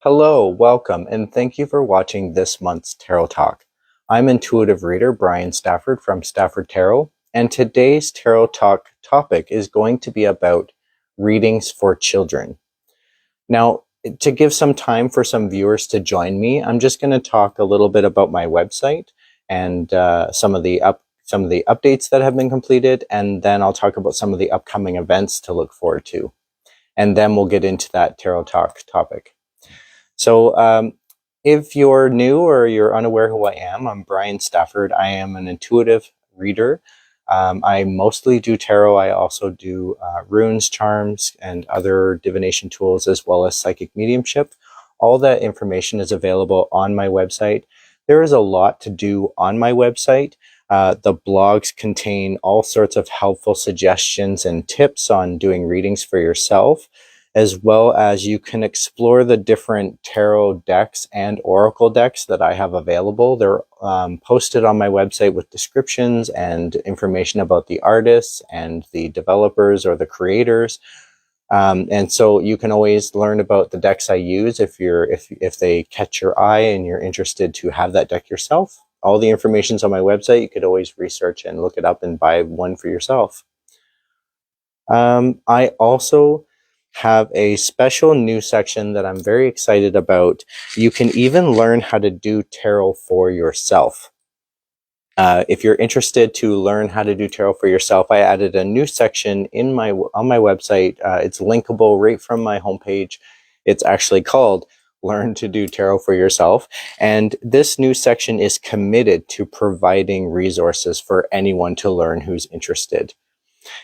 Hello, welcome, and thank you for watching this month's Tarot Talk. I'm intuitive reader Bryan Stafford from Stafford Tarot, and today's Tarot Talk topic is going to be about readings for children. Now, to give some time for some viewers to join me, I'm just going to talk a little bit about my website and some of the updates that have been completed, and then I'll talk about some of the upcoming events to look forward to. And then we'll get into that Tarot Talk topic. So if you're new or you're unaware who I am, I'm Bryan Stafford. I am an intuitive reader. I mostly do tarot. I also do runes, charms, and other divination tools, as well as psychic mediumship. All that information is available on my website. There is a lot to do on my website. The blogs contain all sorts of helpful suggestions and tips on doing readings for yourself, as well as you can explore the different tarot decks and oracle decks that I have available. They're posted on my website with descriptions and information about the artists and the developers or the creators. And so you can always learn about the decks I use if they catch your eye and you're interested to have that deck yourself. All the information's on my website. You could always research and look it up and buy one for yourself. I also have a special new section that I'm very excited about. You can even learn how to do tarot for yourself. If you're interested to learn how to do tarot for yourself, I added a new section on my website. It's linkable right from my homepage. It's actually called Learn to Do Tarot for Yourself. And this new section is committed to providing resources for anyone to learn who's interested.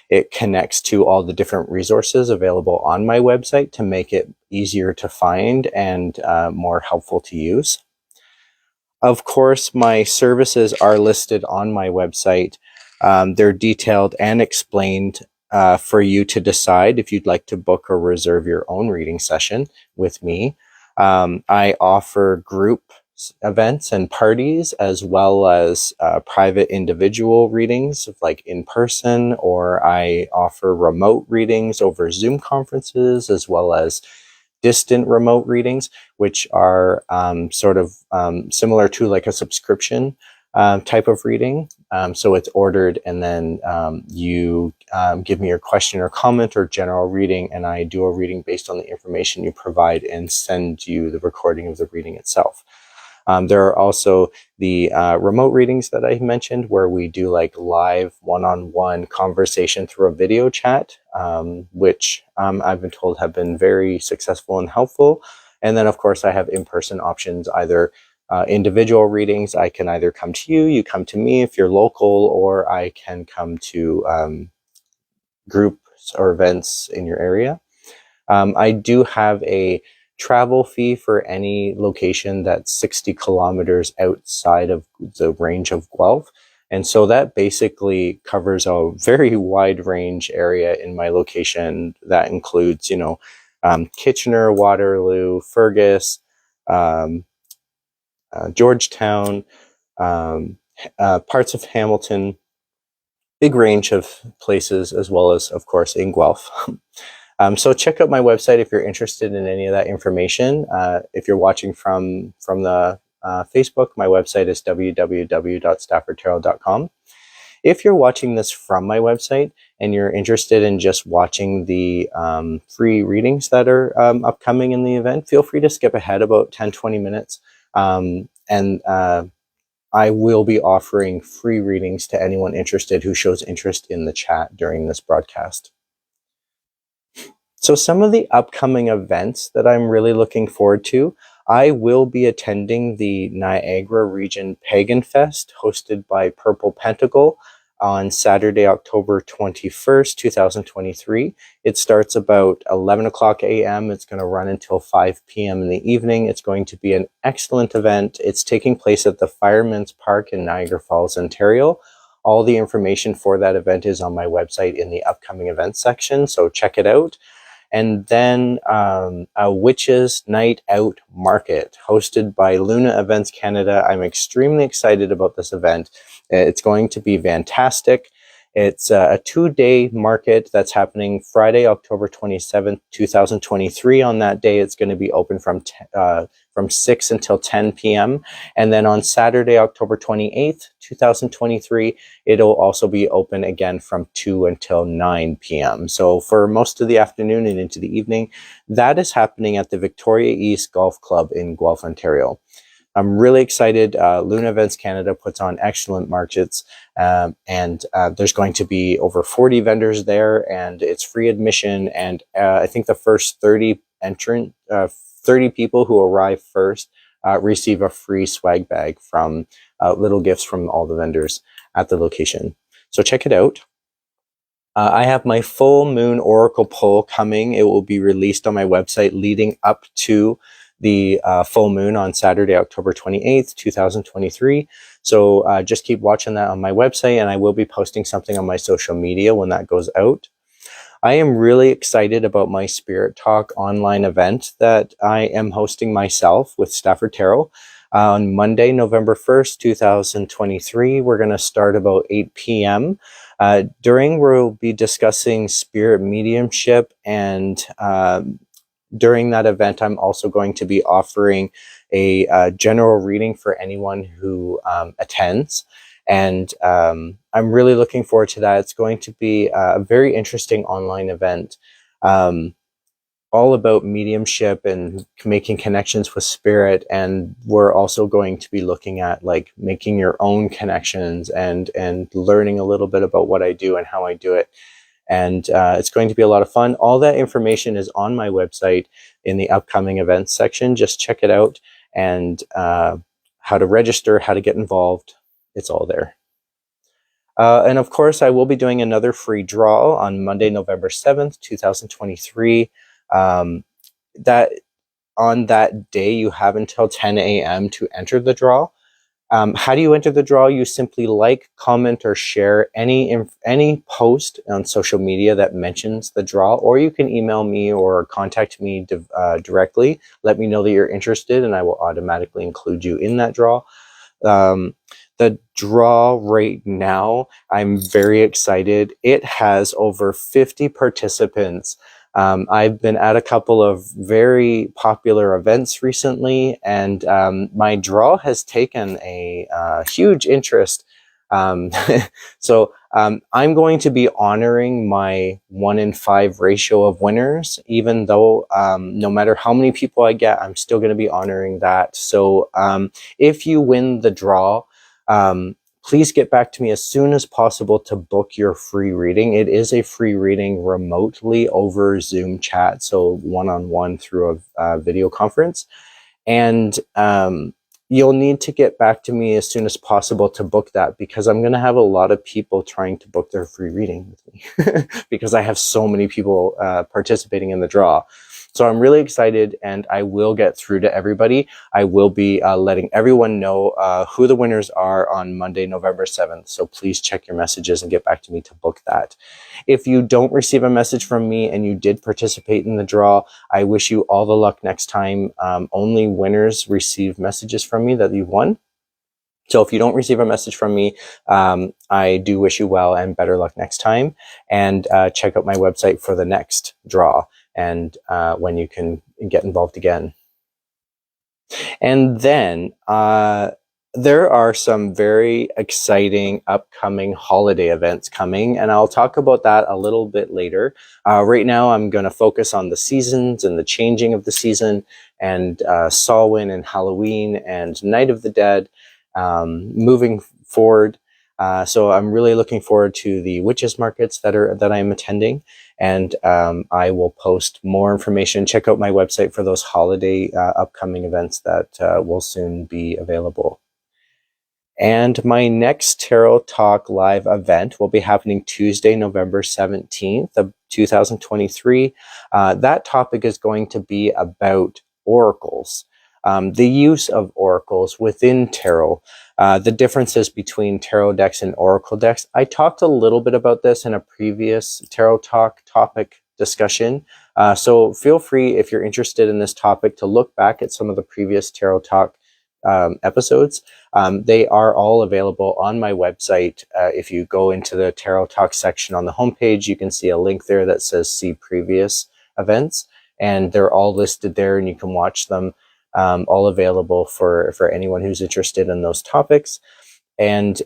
It connects to all the different resources available on my website to make it easier to find and more helpful to use. Of course, my services are listed on my website. They're detailed and explained for you to decide if you'd like to book or reserve your own reading session with me. I offer group events and parties, as well as private individual readings like in person, or I offer remote readings over Zoom conferences, as well as distant remote readings, which are similar to like a subscription type of reading. So it's ordered, and then you give me your question or comment or general reading, and I do a reading based on the information you provide and send you the recording of the reading itself. There are also the remote readings that I mentioned, where we do like live one-on-one conversation through a video chat, which I've been told have been very successful and helpful. And then, of course, I have in-person options, either individual readings. I can either come to you, you come to me if you're local, or I can come to groups or events in your area. I do have a travel fee for any location that's 60 kilometers outside of the range of Guelph. And so that basically covers a very wide range area in my location. That includes, Kitchener, Waterloo, Fergus, Georgetown, parts of Hamilton, big range of places, as well as, of course, in Guelph. So check out my website if you're interested in any of that information. If you're watching from the Facebook, my website is www.staffordtarot.com. If you're watching this from my website and you're interested in just watching the free readings that are upcoming in the event, feel free to skip ahead about 10-20 minutes. I will be offering free readings to anyone interested who shows interest in the chat during this broadcast. So some of the upcoming events that I'm really looking forward to, I will be attending the Niagara Region Pagan Fest hosted by Purple Pentacle on Saturday, October 21st, 2023. It starts about 11 o'clock a.m. It's going to run until 5 p.m. in the evening. It's going to be an excellent event. It's taking place at the Fireman's Park in Niagara Falls, Ontario. All the information for that event is on my website in the upcoming events section, so check it out. And then a Witches Night Out Market hosted by Luna Events Canada. I'm extremely excited about this event. It's going to be fantastic. It's a 2-day market that's happening Friday, October 27th, 2023. On that day, it's going to be open from 6 until 10 p.m. And then on Saturday, October 28th, 2023, it'll also be open again from 2 until 9 p.m. So for most of the afternoon and into the evening, that is happening at the Victoria East Golf Club in Guelph, Ontario. I'm really excited. Luna Events Canada puts on excellent markets, and there's going to be over 40 vendors there, and it's free admission. And I think the first 30 people who arrive first receive a free swag bag from little gifts from all the vendors at the location. So check it out. I have my full moon oracle poll coming. It will be released on my website leading up to the full moon on Saturday, October 28th, 2023. So just keep watching that on my website, and I will be posting something on my social media when that goes out. I am really excited about my Spirit Talk online event that I am hosting myself with Stafford Tarot. On Monday, November 1st, 2023, we're going to start about 8 p.m. We'll be discussing spirit mediumship, and during that event, I'm also going to be offering a general reading for anyone who attends. And I'm really looking forward to that. It's going to be a very interesting online event, all about mediumship and making connections with spirit. And we're also going to be looking at like making your own connections and learning a little bit about what I do and how I do it. And it's going to be a lot of fun. All that information is on my website in the upcoming events section. Just check it out, and how to register, how to get involved. It's all there. And of course, I will be doing another free draw on Monday, November 7th, 2023. That on that day, you have until 10 a.m. to enter the draw. How do you enter the draw? You simply like, comment, or share any post on social media that mentions the draw, or you can email me or contact me directly. Let me know that you're interested, and I will automatically include you in that draw. The draw right now, I'm very excited. It has over 50 participants. I've been at a couple of very popular events recently, and my draw has taken a huge interest. So I'm going to be honoring my 1 in 5 ratio of winners, even though no matter how many people I get, I'm still going to be honoring that. So if you win the draw, please get back to me as soon as possible to book your free reading. It is a free reading remotely over Zoom chat, so one-on-one through a video conference. And you'll need to get back to me as soon as possible to book that, because I'm going to have a lot of people trying to book their free reading with me because I have so many people participating in the draw. So I'm really excited, and I will get through to everybody. I will be letting everyone know who the winners are on Monday, November 7th. So please check your messages and get back to me to book that. If you don't receive a message from me and you did participate in the draw, I wish you all the luck next time. Only winners receive messages from me that you won. So if you don't receive a message from me, I do wish you well and better luck next time. And check out my website for the next draw and when you can get involved again. And then there are some very exciting upcoming holiday events coming, and I'll talk about that a little bit later. Right now, I'm going to focus on the seasons and the changing of the season, and Samhain and Halloween and Night of the Dead moving forward. So I'm really looking forward to the witches markets that I'm attending, and I will post more information. Check out my website for those holiday upcoming events that will soon be available. And my next Tarot Talk live event will be happening Tuesday, November 17th of 2023. That topic is going to be about oracles. The use of oracles within tarot, the differences between tarot decks and oracle decks. I talked a little bit about this in a previous Tarot Talk topic discussion. So feel free, if you're interested in this topic, to look back at some of the previous Tarot Talk episodes. They are all available on my website. If you go into the Tarot Talk section on the homepage, you can see a link there that says see previous events, and they're all listed there, and you can watch them, all available for anyone who's interested in those topics. And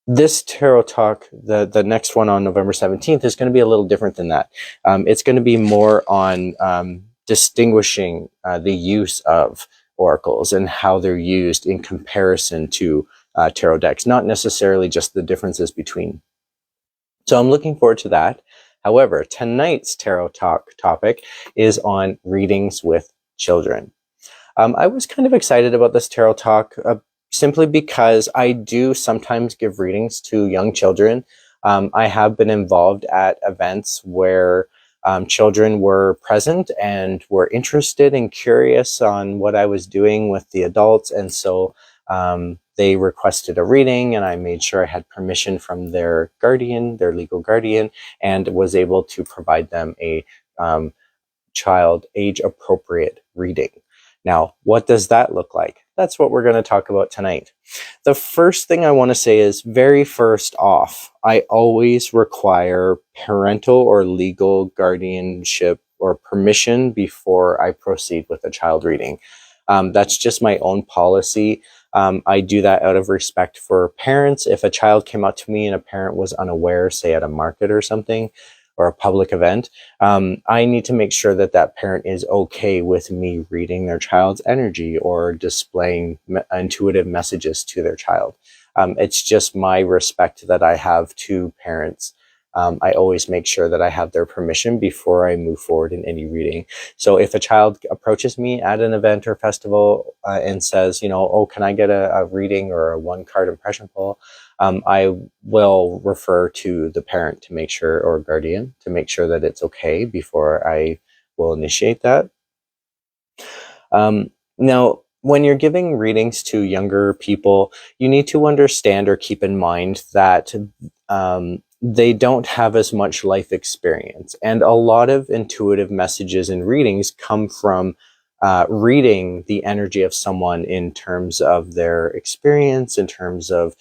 this Tarot Talk, the next one on November 17th, is going to be a little different than that. It's going to be more on distinguishing the use of oracles and how they're used in comparison to tarot decks, not necessarily just the differences between. So I'm looking forward to that. However, tonight's Tarot Talk topic is on readings with children. I was kind of excited about this Tarot Talk simply because I do sometimes give readings to young children. I have been involved at events where children were present and were interested and curious on what I was doing with the adults. And so they requested a reading, and I made sure I had permission from their guardian, their legal guardian, and was able to provide them a child age appropriate reading. Now, what does that look like? That's what we're going to talk about tonight. The first thing I want to say is, very first off, I always require parental or legal guardianship or permission before I proceed with a child reading. That's just my own policy. I do that out of respect for parents. If a child came out to me and a parent was unaware, say at a market or something, or a public event, I need to make sure that that parent is okay with me reading their child's energy or displaying intuitive messages to their child. It's just my respect that I have to parents. I always make sure that I have their permission before I move forward in any reading. So if a child approaches me at an event or festival and says, oh, can I get a reading or a one-card impression pull? I will refer to the parent to make sure, or guardian, to make sure that it's okay before I will initiate that. Now, when you're giving readings to younger people, you need to understand or keep in mind that they don't have as much life experience. And a lot of intuitive messages and readings come from reading the energy of someone in terms of their experience, in terms of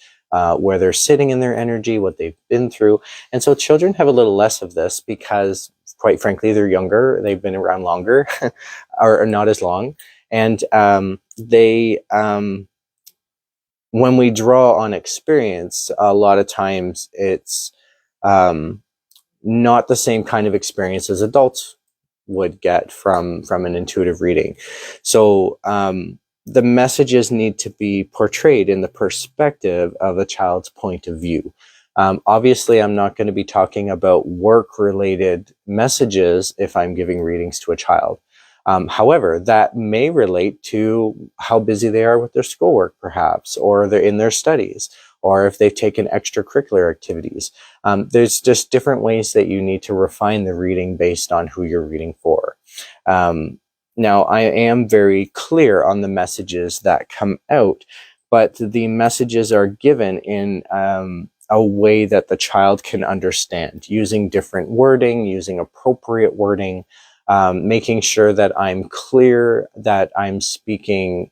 where they're sitting in their energy, what they've been through. And so children have a little less of this because, quite frankly, they're younger, they've been around longer, or not as long. And when we draw on experience, a lot of times it's not the same kind of experience as adults would get from an intuitive reading. So the messages need to be portrayed in the perspective of a child's point of view. Obviously, I'm not going to be talking about work-related messages if I'm giving readings to a child. However, that may relate to how busy they are with their schoolwork, perhaps, or they're in their studies, or if they've taken extracurricular activities. There's just different ways that you need to refine the reading based on who you're reading for. Now, I am very clear on the messages that come out, but the messages are given in a way that the child can understand, using different wording, using appropriate wording, making sure that I'm clear, that I'm speaking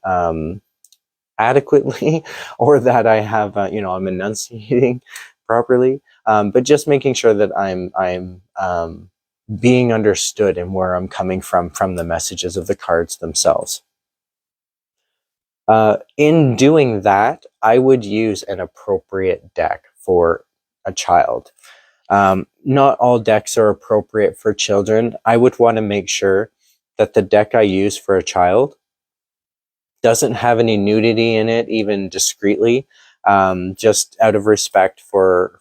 adequately, or that I have, I'm enunciating properly, but just making sure that I'm being understood and where I'm coming from the messages of the cards themselves. In doing that, I would use an appropriate deck for a child. Not all decks are appropriate for children. I would want to make sure that the deck I use for a child doesn't have any nudity in it, even discreetly, just out of respect for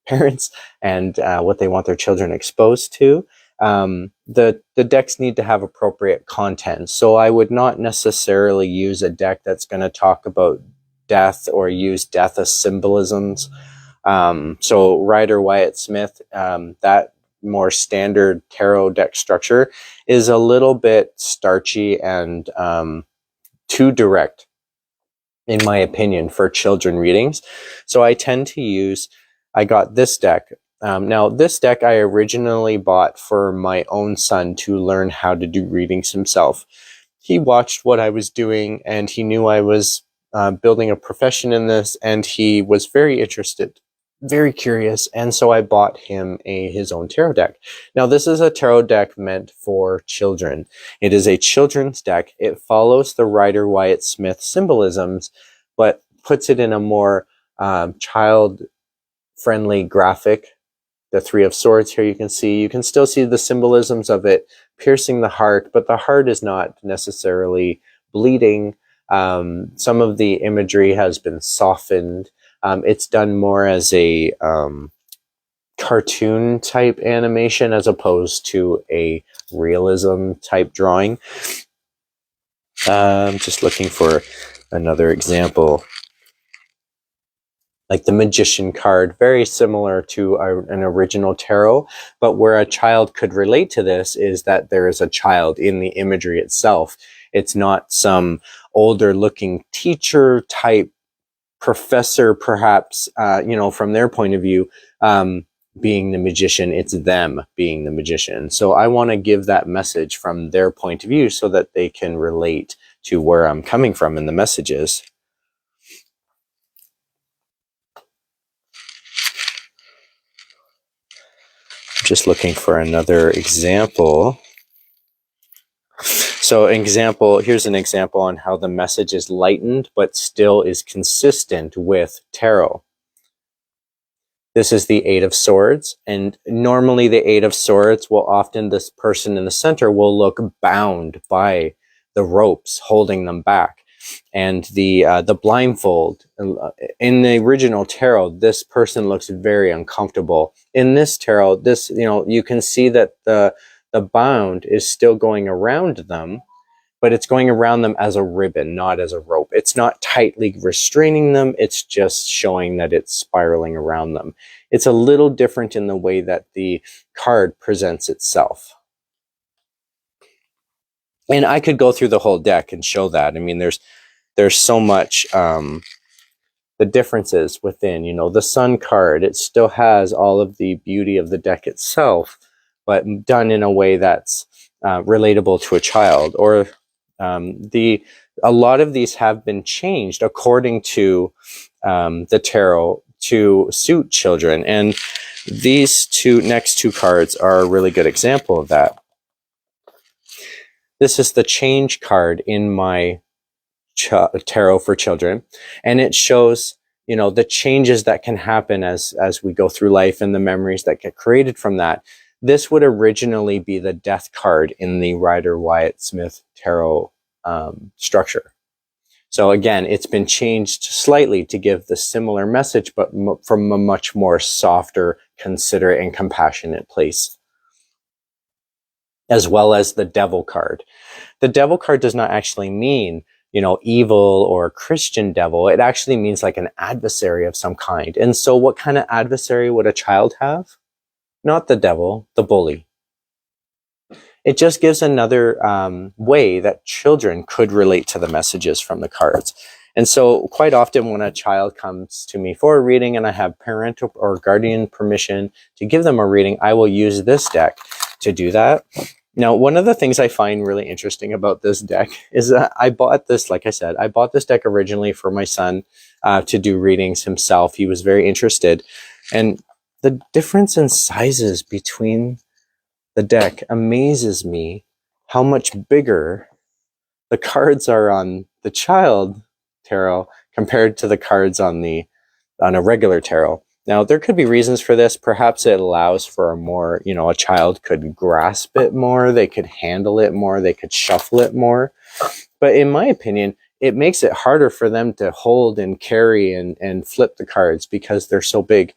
parents and what they want their children exposed to. The decks need to have appropriate content. So I would not necessarily use a deck that's going to talk about death or use death as symbolisms. So Rider Waite Smith, that more standard tarot deck structure is a little bit starchy and too direct, in my opinion, for children readings. So I tend to use, I got this deck. Now, this deck I originally bought for my own son to learn how to do readings himself. he watched what I was doing, and he knew I was building a profession in this, and he was very interested, very curious, and so I bought him his own tarot deck. Now, this is a tarot deck meant for children. It is a children's deck. It follows the Rider-Waite-Smith symbolisms, but puts it in a more child-friendly graphic. The Three of Swords here you can still see the symbolisms of it piercing the heart, but the heart is not necessarily bleeding. Some of the imagery has been softened. It's done more as a cartoon type animation as opposed to a realism type drawing. Just looking for another example. Like the Magician card, very similar to an original tarot, but where a child could relate to this is that there is a child in the imagery itself. It's not some older looking teacher type professor, perhaps, from their point of view, being the magician. It's them being the magician. So I want to give that message from their point of view so that they can relate to where I'm coming from in the messages. Just looking for another example. So here's an example on how the message is lightened, but still is consistent with tarot. This is the Eight of Swords, and normally the Eight of Swords will often, this person in the center will look bound by the ropes holding them back. And the blindfold, in the original tarot, this person looks very uncomfortable. In this tarot, you can see that the bound is still going around them, but it's going around them as a ribbon, not as a rope. It's not tightly restraining them. It's just showing that it's spiraling around them. It's a little different in the way that the card presents itself. And I could go through the whole deck and show that. I mean, there's so much, the differences within, the Sun card, it still has all of the beauty of the deck itself, but done in a way that's relatable to a child. Or a lot of these have been changed according to the tarot to suit children. And these next two cards are a really good example of that. This is the change card in my tarot for children, and it shows the changes that can happen as we go through life and the memories that get created from that. This would originally be the Death card in the Rider-Waite-Smith tarot structure. So again, it's been changed slightly to give the similar message, but from a much more softer, considerate, and compassionate place. As well as the Devil card. The Devil card does not actually mean evil or Christian devil. It actually means like an adversary of some kind. And so what kind of adversary would a child have? Not the devil, the bully. It just gives another way that children could relate to the messages from the cards. And so quite often when a child comes to me for a reading and I have parental or guardian permission to give them a reading, I will use this deck to do that. Now, one of the things I find really interesting about this deck is that I bought this, like I said, I bought this deck originally for my son to do readings himself. He was very interested. And the difference in sizes between the deck amazes me, how much bigger the cards are on the child tarot compared to the cards on a regular tarot. Now, there could be reasons for this. Perhaps it allows for a more, a child could grasp it more, they could handle it more, they could shuffle it more. But in my opinion, it makes it harder for them to hold and carry and flip the cards because they're so big.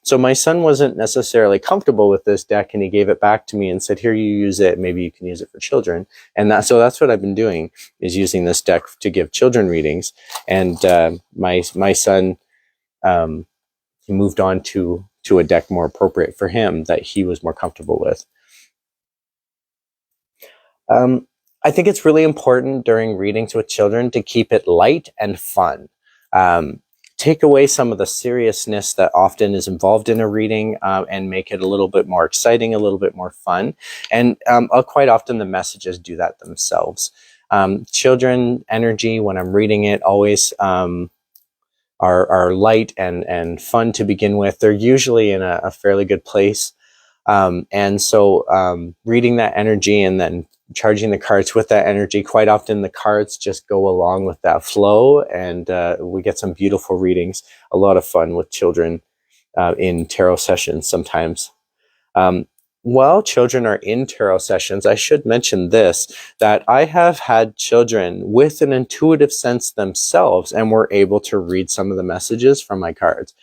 So my son wasn't necessarily comfortable with this deck, and he gave it back to me and said, here, you use it. Maybe you can use it for children. And so that's what I've been doing, is using this deck to give children readings. And my son, he moved on to a deck more appropriate for him that he was more comfortable with. I think it's really important during readings with children to keep it light and fun. Take away some of the seriousness that often is involved in a reading and make it a little bit more exciting, a little bit more fun. And quite often the messages do that themselves. Children energy, when I'm reading it, always are light and fun to begin with. They're usually in a fairly good place. And so reading that energy and then charging the cards with that energy, quite often the cards just go along with that flow, and we get some beautiful readings. A lot of fun with children in tarot sessions sometimes. While children are in tarot sessions, I should mention this, that I have had children with an intuitive sense themselves and were able to read some of the messages from my cards.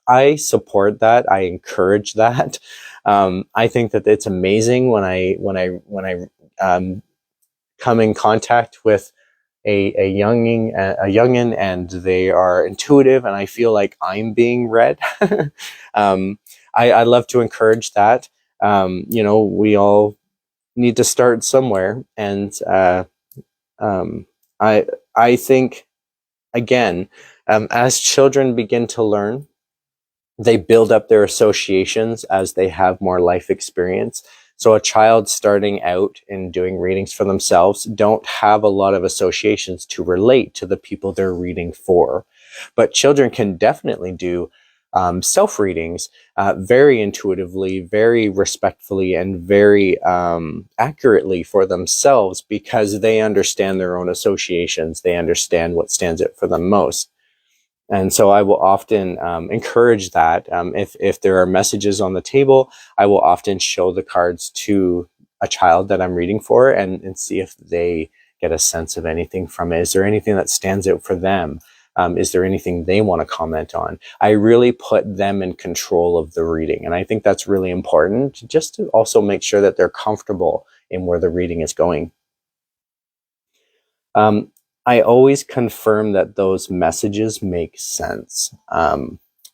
I support that. I encourage that. I think that it's amazing when I come in contact with a youngin and they are intuitive and I feel like I'm being read. I love to encourage that. We all need to start somewhere, and I think, again, as children begin to learn, they build up their associations as they have more life experience. So a child starting out and doing readings for themselves don't have a lot of associations to relate to the people they're reading for. But children can definitely do self-readings very intuitively, very respectfully, and very accurately for themselves, because they understand their own associations. They understand what stands out for them most. And so I will often encourage that. If there are messages on the table, I will often show the cards to a child that I'm reading for and see if they get a sense of anything from it. Is there anything that stands out for them? Is there anything they want to comment on? I really put them in control of the reading. And I think that's really important, just to also make sure that they're comfortable in where the reading is going. I always confirm that those messages make sense.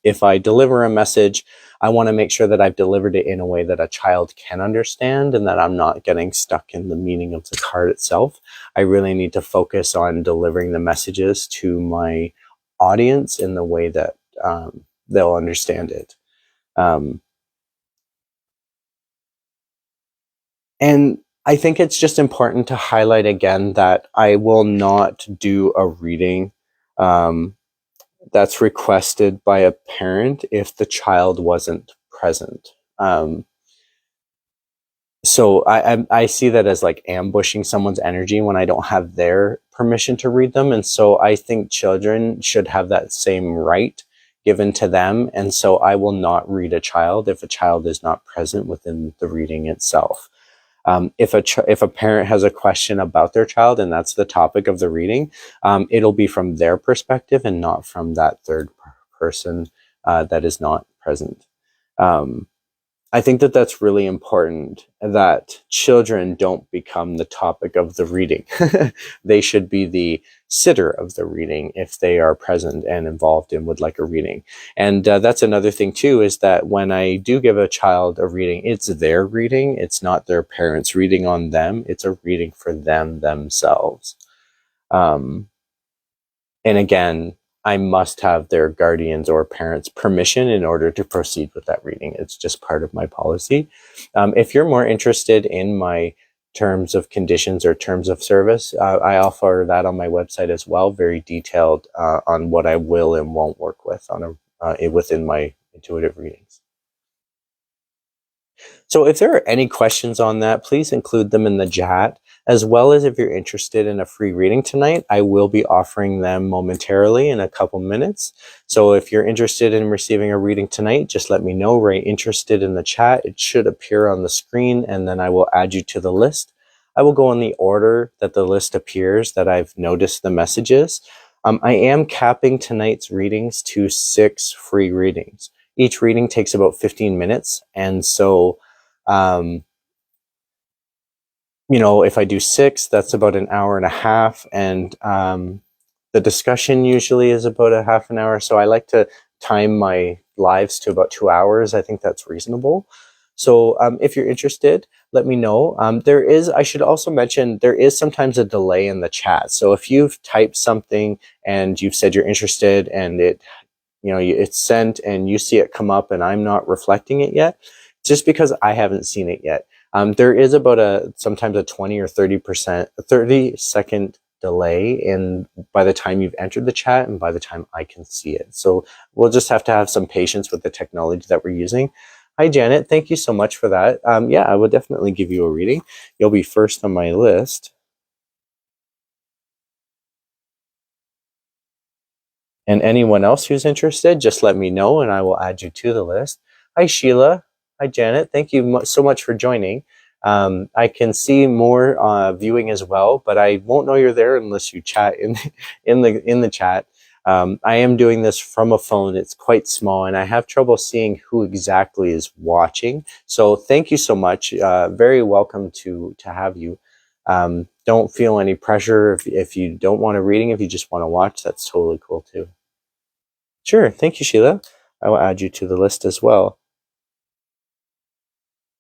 If I deliver a message, I want to make sure that I've delivered it in a way that a child can understand and that I'm not getting stuck in the meaning of the card itself. I really need to focus on delivering the messages to my audience in the way that they'll understand it. And I think it's just important to highlight again that I will not do a reading that's requested by a parent if the child wasn't present. So I see that as like ambushing someone's energy when I don't have their permission to read them. And so I think children should have that same right given to them. And so I will not read a child if a child is not present within the reading itself. If a parent has a question about their child and that's the topic of the reading, it'll be from their perspective and not from that third person that is not present. I think that that's really important, that children don't become the topic of the reading. They should be the sitter of the reading if they are present and involved and would like a reading. And that's another thing too, is that when I do give a child a reading, it's their reading. It's not their parents' reading on them. It's a reading for them themselves. And again, I must have their guardians or parents' permission in order to proceed with that reading. It's just part of my policy. If you're more interested in my terms of conditions or terms of service, I offer that on my website as well, very detailed on what I will and won't work with within my intuitive readings. So if there are any questions on that, please include them in the chat, as well as if you're interested in a free reading tonight, I will be offering them momentarily in a couple minutes. So if you're interested in receiving a reading tonight, just let me know, write interested in the chat. It should appear on the screen and then I will add you to the list. I will go in the order that the list appears that I've noticed the messages. I am capping tonight's readings to 6 free readings. Each reading takes about 15 minutes. And so, if I do 6, that's about an hour and a half. And the discussion usually is about a half an hour. So I like to time my lives to about 2 hours. I think that's reasonable. So if you're interested, let me know. I should also mention, there is sometimes a delay in the chat. So if you've typed something and you've said you're interested and it's sent and you see it come up and I'm not reflecting it yet, just because I haven't seen it yet. There is about sometimes a 20 or 30%, 30-second delay in by the time you've entered the chat and by the time I can see it. So we'll just have to have some patience with the technology that we're using. Hi, Janet. Thank you so much for that. Yeah, I will definitely give you a reading. You'll be first on my list. And anyone else who's interested, just let me know and I will add you to the list. Hi, Sheila. Hi, Janet. Thank you so much for joining. I can see more viewing as well, but I won't know you're there unless you chat in the chat. I am doing this from a phone. It's quite small and I have trouble seeing who exactly is watching. So thank you so much. Very welcome to have you. Don't feel any pressure if you don't want a reading. If you just want to watch, that's totally cool too. Sure. Thank you, Sheila. I will add you to the list as well.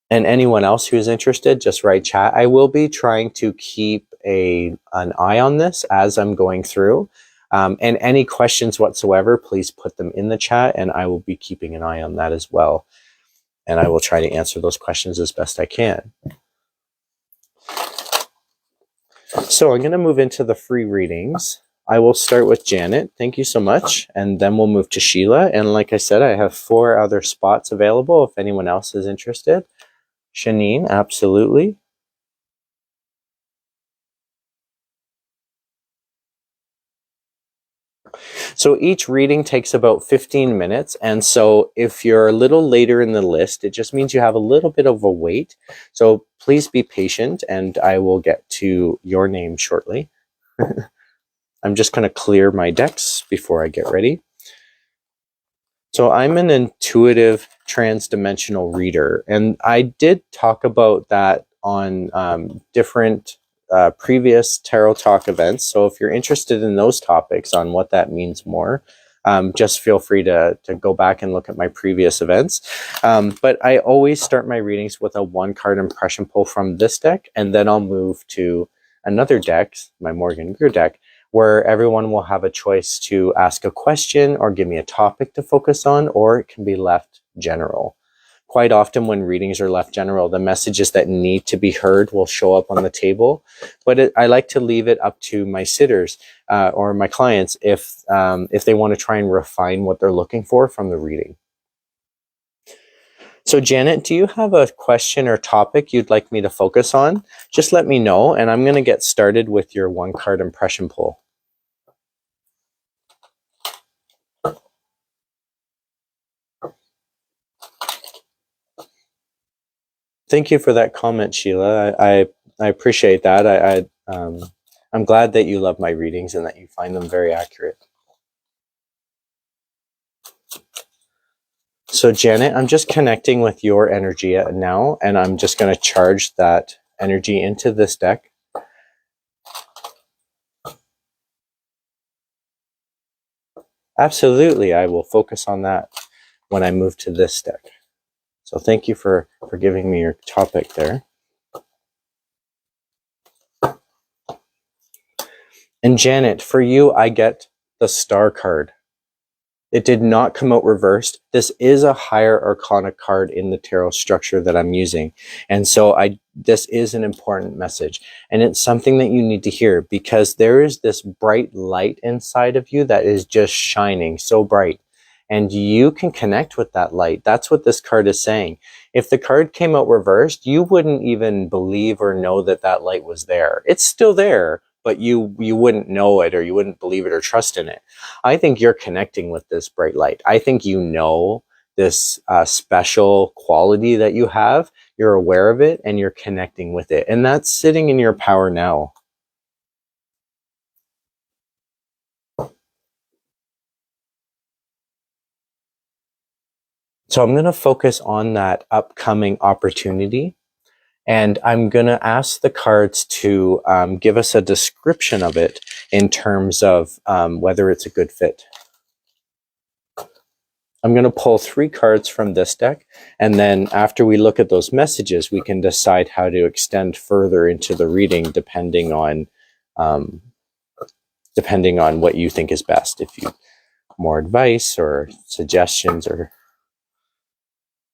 And anyone else who's interested, just write chat. I will be trying to keep an eye on this as I'm going through. And any questions whatsoever, please put them in the chat and I will be keeping an eye on that as well. And I will try to answer those questions as best I can. So I'm going to move into the free readings. I will start with Janet. Thank you so much. And then we'll move to Sheila. And like I said, I have 4 other spots available if anyone else is interested. Shanine, absolutely. So each reading takes about 15 minutes. And so if you're a little later in the list, it just means you have a little bit of a wait. So please be patient and I will get to your name shortly. I'm just going to clear my decks before I get ready. So I'm an intuitive transdimensional reader, and I did talk about that on different previous Tarot Talk events. So if you're interested in those topics on what that means more, just feel free to go back and look at my previous events. But I always start my readings with a 1-card impression pull from this deck, and then I'll move to another deck, my Morgan Greer deck, where everyone will have a choice to ask a question or give me a topic to focus on, or it can be left general. Quite often when readings are left general, the messages that need to be heard will show up on the table. But I like to leave it up to my sitters or my clients if they want to try and refine what they're looking for from the reading. So Janet, do you have a question or topic you'd like me to focus on? Just let me know, and I'm going to get started with your 1-card impression pull. Thank you for that comment, Sheila. I appreciate that. I'm glad that you love my readings and that you find them very accurate. So Janet, I'm just connecting with your energy now, and I'm just going to charge that energy into this deck. Absolutely, I will focus on that when I move to this deck. So thank you for giving me your topic there. And Janet, for you, I get the Star card. It did not come out reversed. This is a higher arcana card in the tarot structure that I'm using. And so this is an important message. And it's something that you need to hear because there is this bright light inside of you that is just shining so bright. And you can connect with that light. That's what this card is saying. If the card came out reversed, you wouldn't even believe or know that that light was there. It's still there, but you wouldn't know it or you wouldn't believe it or trust in it. I think you're connecting with this bright light. I think you know this special quality that you have. You're aware of it and you're connecting with it. And that's sitting in your power now. So I'm going to focus on that upcoming opportunity. And I'm going to ask the cards to give us a description of it in terms of whether it's a good fit. I'm going to pull 3 cards from this deck. And then after we look at those messages, we can decide how to extend further into the reading depending on what you think is best. If you more advice or suggestions, or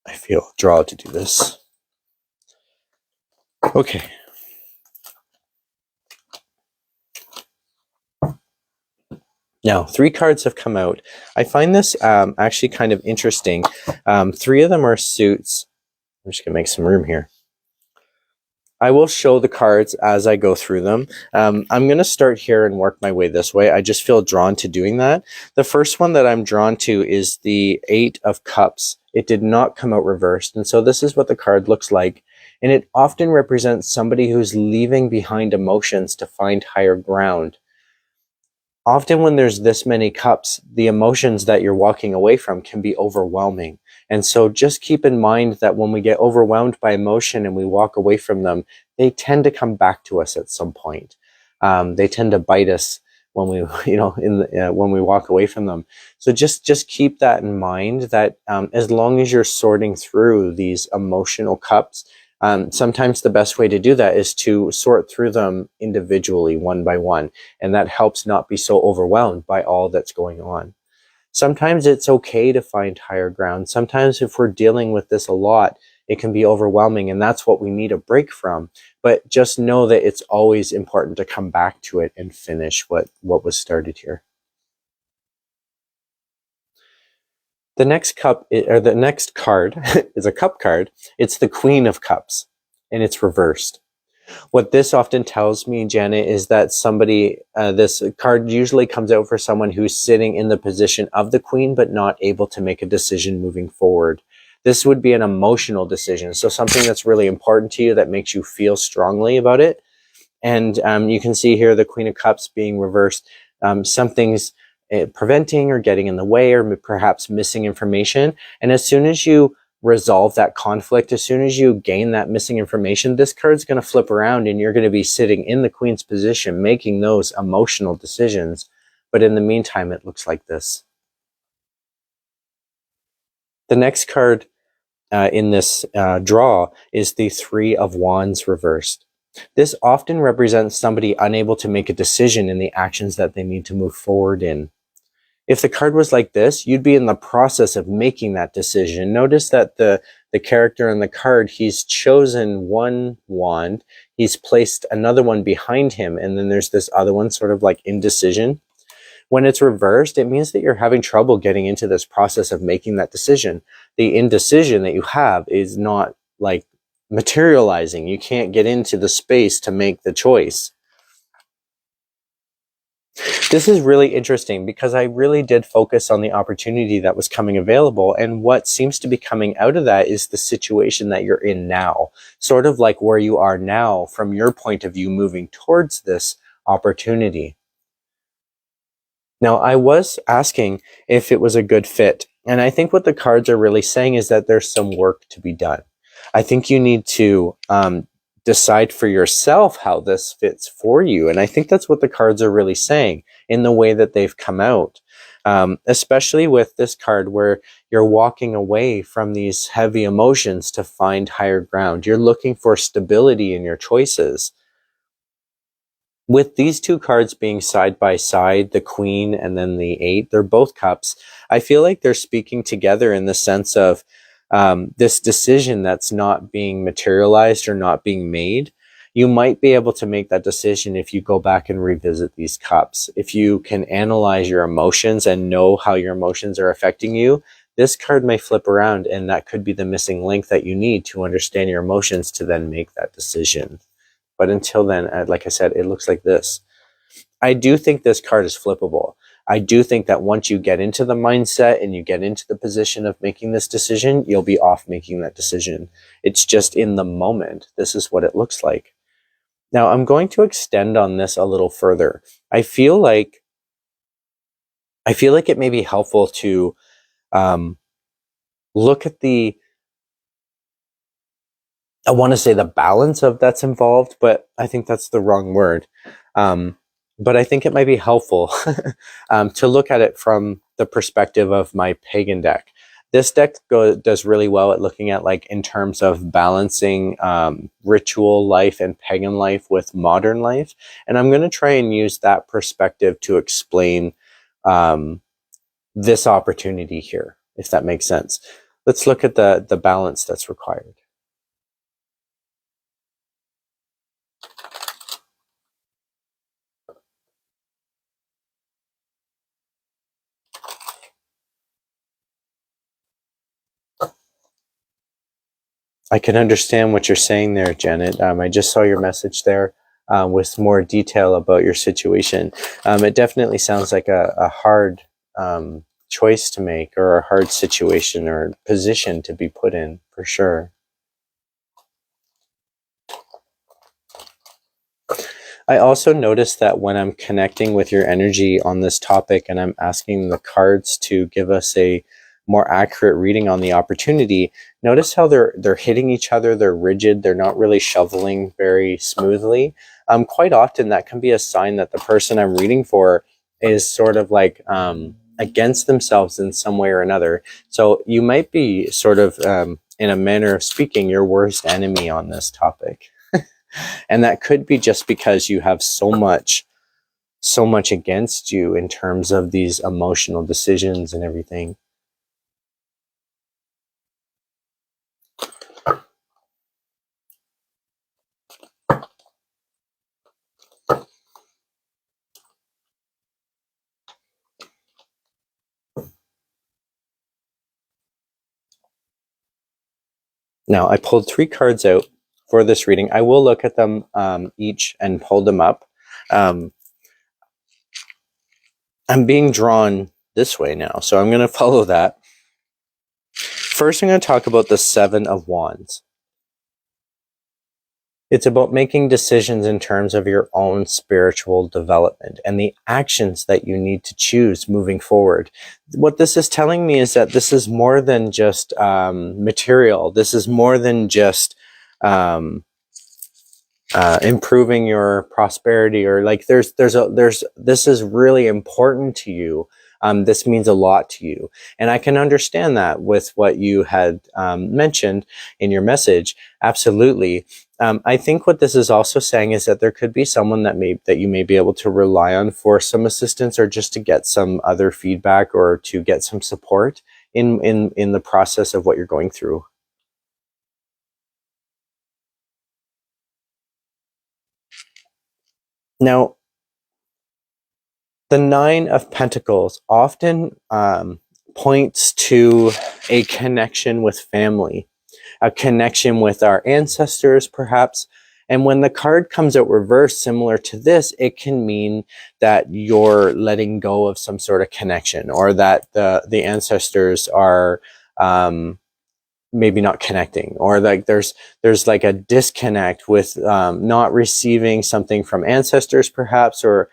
I feel drawn to do this. Okay. Now, 3 cards have come out. I find this actually kind of interesting. 3 of them are suits. I'm just going to make some room here. I will show the cards as I go through them. I'm going to start here and work my way this way. I just feel drawn to doing that. The first one that I'm drawn to is the 8 of Cups. It did not come out reversed. And so this is what the card looks like. And it often represents somebody who's leaving behind emotions to find higher ground. Often when there's this many cups, the emotions that you're walking away from can be overwhelming. And so just keep in mind that when we get overwhelmed by emotion and we walk away from them, they tend to come back to us at some point. They tend to bite us when we, when we walk away from them. So just keep that in mind, that as long as you're sorting through these emotional cups, sometimes the best way to do that is to sort through them individually, one by one, and that helps not be so overwhelmed by all that's going on. Sometimes it's okay to find higher ground. Sometimes if we're dealing with this a lot, it can be overwhelming, and that's what we need a break from. But just know that it's always important to come back to it and finish what was started here. The next card is a cup card. It's the Queen of Cups, and it's reversed. What this often tells me, Janet, is that this card usually comes out for someone who's sitting in the position of the queen, but not able to make a decision moving forward. This would be an emotional decision. So something that's really important to you that makes you feel strongly about it. And you can see here the Queen of Cups being reversed. Something's preventing or getting in the way, or perhaps missing information. And as soon as you resolve that conflict, as soon as you gain that missing information, this card's going to flip around and you're going to be sitting in the Queen's position making those emotional decisions. But in the meantime, it looks like this. The next card in this draw is the Three of Wands reversed. This often represents somebody unable to make a decision in the actions that they need to move forward in. If the card was like this, you'd be in the process of making that decision. Notice that the character in the card, he's chosen one wand, he's placed another one behind him, and then there's this other one sort of like indecision. When it's reversed, it means that you're having trouble getting into this process of making that decision. The indecision that you have is not like materializing. You can't get into the space to make the choice. This is really interesting because I really did focus on the opportunity that was coming available, and what seems to be coming out of that is the situation that you're in now, sort of like where you are now from your point of view moving towards this opportunity. Now, I was asking if it was a good fit, and I think what the cards are really saying is that there's some work to be done. I think you need to decide for yourself how this fits for you. And I think that's what the cards are really saying in the way that they've come out. Especially with this card where you're walking away from these heavy emotions to find higher ground. You're looking for stability in your choices. With these two cards being side by side, the Queen and then the 8, they're both cups. I feel like they're speaking together in the sense of this decision that's not being materialized or not being made. You might be able to make that decision if you go back and revisit these cups. If you can analyze your emotions and know how your emotions are affecting you, this card may flip around, and that could be the missing link that you need to understand your emotions to then make that decision. But until then, like I said, it looks like this. I do think this card is flippable. I do think that once you get into the mindset and you get into the position of making this decision, you'll be off making that decision. It's just in the moment. This is what it looks like. Now, I'm going to extend on this a little further. I feel like it may be helpful to look at I want to say the balance of that's involved, but I think that's the wrong word. But I think it might be helpful to look at it from the perspective of my pagan deck. This deck does really well at looking at, like, in terms of balancing ritual life and pagan life with modern life. And I'm going to try and use that perspective to explain this opportunity here, if that makes sense. Let's look at the balance that's required. I can understand what you're saying there, Janet. I just saw your message there with more detail about your situation. It definitely sounds like a hard choice to make, or a hard situation or position to be put in, for sure. I also noticed that when I'm connecting with your energy on this topic and I'm asking the cards to give us a more accurate reading on the opportunity, notice how they're hitting each other, they're rigid, they're not really shoveling very smoothly. Quite often that can be a sign that the person I'm reading for is sort of like against themselves in some way or another. So you might be sort of, in a manner of speaking, your worst enemy on this topic. And that could be just because you have so much against you in terms of these emotional decisions and everything. Now, I pulled 3 cards out for this reading. I will look at them each and hold them up. I'm being drawn this way now, so I'm going to follow that. First, I'm going to talk about the 7 of Wands. It's about making decisions in terms of your own spiritual development and the actions that you need to choose moving forward. What this is telling me is that this is more than just material. This is more than just improving your prosperity, or like this is really important to you. This means a lot to you. And I can understand that with what you had mentioned in your message. Absolutely. I think what this is also saying is that there could be someone that you may be able to rely on for some assistance, or just to get some other feedback, or to get some support in the process of what you're going through. Now, the 9 of Pentacles often points to a connection with family, a connection with our ancestors, perhaps. And when the card comes out reversed, similar to this, it can mean that you're letting go of some sort of connection, or that the ancestors are maybe not connecting, or like there's like a disconnect with not receiving something from ancestors, perhaps. Or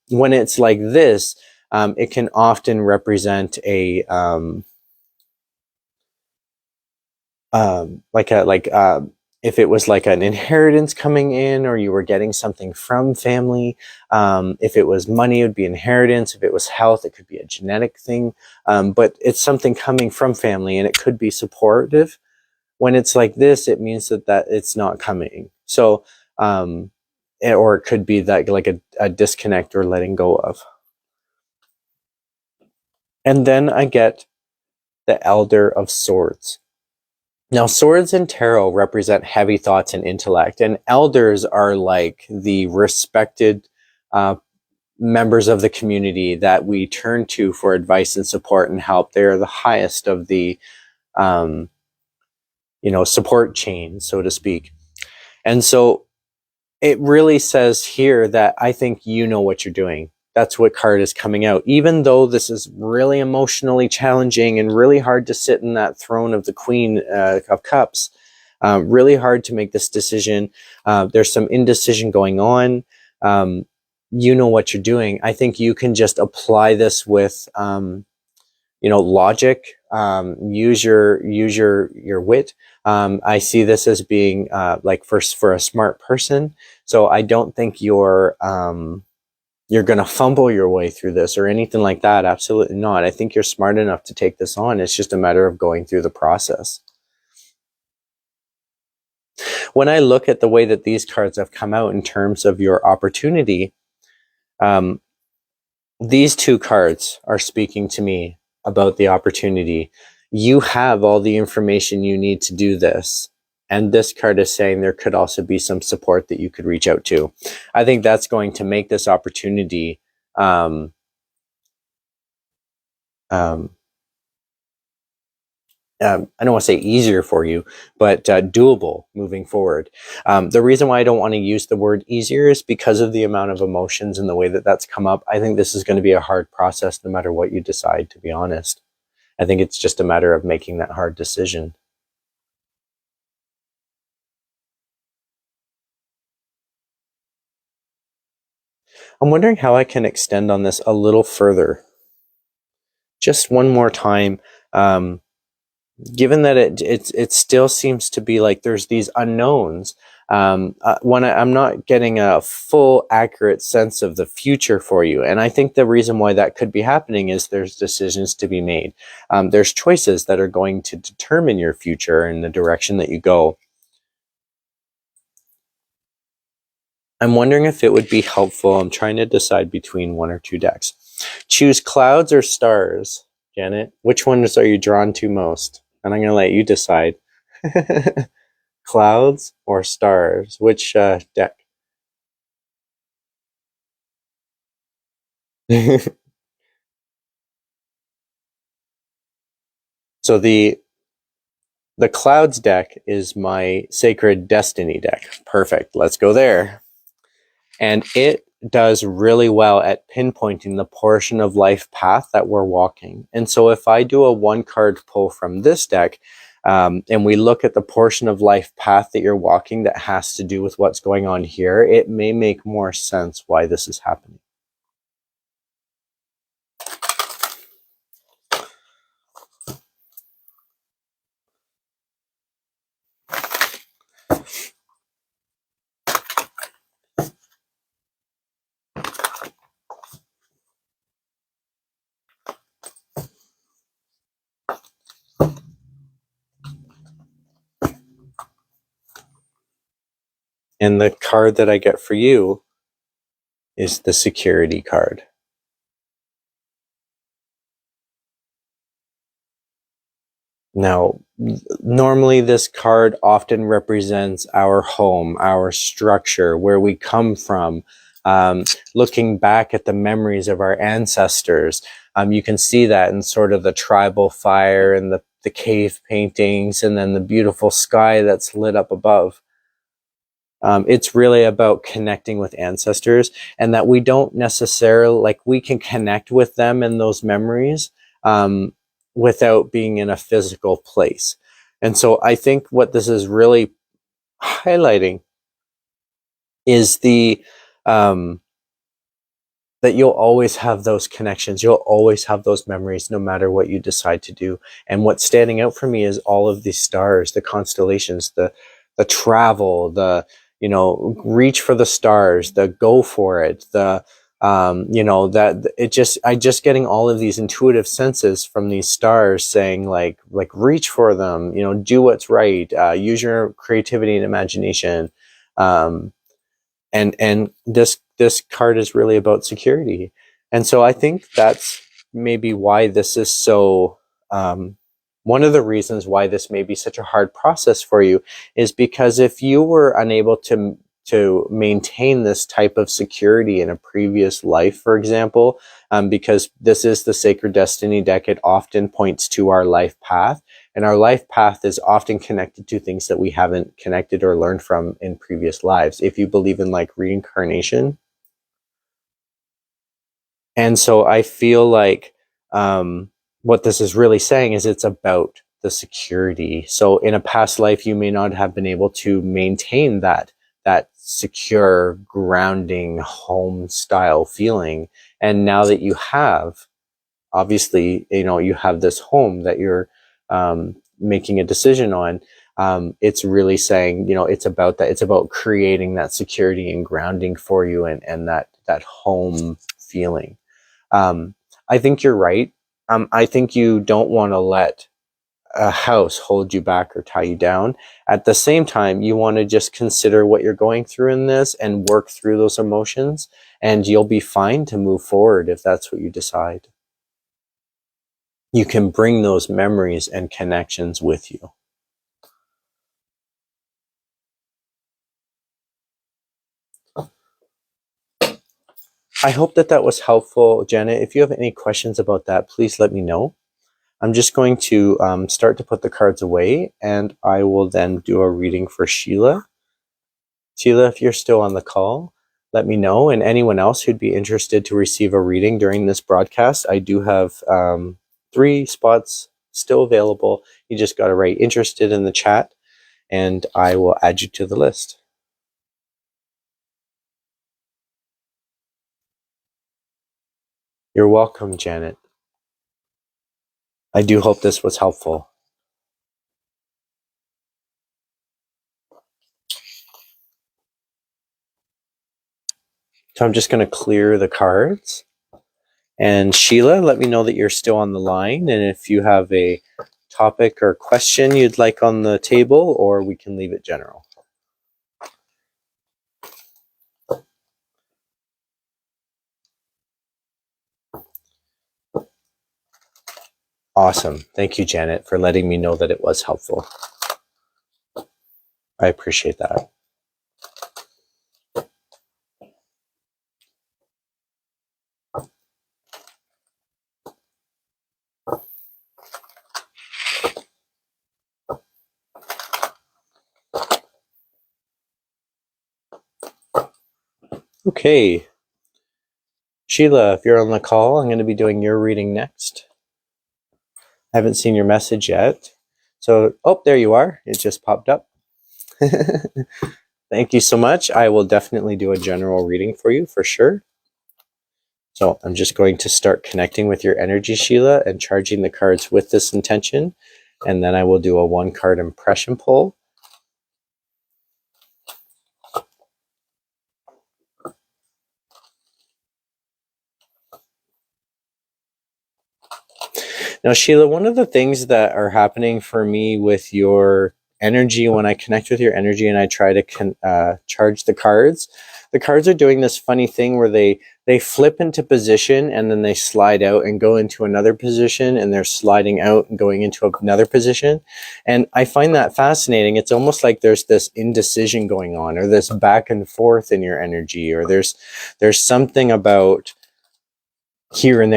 when it's like this, it can often represent a if it was like an inheritance coming in, or you were getting something from family. If it was money, it would be inheritance. If it was health, it could be a genetic thing. But it's something coming from family, and it could be supportive. When it's like this, it means that it's not coming. So, or it could be that like a disconnect, or letting go of. And then I get the Elder of Swords. Now, swords in tarot represent heavy thoughts and intellect, and elders are like the respected members of the community that we turn to for advice and support and help. They're the highest of the, support chain, so to speak. And so it really says here that I think you know what you're doing. That's what card is coming out. Even though this is really emotionally challenging and really hard to sit in that throne of the Queen of Cups, really hard to make this decision. There's some indecision going on. You know what you're doing. I think you can just apply this with, logic. Use your wit. I see this as being like for a smart person. So I don't think you're going to fumble your way through this or anything like that. Absolutely not. I think you're smart enough to take this on. It's just a matter of going through the process. When I look at the way that these cards have come out in terms of your opportunity, these 2 cards are speaking to me about the opportunity. You have all the information you need to do this. And this card is saying there could also be some support that you could reach out to. I think that's going to make this opportunity I don't want to say easier for you, but doable moving forward. The reason why I don't want to use the word easier is because of the amount of emotions and the way that that's come up. I think this is going to be a hard process no matter what you decide, to be honest. I think it's just a matter of making that hard decision. I'm wondering how I can extend on this a little further. Just one more time. Given that it still seems to be like there's these unknowns, when I'm not getting a full accurate sense of the future for you. And I think the reason why that could be happening is there's decisions to be made. There's choices that are going to determine your future and the direction that you go. I'm wondering if it would be helpful. I'm trying to decide between one or two decks. Choose clouds or stars, Janet. Which ones are you drawn to most? And I'm going to let you decide. Clouds or stars? Which deck? So the clouds deck is my sacred destiny deck. Perfect. Let's go there. And it does really well at pinpointing the portion of life path that we're walking. And so if I do a one card pull from this deck, and we look at the portion of life path that you're walking that has to do with what's going on here, it may make more sense why this is happening. And the card that I get for you is the security card. Now, normally this card often represents our home, our structure, where we come from, looking back at the memories of our ancestors. You can see that in sort of the tribal fire and the cave paintings and then the beautiful sky that's lit up above. It's really about connecting with ancestors, and that we don't necessarily, like, we can connect with them in those memories without being in a physical place. And so I think what this is really highlighting is um, that you'll always have those connections. You'll always have those memories no matter what you decide to do. And what's standing out for me is all of these stars, the constellations, the travel, the, you know, reach for the stars, the go for it, the, you know, that it just, I just getting all of these intuitive senses from these stars saying like reach for them, you know, do what's right, use your creativity and imagination. Um, and this card is really about security. And so I think that's maybe why this is so one of the reasons why this may be such a hard process for you is because if you were unable to maintain this type of security in a previous life, for example, because this is the Sacred Destiny deck, it often points to our life path. And our life path is often connected to things that we haven't connected or learned from in previous lives, if you believe in like reincarnation. And so I feel like what this is really saying is it's about the security. So in a past life, you may not have been able to maintain that secure, grounding, home style feeling. And now that you have, obviously, you know, you have this home that you're making a decision on. It's really saying, you know, it's about that. It's about creating that security and grounding for you, and that home feeling. I think you're right. I think you don't want to let a house hold you back or tie you down. At the same time, you want to just consider what you're going through in this and work through those emotions, and you'll be fine to move forward if that's what you decide. You can bring those memories and connections with you. I hope that that was helpful, Janet. If you have any questions about that, please let me know. I'm just going to start to put the cards away, and I will then do a reading for Sheila. Sheila, if you're still on the call, let me know. And anyone else who'd be interested to receive a reading during this broadcast, I do have 3 spots still available. You just got to write interested in the chat, and I will add you to the list. You're welcome, Janet. I do hope this was helpful. So I'm just going to clear the cards. And Sheila, let me know that you're still on the line. And if you have a topic or question you'd like on the table, or we can leave it general. Awesome. Thank you, Janet, for letting me know that it was helpful. I appreciate that. Okay. Sheila, if you're on the call, I'm going to be doing your reading next. I haven't seen your message yet. So, oh, there you are. It just popped up. Thank you so much. I will definitely do a general reading for you for sure. So I'm just going to start connecting with your energy, Sheila, and charging the cards with this intention. And then I will do a 1-card impression pull. Now, Sheila, one of the things that are happening for me with your energy, when I connect with your energy and I try to charge the cards are doing this funny thing where they flip into position and then they slide out and go into another position, and they're sliding out and going into another position. And I find that fascinating. It's almost like there's this indecision going on, or this back and forth in your energy, or there's something about here and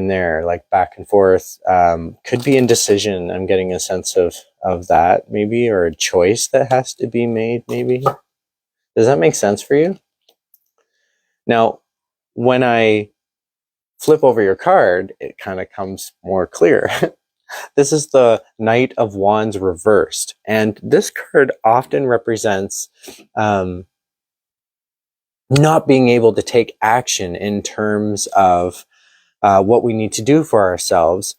there, like back and forth. Could be indecision. I'm getting a sense of that maybe, or a choice that has to be made maybe. Does that make sense for you? Now, when I flip over your card, it kind of comes more clear. This is the Knight of Wands reversed. And this card often represents not being able to take action in terms of what we need to do for ourselves.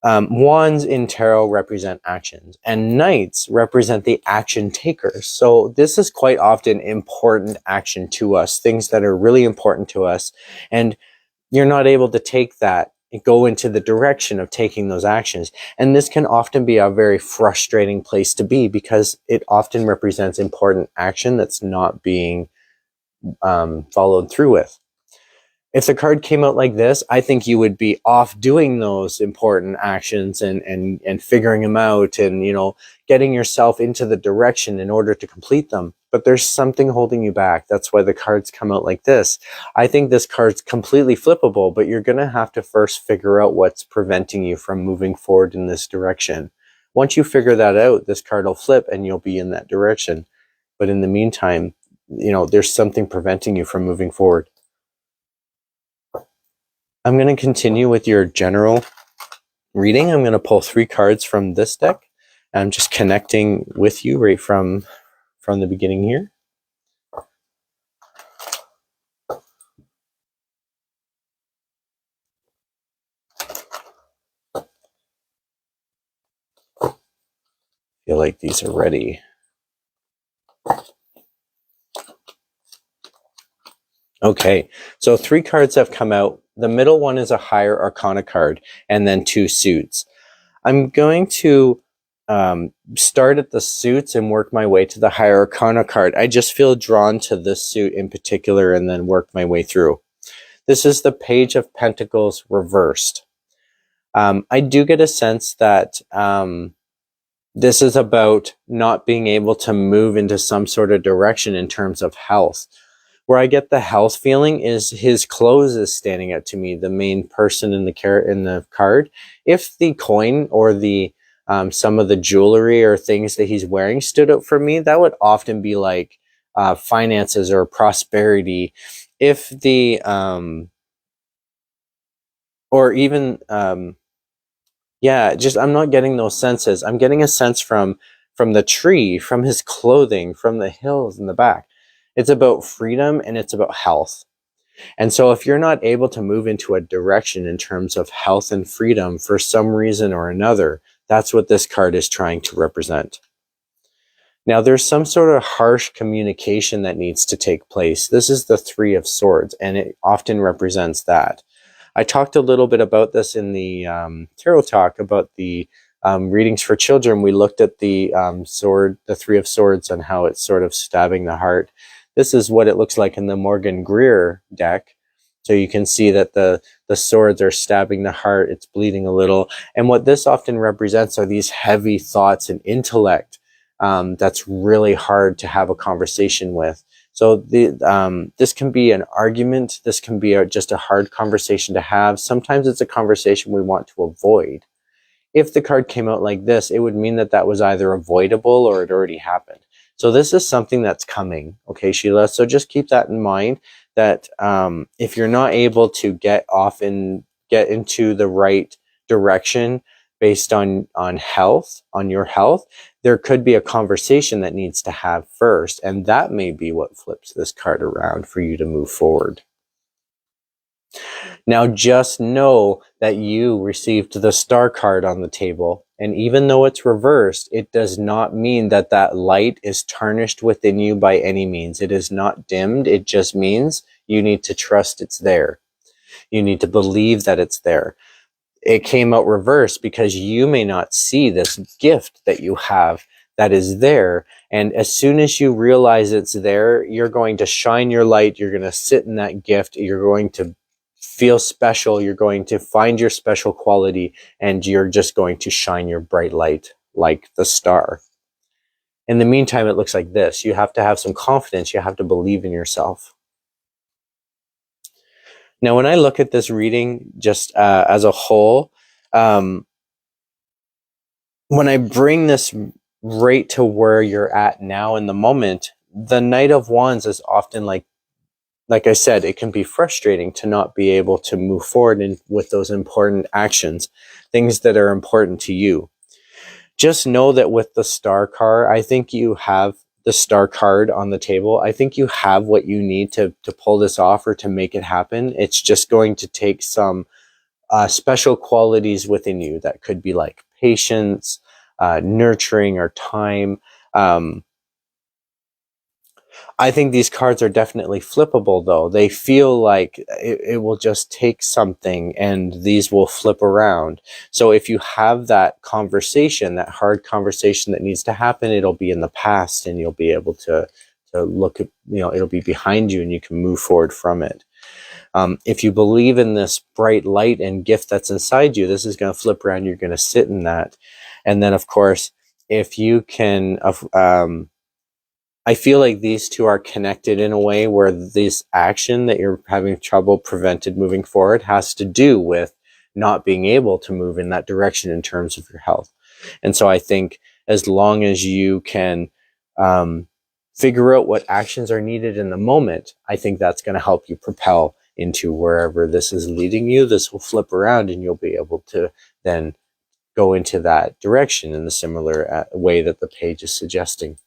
Wands in tarot represent actions, and knights represent the action takers. So this is quite often important action to us, things that are really important to us, and you're not able to take that and go into the direction of taking those actions. And this can often be a very frustrating place to be, because it often represents important action that's not being followed through with. If the card came out like this, I think you would be off doing those important actions and figuring them out, and, you know, getting yourself into the direction in order to complete them. But there's something holding you back. That's why the cards come out like this. I think this card's completely flippable, but you're going to have to first figure out what's preventing you from moving forward in this direction. Once you figure that out, this card will flip and you'll be in that direction. But in the meantime, you know, there's something preventing you from moving forward. I'm going to continue with your general reading. I'm going to pull 3 cards from this deck. I'm just connecting with you right from the beginning here. Feel like these are ready. Okay, so 3 cards have come out. The middle one is a higher arcana card, and then 2 suits. I'm going to start at the suits and work my way to the higher arcana card. I just feel drawn to this suit in particular, and then work my way through. This is the Page of Pentacles reversed. I do get a sense that this is about not being able to move into some sort of direction in terms of health. Where I get the health feeling is his clothes is standing out to me, the main person in the card. If the coin or the some of the jewelry or things that he's wearing stood out for me, that would often be like finances or prosperity. If the or even yeah, just I'm not getting those senses. I'm getting a sense from the tree, from his clothing, from the hills in the back. It's about freedom and it's about health. And so if you're not able to move into a direction in terms of health and freedom for some reason or another, that's what this card is trying to represent. Now, there's some sort of harsh communication that needs to take place. This is the Three of Swords, and it often represents that. I talked a little bit about this in the tarot talk about the readings for children. We looked at the the Three of Swords, and how it's sort of stabbing the heart. This is what it looks like in the Morgan Greer deck. So you can see that the swords are stabbing the heart. It's bleeding a little. And what this often represents are these heavy thoughts and intellect that's really hard to have a conversation with. So this can be an argument. This can be just a hard conversation to have. Sometimes it's a conversation we want to avoid. If the card came out like this, it would mean that that was either avoidable or it already happened. So this is something that's coming. Okay, Sheila. So just keep that in mind, that if you're not able to get into the right direction based on health, on your health, there could be a conversation that needs to have first. And that may be what flips this card around for you to move forward. Now, just know that you received the Star card on the table. And even though it's reversed, it does not mean that that light is tarnished within you by any means. It is not dimmed. It just means you need to trust it's there. You need to believe that it's there. It came out reversed because you may not see this gift that you have that is there. And as soon as you realize it's there, you're going to shine your light. You're going to sit in that gift. You're going to feel special. You're going to find your special quality, and you're just going to shine your bright light like the star. In the meantime, it looks like this. You have to have some confidence. You have to believe in yourself. Now, when I look at this reading just as a whole, when I bring this right to where you're at now in the moment, the Knight of Wands is often like I said, it can be frustrating to not be able to move forward with those important actions, things that are important to you. Just know that with the Star card, I think you have the Star card on the table. I think you have what you need to pull this off or to make it happen. It's just going to take some special qualities within you that could be like patience, nurturing, or time. I think these cards are definitely flippable, though. They feel like it will just take something and these will flip around. So if you have that conversation, that hard conversation that needs to happen, it'll be in the past and you'll be able to look at, it'll be behind you and you can move forward from it. If you believe in this bright light and gift that's inside you, this is going to flip around. You're going to sit in that. And then, of course, if you can... I feel like these two are connected in a way where this action that you're having trouble prevented moving forward has to do with not being able to move in that direction in terms of your health. And so I think as long as you can figure out what actions are needed in the moment, I think that's going to help you propel into wherever this is leading you. This will flip around and you'll be able to then go into that direction in the similar way that the page is suggesting.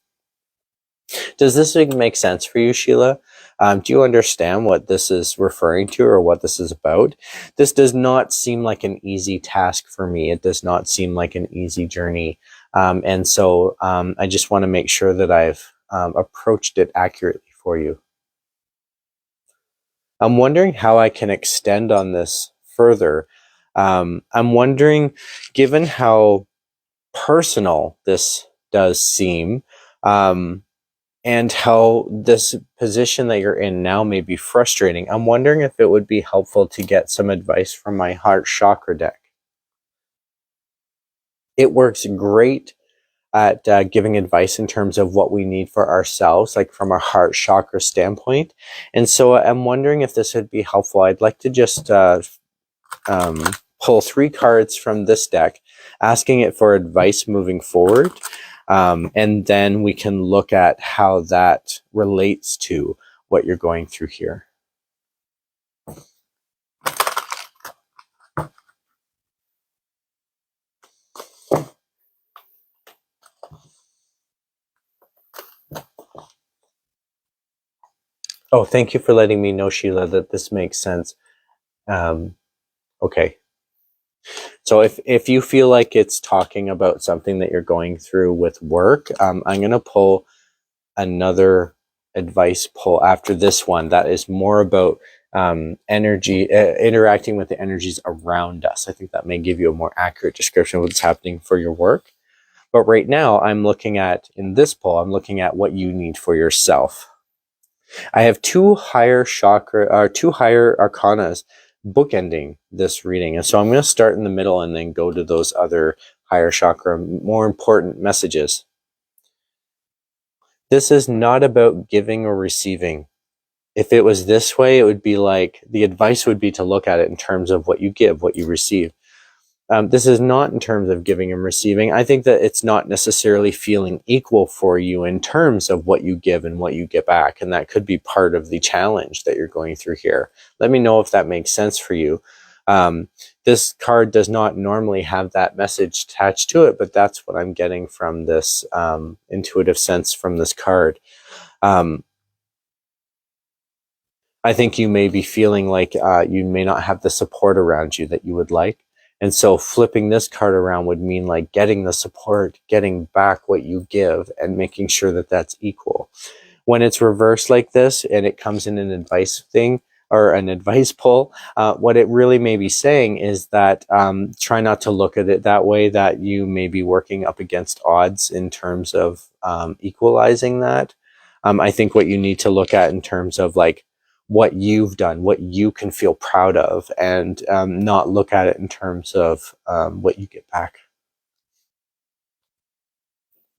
Does this make sense for you, Sheila? Do you understand what this is referring to or what this is about? This does not seem like an easy task for me. It does not seem like an easy journey. And so I just want to make sure that I've approached it accurately for you. I'm wondering how I can extend on this further. I'm wondering, given how personal this does seem, and how this position that you're in now may be frustrating, I'm wondering if it would be helpful to get some advice from my heart chakra deck. It works great at giving advice in terms of what we need for ourselves, like from our heart chakra standpoint. And so I'm wondering if this would be helpful. I'd like to just pull 3 cards from this deck, asking it for advice moving forward. And then we can look at how that relates to what you're going through here. Oh, thank you for letting me know, Sheila, that this makes sense. Okay. So if you feel like it's talking about something that you're going through with work, I'm going to pull another advice pull after this one that is more about energy, interacting with the energies around us. I think that may give you a more accurate description of what's happening for your work. But right now I'm looking at, in this pull, I'm looking at what you need for yourself. I have 2 higher chakra, or 2 higher arcanas bookending this reading. And so I'm going to start in the middle and then go to those other higher chakra, more important messages. This is not about giving or receiving. If it was this way, it would be like, the advice would be to look at it in terms of what you give, what you receive. This is not in terms of giving and receiving. I think that it's not necessarily feeling equal for you in terms of what you give and what you get back. And that could be part of the challenge that you're going through here. Let me know if that makes sense for you. This card does not normally have that message attached to it, but that's what I'm getting from this intuitive sense from this card. I think you may be feeling like you may not have the support around you that you would like. And so flipping this card around would mean like getting the support, getting back what you give, and making sure that that's equal. When it's reversed like this and it comes in an advice thing or an advice pull, what it really may be saying is that try not to look at it that way, that you may be working up against odds in terms of equalizing that. I think what you need to look at in terms of like what you've done, what you can feel proud of, and not look at it in terms of what you get back.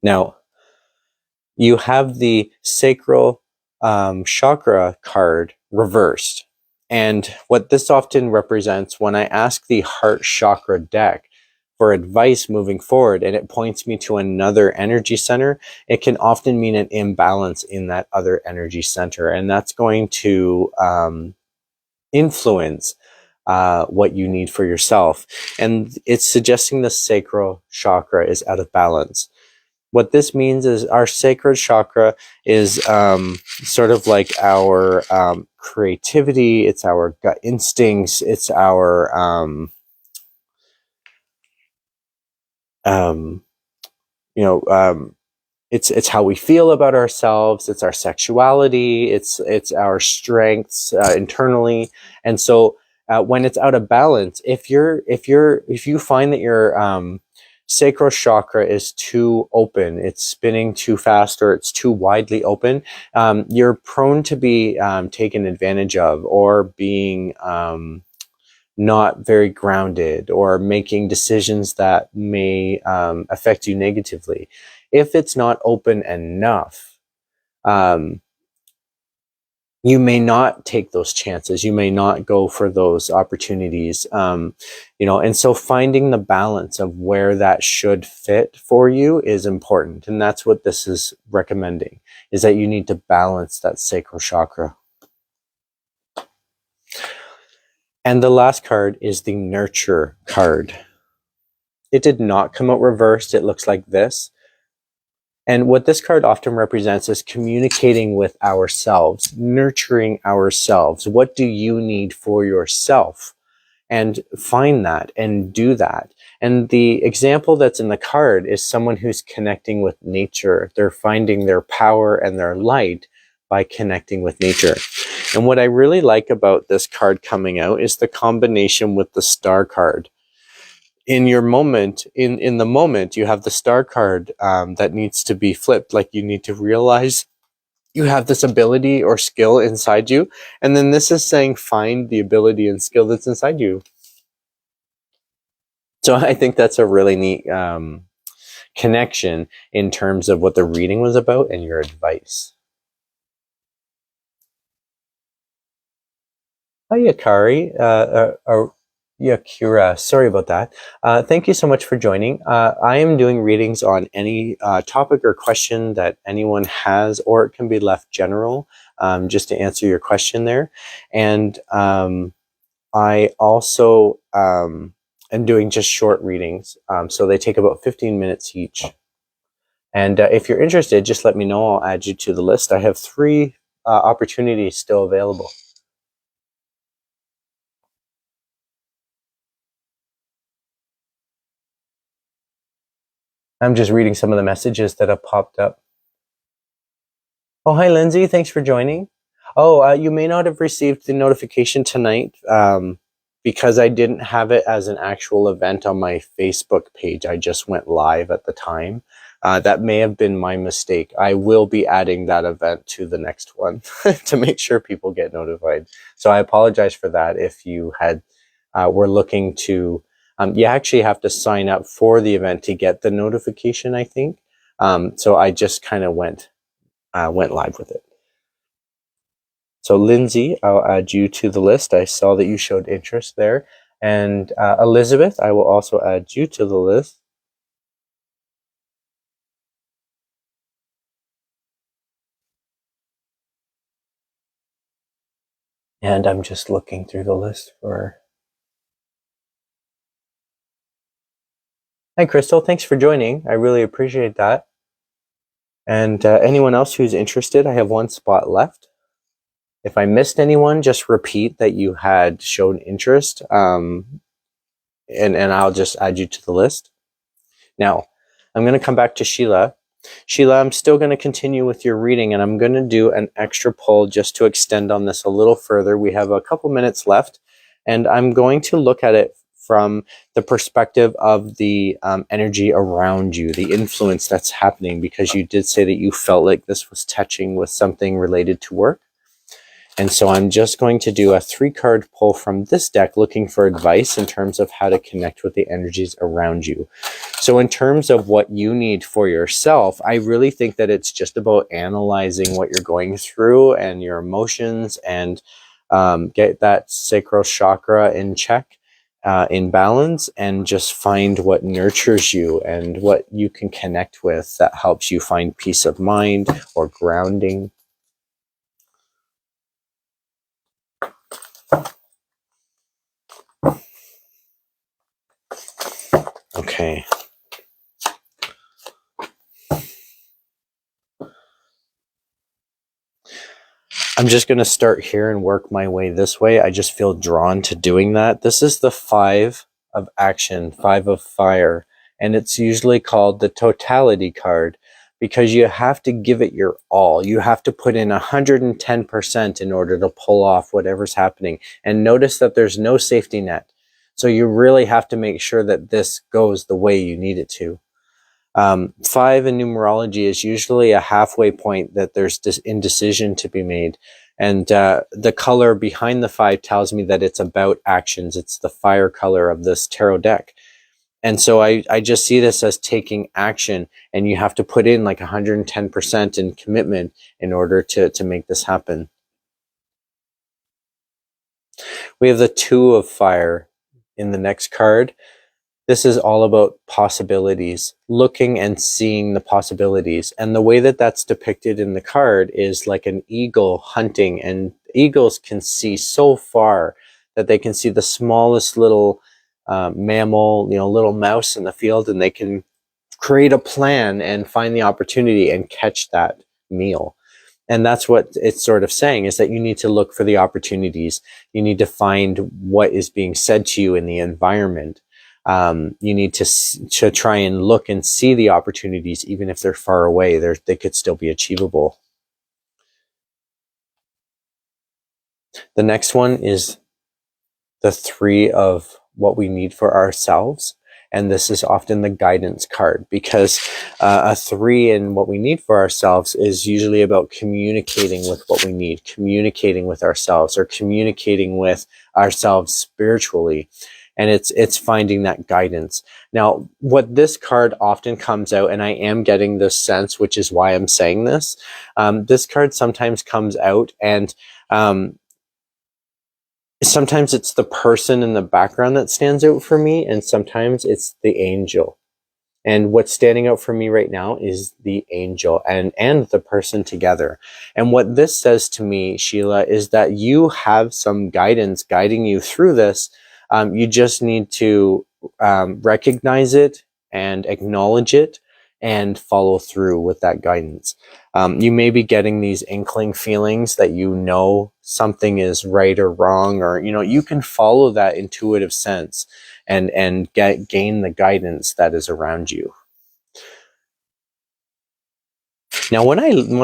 Now, you have the sacral chakra card reversed. And what this often represents, when I ask the heart chakra deck for advice moving forward and it points me to another energy center, it can often mean an imbalance in that other energy center. And that's going to influence what you need for yourself. And it's suggesting the sacral chakra is out of balance. What this means is our sacral chakra is sort of like our creativity, it's our gut instincts, it's our it's how we feel about ourselves, it's our sexuality, it's our strengths internally. And so when it's out of balance, if you find that your sacral chakra is too open, it's spinning too fast, or it's too widely open, you're prone to be taken advantage of, or being not very grounded, or making decisions that may affect you negatively. If it's not open enough, you may not take those chances. You may not go for those opportunities. And so finding the balance of where that should fit for you is important. And that's what this is recommending, is that you need to balance that sacral chakra. And the last card is the nurture card. It did not come out reversed. It looks like this. And what this card often represents is communicating with ourselves, nurturing ourselves. What do you need for yourself? And find that and do that. And the example that's in the card is someone who's connecting with nature. They're finding their power and their light by connecting with nature. And what I really like about this card coming out is the combination with the star card. In your moment, in the moment, you have the star card that needs to be flipped. Like, you need to realize you have this ability or skill inside you. And then this is saying, find the ability and skill that's inside you. So I think that's a really neat connection in terms of what the reading was about and your advice. Hi, Yakari. Yakira, sorry about that. Thank you so much for joining. I am doing readings on any topic or question that anyone has, or it can be left general, just to answer your question there. And I also am doing just short readings, so they take about 15 minutes each. And if you're interested, just let me know. I'll add you to the list. I have 3 opportunities still available. I'm just reading some of the messages that have popped up. Oh, hi, Lindsay. Thanks for joining. Oh, you may not have received the notification tonight because I didn't have it as an actual event on my Facebook page. I just went live at the time. That may have been my mistake. I will be adding that event to the next one to make sure people get notified. So I apologize for that. If you had were looking to, you actually have to sign up for the event to get the notification, I think. So I just kind of went live with it. So Lindsay, I'll add you to the list. I saw that you showed interest there. And Elizabeth, I will also add you to the list. And I'm just looking through the list for... Hi, Crystal. Thanks for joining. I really appreciate that. And anyone else who's interested, I have 1 spot left. If I missed anyone, just repeat that you had shown interest, and I'll just add you to the list. Now, I'm going to come back to Sheila. Sheila, I'm still going to continue with your reading, and I'm going to do an extra pull just to extend on this a little further. We have a couple minutes left, and I'm going to look at it from the perspective of the energy around you, the influence that's happening, because you did say that you felt like this was touching with something related to work. And so I'm just going to do a 3-card pull from this deck, looking for advice in terms of how to connect with the energies around you. So in terms of what you need for yourself, I really think that it's just about analyzing what you're going through and your emotions, and get that sacral chakra in check, in balance, and just find what nurtures you and what you can connect with that helps you find peace of mind or grounding. Okay. I'm just going to start here and work my way this way. I just feel drawn to doing that. This is the 5 of action, 5 of fire, and it's usually called the totality card because you have to give it your all. You have to put in 110% in order to pull off whatever's happening. And notice that there's no safety net. So you really have to make sure that this goes the way you need it to. 5 in numerology is usually a halfway point that there's indecision to be made. And the color behind the 5 tells me that it's about actions. It's the fire color of this tarot deck. And so I just see this as taking action, and you have to put in like 110% in commitment in order to make this happen. We have the 2 of fire in the next card. This is all about possibilities, looking and seeing the possibilities. And the way that that's depicted in the card is like an eagle hunting, and eagles can see so far that they can see the smallest little mammal, little mouse in the field, and they can create a plan and find the opportunity and catch that meal. And that's what it's sort of saying, is that you need to look for the opportunities. You need to find what is being said to you in the environment. You need to try and look and see the opportunities, even if they're far away. They could still be achievable. The next one is the 3 of what we need for ourselves. And this is often the guidance card, because a 3 in what we need for ourselves is usually about communicating with what we need, communicating with ourselves, or communicating with ourselves spiritually. and it's finding that guidance. Now, what this card often comes out, and I am getting this sense, which is why I'm saying this, this card sometimes comes out, and sometimes it's the person in the background that stands out for me, and sometimes it's the angel. And what's standing out for me right now is the angel and the person together. And what this says to me, Sheila, is that you have some guidance guiding you through this. You just need to recognize it and acknowledge it and follow through with that guidance. You may be getting these inkling feelings that you know something is right or wrong, or you can follow that intuitive sense and gain the guidance that is around you. Now, when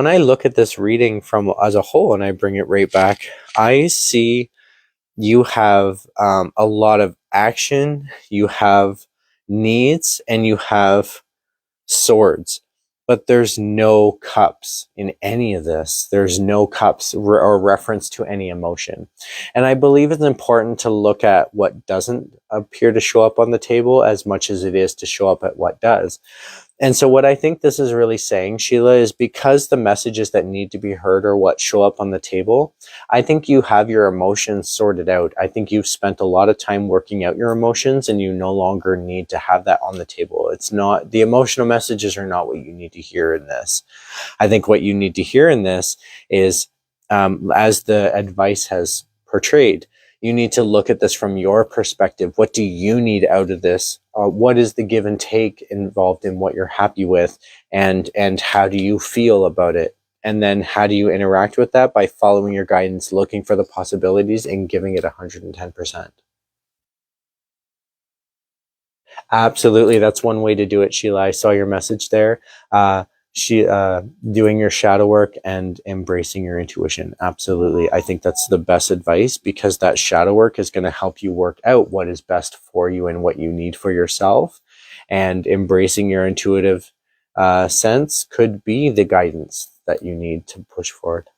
I look at this reading from as a whole and I bring it right back, I see you have a lot of action, you have needs, and you have swords. But there's no cups in any of this. There's no cups or reference to any emotion. And I believe it's important to look at what doesn't appear to show up on the table as much as it is to show up at what does. And so what I think this is really saying, Sheila, is because the messages that need to be heard are what show up on the table, I think you have your emotions sorted out. I think you've spent a lot of time working out your emotions, and you no longer need to have that on the table. It's not, the emotional messages are not what you need to hear in this. I think what you need to hear in this is, as the advice has portrayed, you need to look at this from your perspective. What do you need out of this? What is the give and take involved in what you're happy with? And how do you feel about it? And then how do you interact with that? By following your guidance, looking for the possibilities, and giving it 110%. Absolutely. That's one way to do it, Sheila. I saw your message there. Doing your shadow work and embracing your intuition. Absolutely. I think that's the best advice, because that shadow work is going to help you work out what is best for you and what you need for yourself. And embracing your intuitive sense could be the guidance that you need to push forward.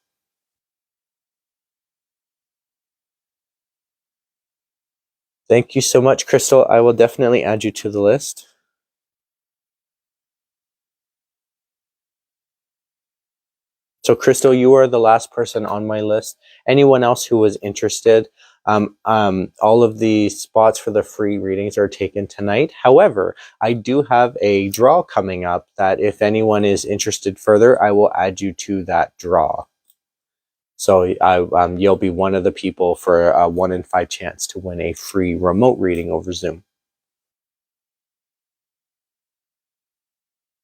Thank you so much, Crystal. I will definitely add you to the list. So, Crystal, you are the last person on my list. Anyone else who was interested, all of the spots for the free readings are taken tonight. However, I do have a draw coming up that if anyone is interested further, I will add you to that draw. So you'll be one of the people for a 1 in 5 chance to win a free remote reading over Zoom.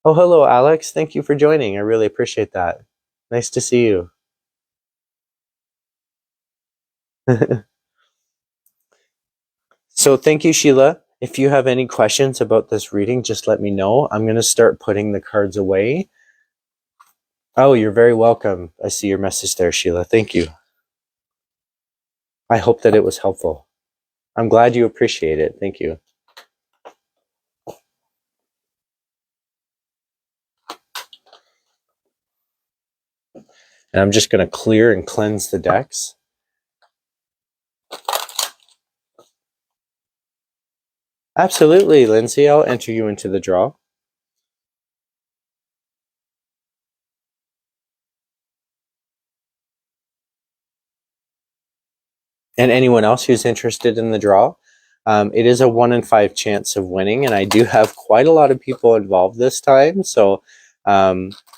Oh, hello, Alex. Thank you for joining. I really appreciate that. Nice to see you. So thank you, Sheila. If you have any questions about this reading, just let me know. I'm going to start putting the cards away. Oh, you're very welcome. I see your message there, Sheila. Thank you. I hope that it was helpful. I'm glad you appreciate it. Thank you. And I'm just going to clear and cleanse the decks. Absolutely, Lindsay. I'll enter you into the draw. And anyone else who's interested in the draw, it is a 1 in 5 chance of winning, and I do have quite a lot of people involved this time. So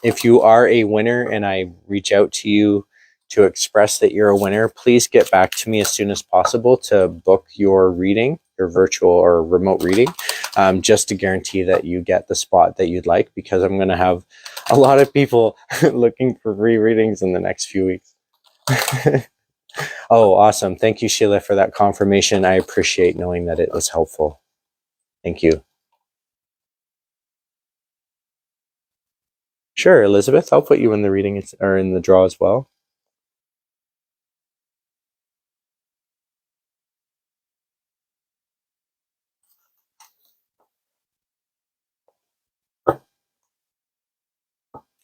if you are a winner and I reach out to you to express that you're a winner, please get back to me as soon as possible to book your reading, your virtual or remote reading, just to guarantee that you get the spot that you'd like, because I'm going to have a lot of people looking for free readings in the next few weeks. Oh, awesome. Thank you, Sheila, for that confirmation. I appreciate knowing that it was helpful. Thank you. Sure, Elizabeth, I'll put you in the reading or in the draw as well.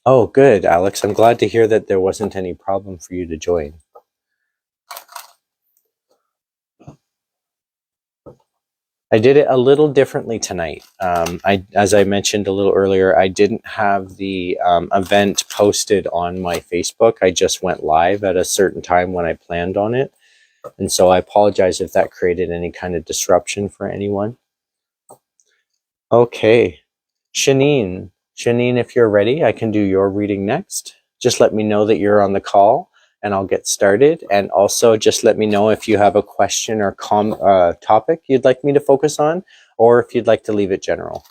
Oh, good, Alex. I'm glad to hear that there wasn't any problem for you to join. I did it a little differently tonight. As I mentioned a little earlier, I didn't have the event posted on my Facebook. I just went live at a certain time when I planned on it. And so I apologize if that created any kind of disruption for anyone. Okay. Shanine, if you're ready, I can do your reading next. Just let me know that you're on the call and I'll get started. And also just let me know if you have a question or topic you'd like me to focus on, or if you'd like to leave it general.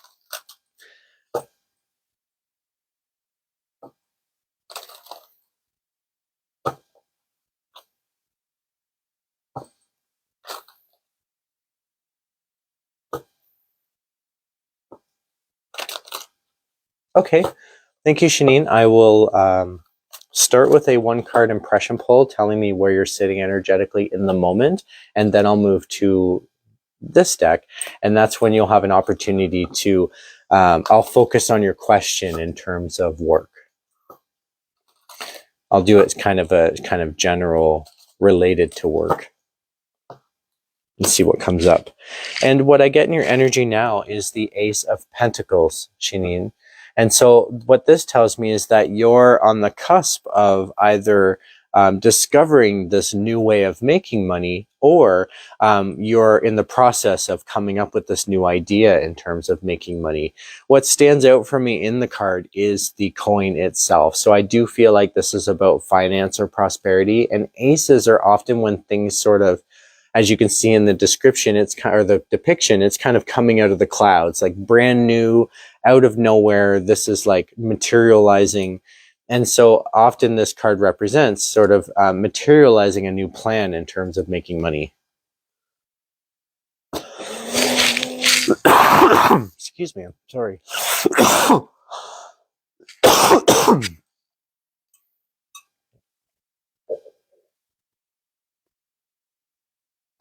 Okay, thank you, Shanine. I will start with a 1-card impression pull telling me where you're sitting energetically in the moment, and then I'll move to this deck, and that's when you'll have an opportunity to I'll focus on your question in terms of work. I'll do it kind of general related to work and see what comes up. And what I get in your energy now is the Ace of Pentacles, Shanine. And so what this tells me is that you're on the cusp of either discovering this new way of making money, or you're in the process of coming up with this new idea in terms of making money. What stands out for me in the card is the coin itself. So I do feel like this is about finance or prosperity, and aces are often when things sort of, as you can see in the description, or the depiction, it's kind of coming out of the clouds, like brand new, out of nowhere. This is like materializing. And so often this card represents sort of materializing a new plan in terms of making money. Excuse me, I'm sorry.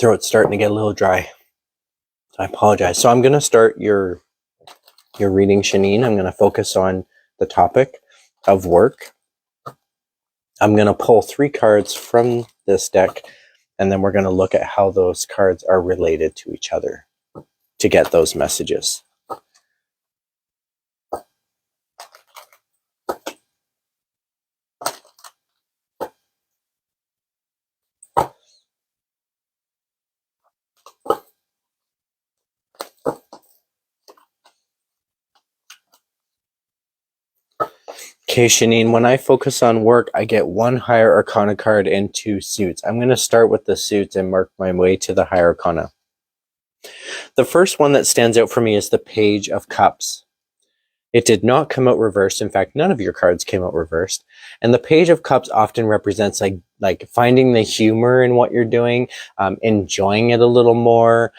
Throat's starting to get a little dry. I apologize. So I'm going to start your reading, Shanine. I'm going to focus on the topic of work. I'm going to pull 3 cards from this deck, and then we're going to look at how those cards are related to each other to get those messages. Okay, Shanine, when I focus on work, I get 1 higher arcana card and 2 suits. I'm going to start with the suits and work my way to the higher arcana. The first one that stands out for me is the Page of Cups. It did not come out reversed. In fact, none of your cards came out reversed. And the Page of Cups often represents like finding the humor in what you're doing, enjoying it a little more,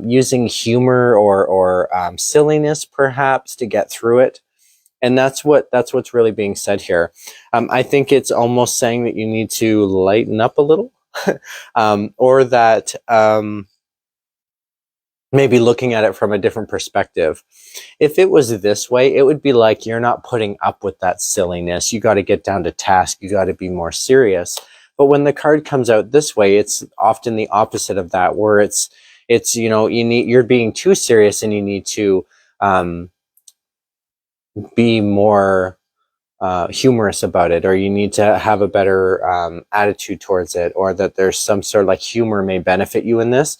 using humor or silliness perhaps to get through it. And that's what's really being said here. I think it's almost saying that you need to lighten up a little, or that maybe looking at it from a different perspective. If it was this way, it would be like you're not putting up with that silliness. You got to get down to task. You got to be more serious. But when the card comes out this way, it's often the opposite of that, where it's you're being too serious and you need to be more humorous about it, or you need to have a better attitude towards it, or that there's some sort of like humor may benefit you in this.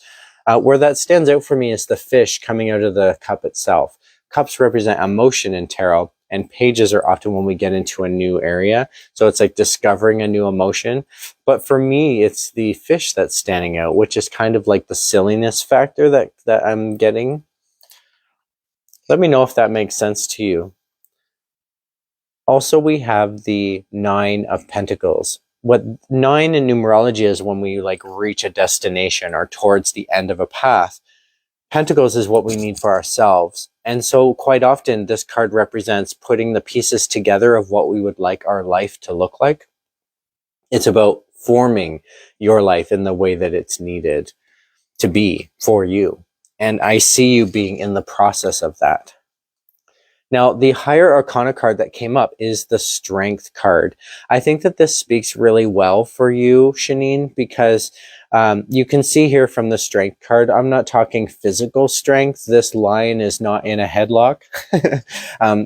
Where that stands out for me is the fish coming out of the cup itself. Cups represent emotion in tarot, and pages are often when we get into a new area. So it's like discovering a new emotion. But for me, it's the fish that's standing out, which is kind of like the silliness factor that I'm getting. Let me know if that makes sense to you. Also, we have the 9 of Pentacles. What 9 in numerology is when we like reach a destination or towards the end of a path. Pentacles is what we need for ourselves. And so quite often this card represents putting the pieces together of what we would like our life to look like. It's about forming your life in the way that it's needed to be for you. And I see you being in the process of that. Now, the higher arcana card that came up is the strength card. I think that this speaks really well for you, Shanine, because you can see here from the strength card, I'm not talking physical strength. This lion is not in a headlock.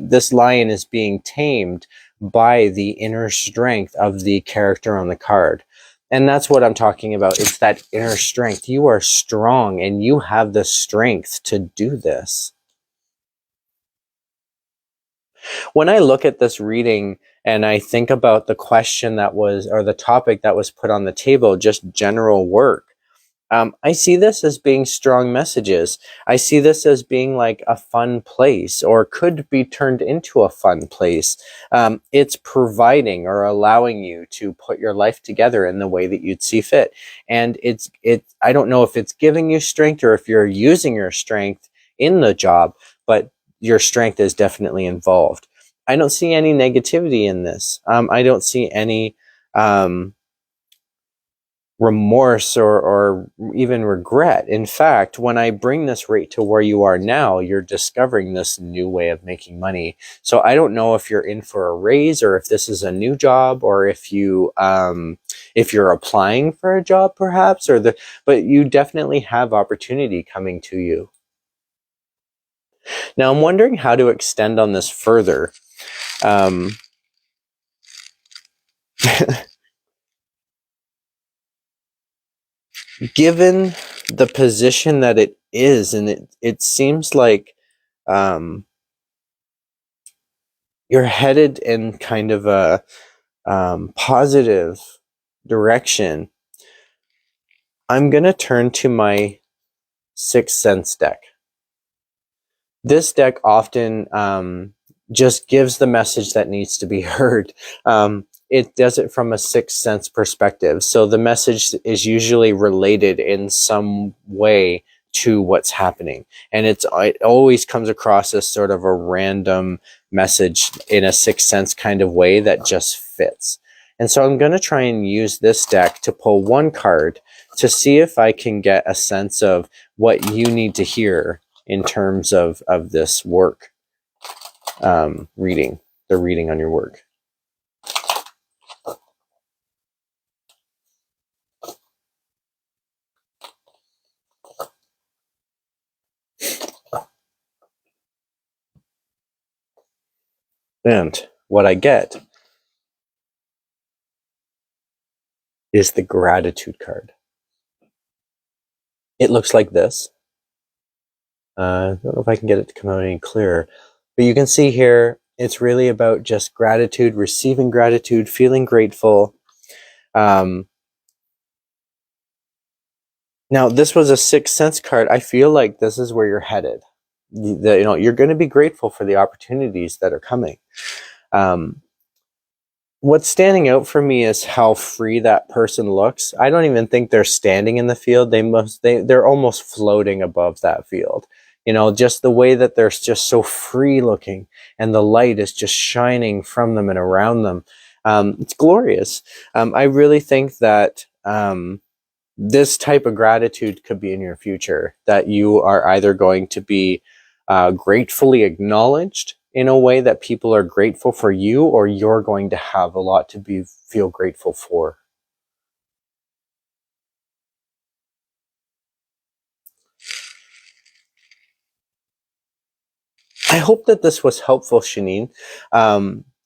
This lion is being tamed by the inner strength of the character on the card. And that's what I'm talking about. It's that inner strength. You are strong and you have the strength to do this. When I look at this reading and I think about the question that was, or the topic that was put on the table, just general work, I see this as being strong messages. I see this as being like a fun place, or could be turned into a fun place. It's providing or allowing you to put your life together in the way that you'd see fit. And I don't know if it's giving you strength or if you're using your strength in the job, but your strength is definitely involved. I don't see any negativity in this. I don't see any remorse or even regret. In fact, when I bring this rate to where you are now, you're discovering this new way of making money. So I don't know if you're in for a raise or if this is a new job or if you're applying for a job perhaps, but you definitely have opportunity coming to you. Now I'm wondering how to extend on this further. Given the position that it is, and it seems like you're headed in kind of a positive direction, I'm going to turn to my Sixth Sense deck. This deck often just gives the message that needs to be heard. It does it from a sixth sense perspective. So the message is usually related in some way to what's happening. And it always comes across as sort of a random message in a sixth sense kind of way that just fits. And so I'm going to try and use this deck to pull one card to see if I can get a sense of what you need to hear in terms of this work reading, the reading on your work. And what I get is the gratitude card. It looks like this. I don't know if I can get it to come out any clearer, but you can see here, it's really about just gratitude, receiving gratitude, feeling grateful. Now, this was a Sixth Sense card. I feel like this is where you're headed. You're going to be grateful for the opportunities that are coming. What's standing out for me is how free that person looks. I don't even think they're standing in the field. They're almost floating above that field. Just the way that they're just so free looking and the light is just shining from them and around them. It's glorious. I really think that this type of gratitude could be in your future, that you are either going to be gratefully acknowledged in a way that people are grateful for you, or you're going to have a lot to feel grateful for. I hope that this was helpful, Shanine.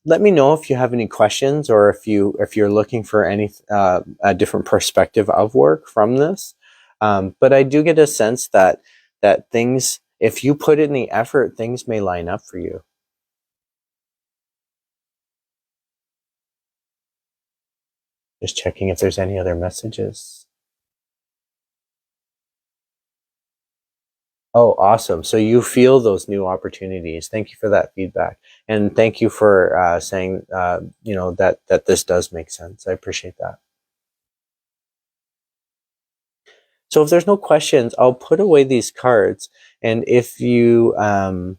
Let me know if you have any questions or if you're looking for any a different perspective of work from this. But I do get a sense that things, if you put in the effort, things may line up for you. Just checking if there's any other messages. Oh, awesome. So you feel those new opportunities. Thank you for that feedback. And thank you for saying, that this does make sense. I appreciate that. So if there's no questions, I'll put away these cards. And if you, I'll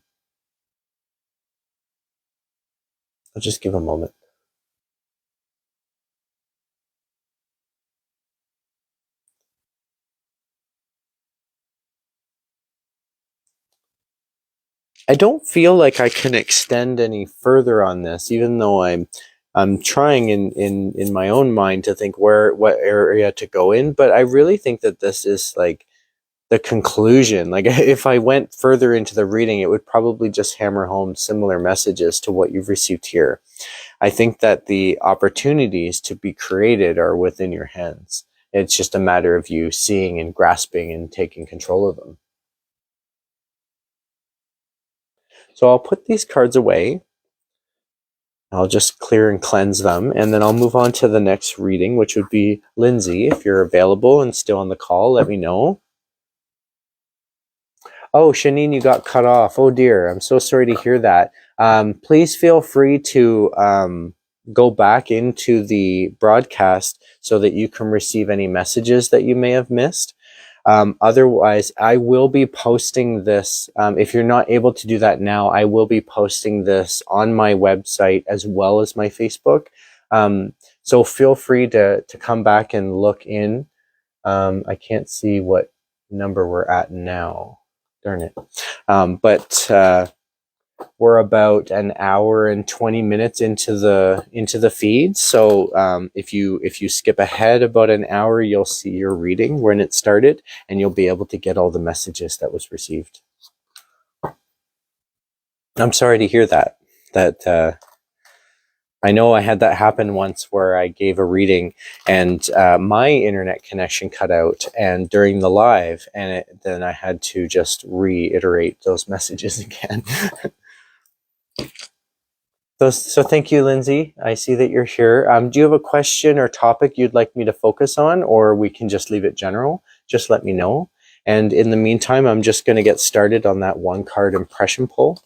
just give a moment. I don't feel like I can extend any further on this, even though I'm trying in my own mind to think what area to go in. But I really think that this is like the conclusion. Like if I went further into the reading, it would probably just hammer home similar messages to what you've received here. I think that the opportunities to be created are within your hands. It's just a matter of you seeing and grasping and taking control of them. So I'll put these cards away. I'll just clear and cleanse them, and then I'll move on to the next reading, which would be Lindsay. If you're available and still on the call, let me know. Oh, Shanine, you got cut off. Oh dear, I'm so sorry to hear that. Please feel free to go back into the broadcast so that you can receive any messages that you may have missed. Otherwise, I will be posting this. If you're not able to do that now, I will be posting this on my website as well as my Facebook. So feel free to come back and look in. I can't see what number we're at now. Darn it. But we're about an hour and 20 minutes into the feed. So if you skip ahead about an hour, you'll see your reading when it started, and you'll be able to get all the messages that was received. I'm sorry to hear that. I know I had that happen once where I gave a reading and my internet connection cut out and during the live, and then I had to just reiterate those messages again. So thank you, Lindsay. I see that you're here. Do you have a question or topic you'd like me to focus on, or we can just leave it general? Just let me know. And in the meantime, I'm just going to get started on that one card impression pull.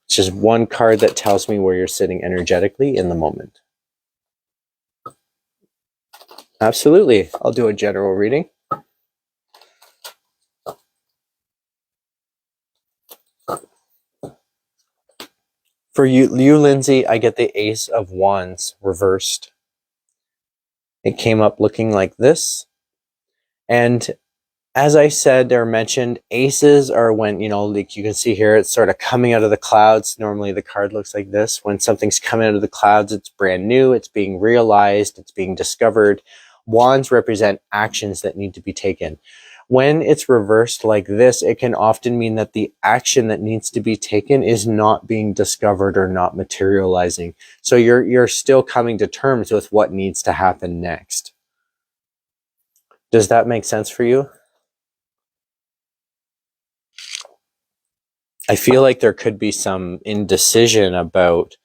It's just one card that tells me where you're sitting energetically in the moment. Absolutely. I'll do a general reading. For you, Lindsay, I get the Ace of Wands reversed. It came up looking like this. And as I said or mentioned, aces are when, like you can see here, it's sort of coming out of the clouds. Normally the card looks like this. When something's coming out of the clouds, it's brand new, it's being realized, it's being discovered. Wands represent actions that need to be taken. When it's reversed like this, it can often mean that the action that needs to be taken is not being discovered or not materializing. So you're still coming to terms with what needs to happen next. Does that make sense for you? I feel like there could be some indecision about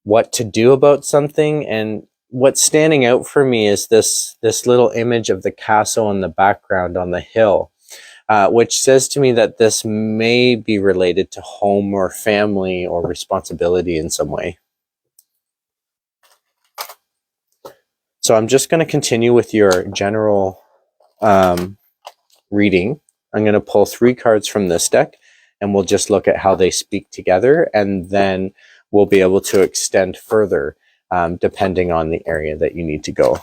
what to do about something, and what's standing out for me is this little image of the castle in the background on the hill, which says to me that this may be related to home or family or responsibility in some way. So I'm just going to continue with your general reading. I'm going to pull 3 cards from this deck, and we'll just look at how they speak together, and then we'll be able to extend further depending on the area that you need to go.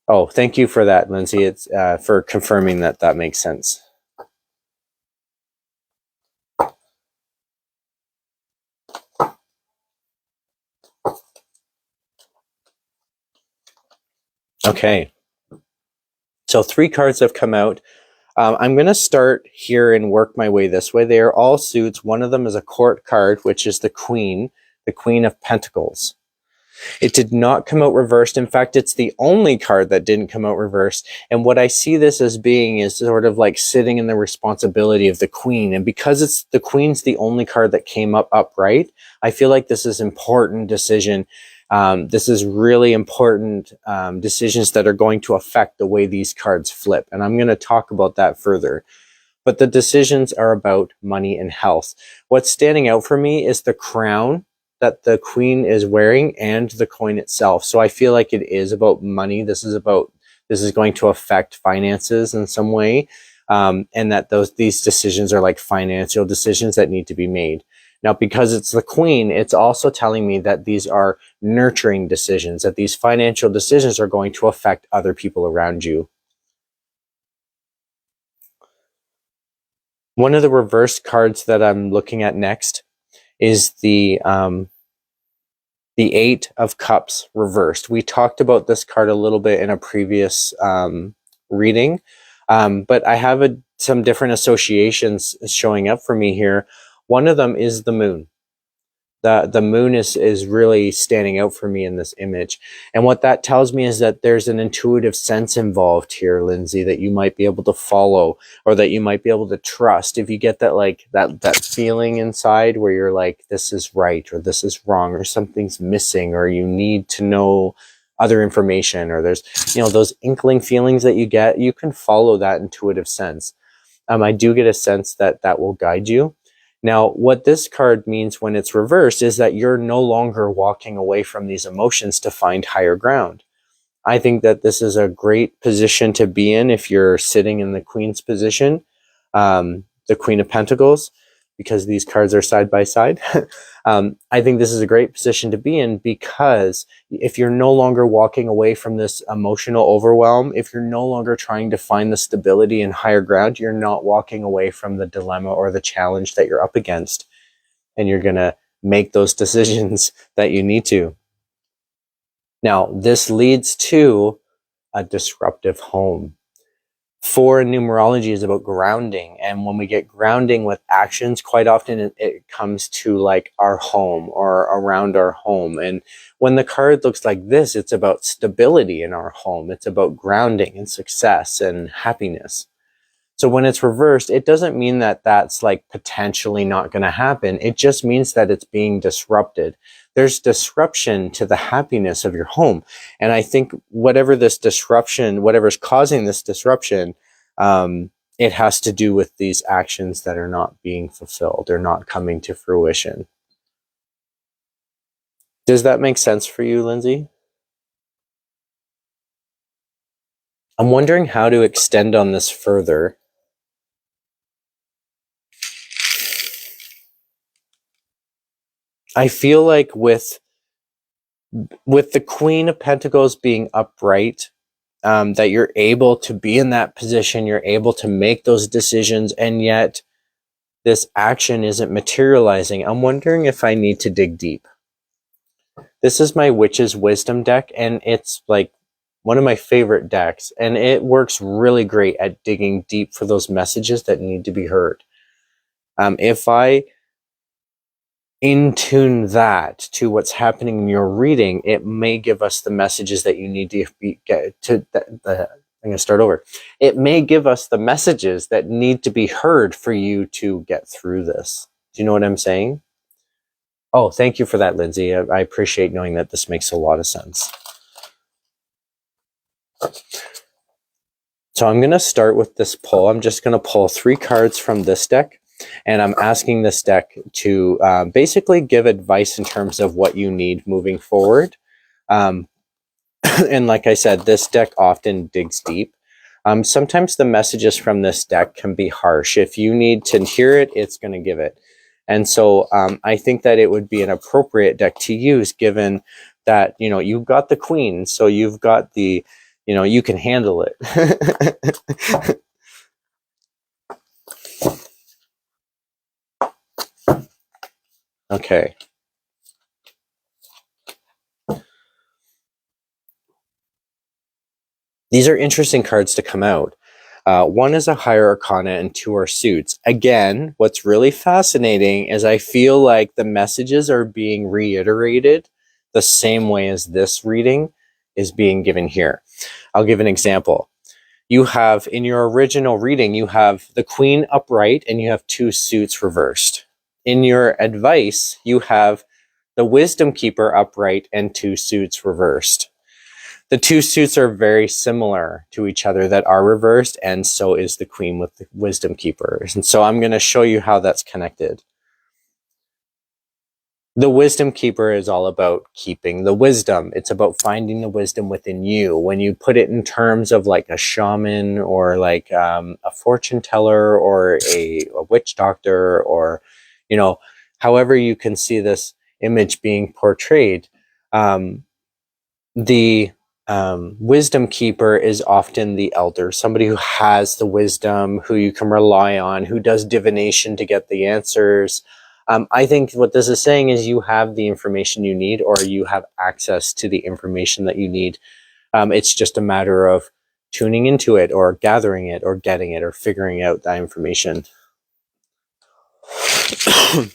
Oh, thank you for that, Lindsay. It's for confirming that makes sense. Okay. So 3 cards have come out. I'm going to start here and work my way this way. They are all suits. One of them is a court card, which is the Queen of Pentacles. It did not come out reversed. In fact, it's the only card that didn't come out reversed. And what I see this as being is sort of like sitting in the responsibility of the Queen. And because it's the Queen's the only card that came up upright, I feel like this is important decision. This is really important decisions that are going to affect the way these cards flip. And I'm going to talk about that further. But the decisions are about money and health. What's standing out for me is the crown that the Queen is wearing and the coin itself. So I feel like it is about money. This is going to affect finances in some way. And that these decisions are like financial decisions that need to be made. Now, because it's the Queen, it's also telling me that these are nurturing decisions, that these financial decisions are going to affect other people around you. One of the reversed cards that I'm looking at next is the Eight of Cups reversed. We talked about this card a little bit in a previous reading, but I have some different associations showing up for me here. One of them is the moon. The moon is really standing out for me in this image. And what that tells me is that there's an intuitive sense involved here, Lindsay, that you might be able to follow, or that you might be able to trust. If you get that, like that feeling inside where you're like, this is right, or this is wrong, or something's missing, or you need to know other information, or there's, those inkling feelings that you get, you can follow that intuitive sense. I do get a sense that that will guide you. Now, what this card means when it's reversed is that you're no longer walking away from these emotions to find higher ground. I think that this is a great position to be in if you're sitting in the Queen's position, the Queen of Pentacles, because these cards are side by side. I think this is a great position to be in, because if you're no longer walking away from this emotional overwhelm, if you're no longer trying to find the stability and higher ground, you're not walking away from the dilemma or the challenge that you're up against. And you're going to make those decisions that you need to. Now, this leads to a disruptive home. 4 in numerology is about grounding, and when we get grounding with actions, quite often it comes to like our home or around our home. And when the card looks like this, it's about stability in our home. It's about grounding and success and happiness. So when it's reversed, it doesn't mean that that's like potentially not going to happen. It just means that it's being disrupted. There's disruption to the happiness of your home. And I think whatever this disruption, whatever's causing this disruption, it has to do with these actions that are not being fulfilled or not coming to fruition. Does that make sense for you, Lindsay? I'm wondering how to extend on this further. I feel like with the Queen of Pentacles being upright, that you're able to be in that position, you're able to make those decisions, and yet this action isn't materializing. I'm wondering if I need to dig deep. This is my Witch's Wisdom deck, and it's like one of my favorite decks, and it works really great at digging deep for those messages that need to be heard. If I in tune that to what's happening in your reading, it may give us the messages that you need to get to. I'm going to start over. It may give us the messages that need to be heard for you to get through this. Do you know what I'm saying? Oh, thank you for that, Lindsay. I appreciate knowing that this makes a lot of sense. So I'm going to start with this pull. I'm just going to pull 3 cards from this deck. And I'm asking this deck to basically give advice in terms of what you need moving forward. And like I said, this deck often digs deep. Sometimes the messages from this deck can be harsh. If you need to hear it, it's going to give it. And so I think that it would be an appropriate deck to use, given that, you've got the Queen. So you've got the, you can handle it. Okay. These are interesting cards to come out. 1 is a higher arcana and 2 are suits. Again, what's really fascinating is I feel like the messages are being reiterated the same way as this reading is being given here. I'll give an example. You have, in your original reading, you have the Queen upright and you have 2 suits reversed. In your advice, you have the Wisdom Keeper upright and 2 suits reversed. The 2 suits are very similar to each other that are reversed, and so is the Queen with the Wisdom Keeper. And so I'm going to show you how that's connected. The Wisdom Keeper is all about keeping the wisdom. It's about finding the wisdom within you. When you put it in terms of like a shaman or like a fortune teller or a witch doctor, or, however you can see this image being portrayed, the wisdom keeper is often the elder, somebody who has the wisdom, who you can rely on, who does divination to get the answers. I think what this is saying is you have the information you need, or you have access to the information that you need. It's just a matter of tuning into it, or gathering it, or getting it, or figuring out that information.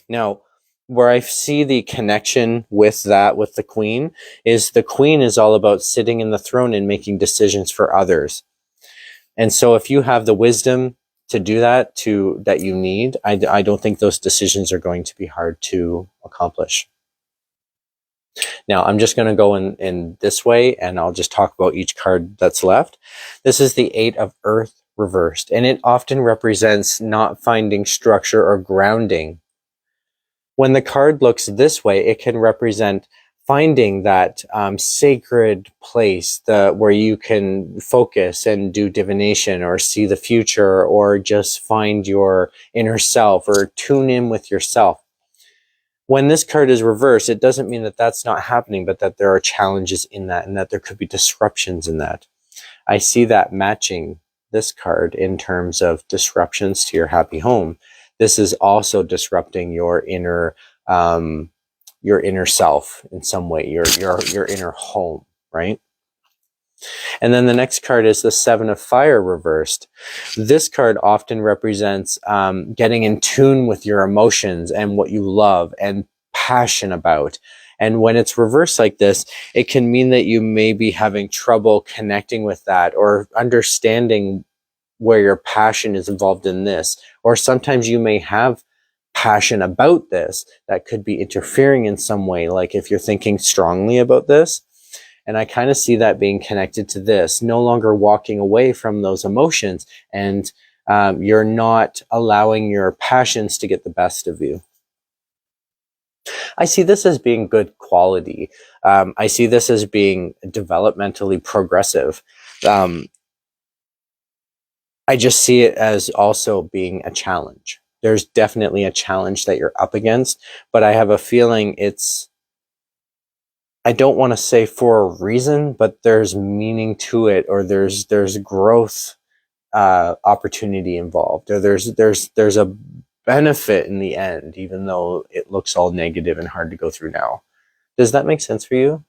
Now, where I see the connection with that, with the queen is all about sitting in the throne and making decisions for others. And so if you have the wisdom to do that, that you need, I don't think those decisions are going to be hard to accomplish. Now, I'm just going to go in this way, and I'll just talk about each card that's left. This is the Eight of Earth reversed, and it often represents not finding structure or grounding. When the card looks this way, it can represent finding that sacred place where you can focus and do divination, or see the future, or just find your inner self, or tune in with yourself. When this card is reversed, it doesn't mean that that's not happening, but that there are challenges in that, and that there could be disruptions in that. I see that matching this card in terms of disruptions to your happy home. This is also disrupting your inner self in some way, your inner home, right? And then the next card is the Seven of Fire reversed. This card often represents getting in tune with your emotions and what you love and passion about. And when it's reversed like this, it can mean that you may be having trouble connecting with that, or understanding where your passion is involved in this. Or sometimes you may have passion about this that could be interfering in some way, like if you're thinking strongly about this. And I kind of see that being connected to this, no longer walking away from those emotions, and you're not allowing your passions to get the best of you. I see this as being good quality. I see this as being developmentally progressive. I just see it as also being a challenge. There's definitely a challenge that you're up against, but I have a feeling I don't want to say for a reason, but there's meaning to it, or there's growth opportunity involved, or there's a benefit in the end, even though it looks all negative and hard to go through now. Does that make sense for you?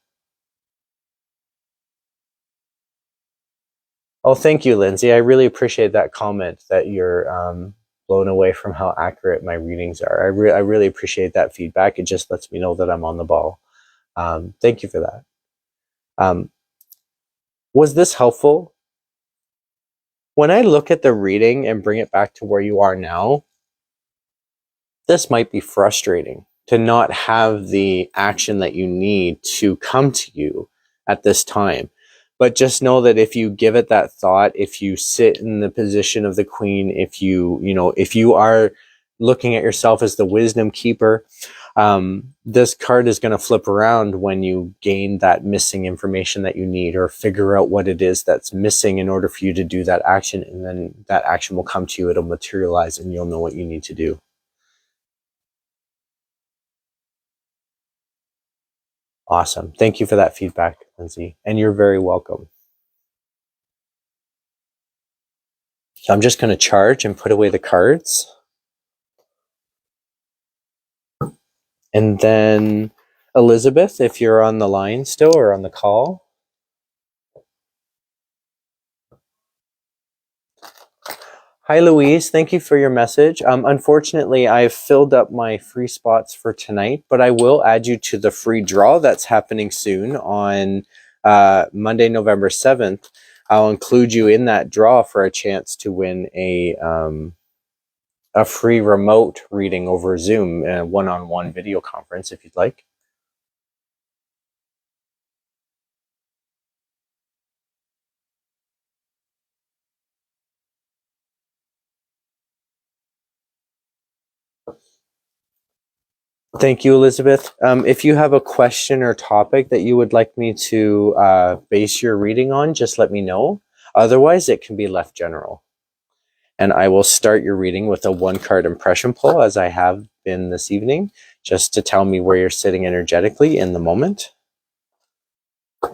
Oh, thank you, Lindsay. I really appreciate that comment, that you're blown away from how accurate my readings are. I really appreciate that feedback. It just lets me know that I'm on the ball. Thank you for that. Was this helpful? When I look at the reading and bring it back to where you are now, this might be frustrating to not have the action that you need to come to you at this time. But just know that if you give it that thought, if you sit in the position of the queen, if you are looking at yourself as the wisdom keeper, this card is going to flip around when you gain that missing information that you need, or figure out what it is that's missing in order for you to do that action. And then that action will come to you, it'll materialize, and you'll know what you need to do. Awesome. Thank you for that feedback, Lindsay. And you're very welcome. So I'm just going to charge and put away the cards. And then Elizabeth, if you're on the line still, or on the call. Hi, Louise. Thank you for your message. Unfortunately, I've filled up my free spots for tonight, but I will add you to the free draw that's happening soon on Monday, November 7th. I'll include you in that draw for a chance to win a free remote reading over Zoom, a one-on-one video conference, if you'd like. Thank you, Elizabeth. If you have a question or topic that you would like me to base your reading on, just let me know. Otherwise, it can be left general. And I will start your reading with a one-card impression pull, as I have been this evening, just to tell me where you're sitting energetically in the moment.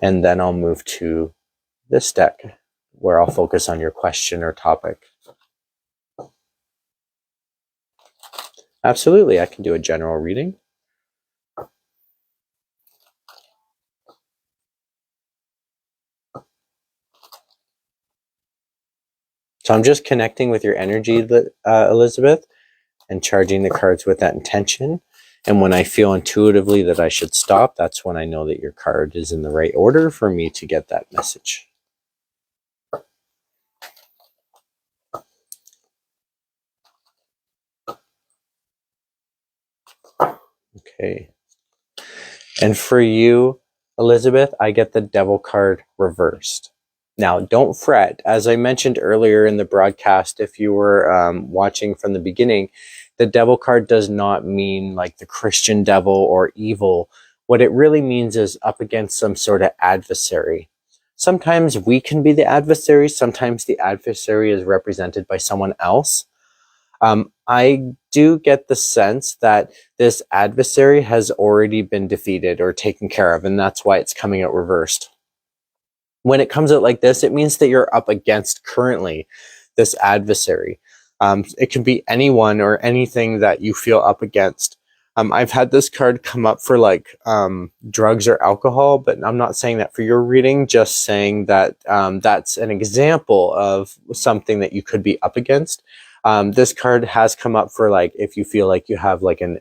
And then I'll move to this deck where I'll focus on your question or topic. Absolutely, I can do a general reading. So I'm just connecting with your energy, Elizabeth, and charging the cards with that intention. And when I feel intuitively that I should stop, that's when I know that your card is in the right order for me to get that message. Okay. And for you, Elizabeth, I get the Devil card reversed. Now, don't fret. As I mentioned earlier in the broadcast, if you were watching from the beginning, the Devil card does not mean like the Christian devil or evil. What it really means is up against some sort of adversary. Sometimes we can be the adversary. Sometimes the adversary is represented by someone else. I do get the sense that this adversary has already been defeated or taken care of, and that's why it's coming out reversed. When it comes out like this, it means that you're up against currently this adversary. It can be anyone or anything that you feel up against. I've had this card come up for like drugs or alcohol, but I'm not saying that for your reading, just saying that that's an example of something that you could be up against. This card has come up for like if you feel like you have like an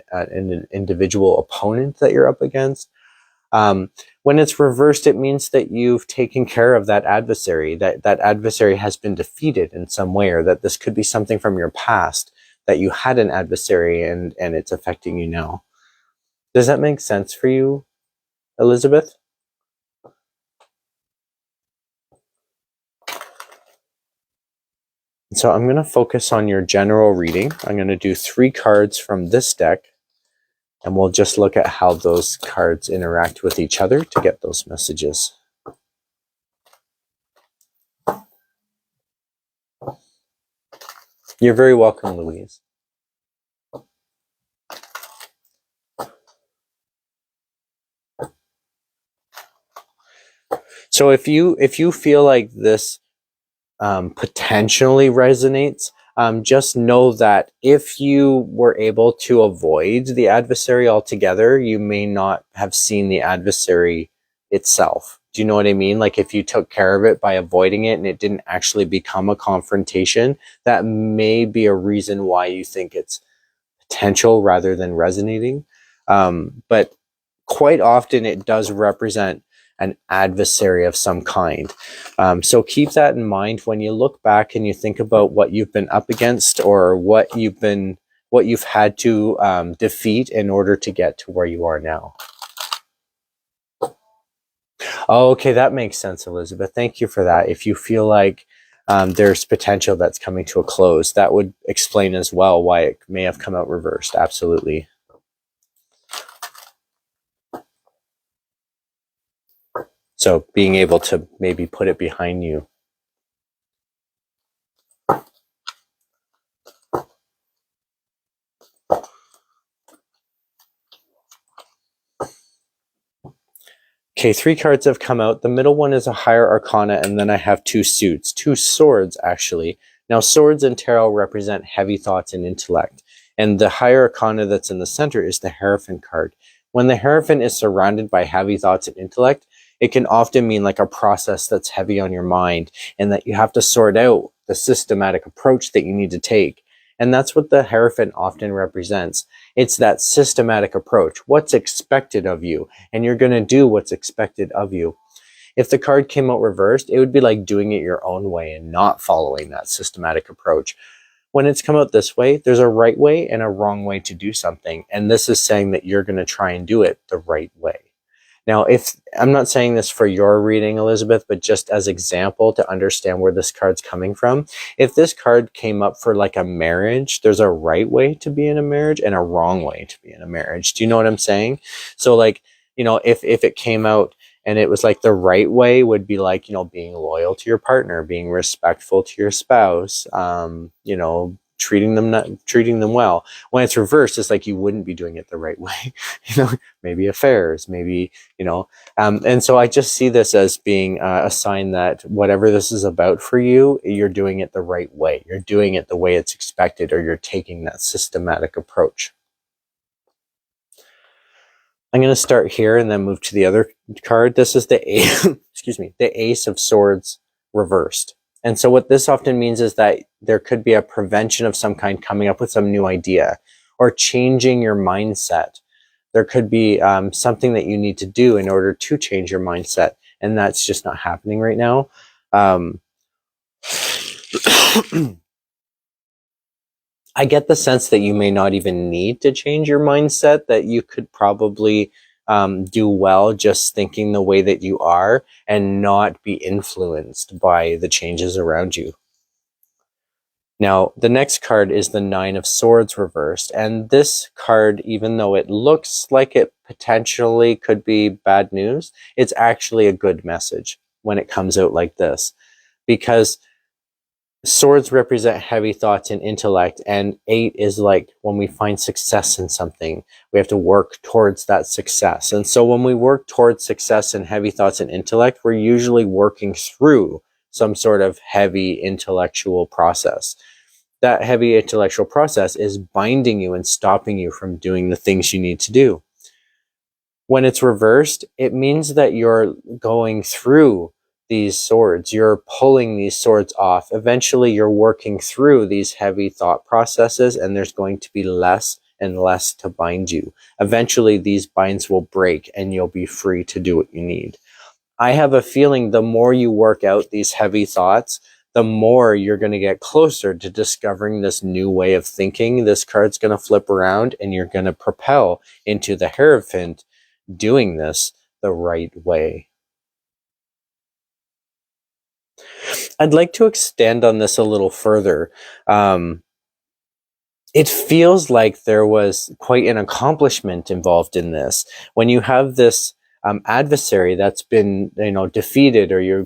individual opponent that you're up against. When it's reversed, it means that you've taken care of that adversary, that adversary has been defeated in some way, or that this could be something from your past, that you had an adversary and it's affecting you now. Does that make sense for you, Elizabeth? So I'm going to focus on your general reading. I'm going to do 3 cards from this deck, and we'll just look at how those cards interact with each other to get those messages. You're very welcome, Louise. So if you feel like this potentially resonates, just know that if you were able to avoid the adversary altogether, you may not have seen the adversary itself. Do you know what I mean? Like if you took care of it by avoiding it and it didn't actually become a confrontation, that may be a reason why you think it's potential rather than resonating. But quite often it does represent an adversary of some kind. So keep that in mind when you look back and you think about what you've been up against or what you've had to defeat in order to get to where you are now. Oh, okay, that makes sense, Elizabeth. Thank you for that. If you feel like there's potential that's coming to a close, that would explain as well why it may have come out reversed. Absolutely. So being able to maybe put it behind you. Okay, 3 cards have come out. The middle one is a higher arcana, and then I have 2 suits, 2 swords, actually. Now, swords in tarot represent heavy thoughts and intellect, and the higher arcana that's in the center is the Hierophant card. When the Hierophant is surrounded by heavy thoughts and intellect, it can often mean like a process that's heavy on your mind, and that you have to sort out the systematic approach that you need to take. And that's what the Hierophant often represents. It's that systematic approach. What's expected of you? And you're going to do what's expected of you. If the card came out reversed, it would be like doing it your own way and not following that systematic approach. When it's come out this way, there's a right way and a wrong way to do something. And this is saying that you're going to try and do it the right way. Now, if I'm not saying this for your reading, Elizabeth, but just as example to understand where this card's coming from, if this card came up for like a marriage, there's a right way to be in a marriage and a wrong way to be in a marriage. Do you know what I'm saying? So like, you know, if it came out and it was like the right way would be like, you know, being loyal to your partner, being respectful to your spouse, you know, treating them well. When it's reversed, it's like you wouldn't be doing it the right way. Maybe affairs, maybe, and so I just see this as being a sign that whatever this is about for you, you're doing it the right way. You're doing it the way it's expected, or you're taking that systematic approach. I'm going to start here and then move to the other card. This is the the Ace of Swords reversed. And so what this often means is that there could be a prevention of some kind, coming up with some new idea or changing your mindset. There could be something that you need to do in order to change your mindset, and that's just not happening right now. I get the sense that you may not even need to change your mindset, that you could probably do well just thinking the way that you are and not be influenced by the changes around you. Now, the next card is the Nine of Swords reversed. And this card, even though it looks like it potentially could be bad news, it's actually a good message when it comes out like this. Because swords represent heavy thoughts and intellect, and 8 is like when we find success in something, we have to work towards that success. And so when we work towards success and heavy thoughts and intellect, we're usually working through some sort of heavy intellectual process. That heavy intellectual process is binding you and stopping you from doing the things you need to do. When it's reversed, it means that you're going through these swords, you're pulling these swords off. Eventually, you're working through these heavy thought processes, and there's going to be less and less to bind you. Eventually, these binds will break, and you'll be free to do what you need. I have a feeling the more you work out these heavy thoughts, the more you're going to get closer to discovering this new way of thinking. This card's going to flip around, and you're going to propel into the Hierophant, doing this the right way. I'd like to extend on this a little further. It feels like there was quite an accomplishment involved in this. When you have this adversary that's been, defeated, or you're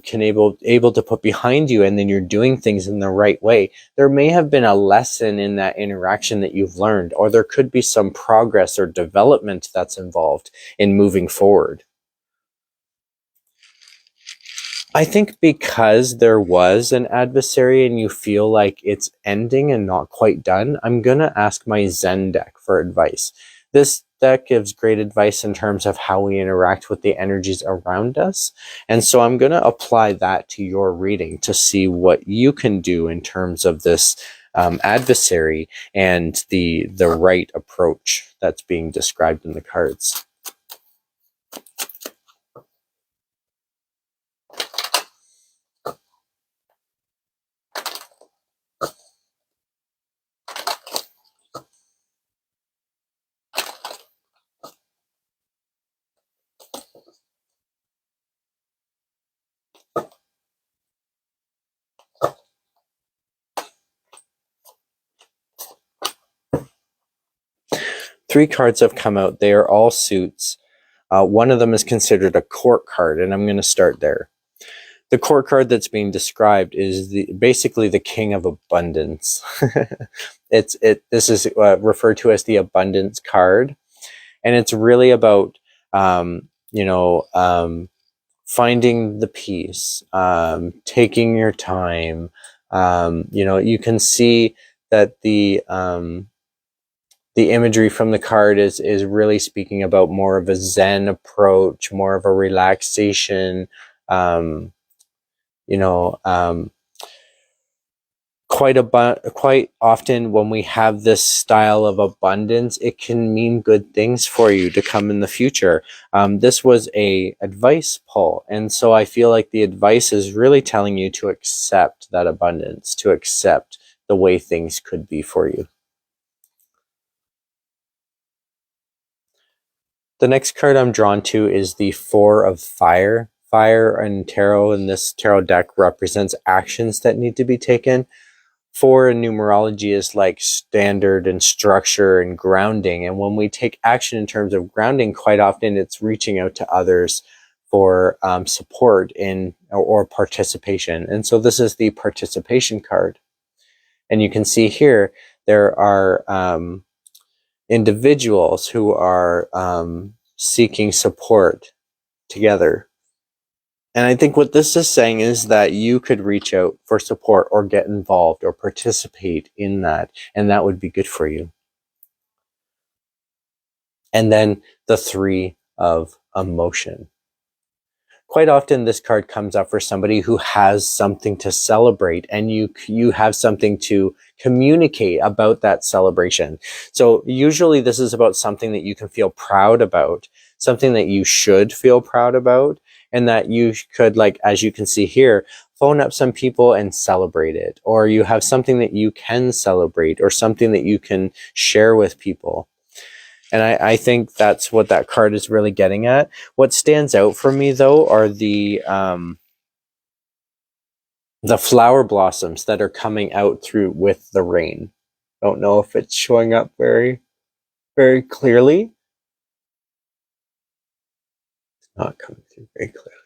able to put behind you, and then you're doing things in the right way, there may have been a lesson in that interaction that you've learned, or there could be some progress or development that's involved in moving forward. I think because there was an adversary and you feel like it's ending and not quite done, I'm going to ask my Zen deck for advice. This deck gives great advice in terms of how we interact with the energies around us. And so I'm going to apply that to your reading to see what you can do in terms of this adversary and the right approach that's being described in the cards. Three cards have come out. They are all suits. One of them is considered a court card, and I'm going to start there. The court card that's being described is basically the king of abundance. This is referred to as the abundance card, and it's really about finding the peace, taking your time. You can see that the imagery from the card is really speaking about more of a Zen approach, more of a relaxation. Quite often when we have this style of abundance, it can mean good things for you to come in the future. This was a advice pull, and so I feel like the advice is really telling you to accept that abundance, to accept the way things could be for you. The next card I'm drawn to is the Four of Fire. Fire and tarot in this tarot deck represents actions that need to be taken. 4 in numerology is like standard and structure and grounding. And when we take action in terms of grounding, quite often it's reaching out to others for support or participation. And so this is the participation card. And you can see here, there are individuals who are seeking support together. And I think what this is saying is that you could reach out for support or get involved or participate in that, and that would be good for you. And then the 3 of emotion. Quite often this card comes up for somebody who has something to celebrate, and you have something to communicate about that celebration. So usually this is about something that you can feel proud about, something that you should feel proud about, and that you could, like, as you can see here, phone up some people and celebrate it, or you have something that you can celebrate or something that you can share with people. And I think that's what that card is really getting at. What stands out for me, though, are the flower blossoms that are coming out through with the rain. Don't know if it's showing up very, very clearly. It's not coming through very clearly.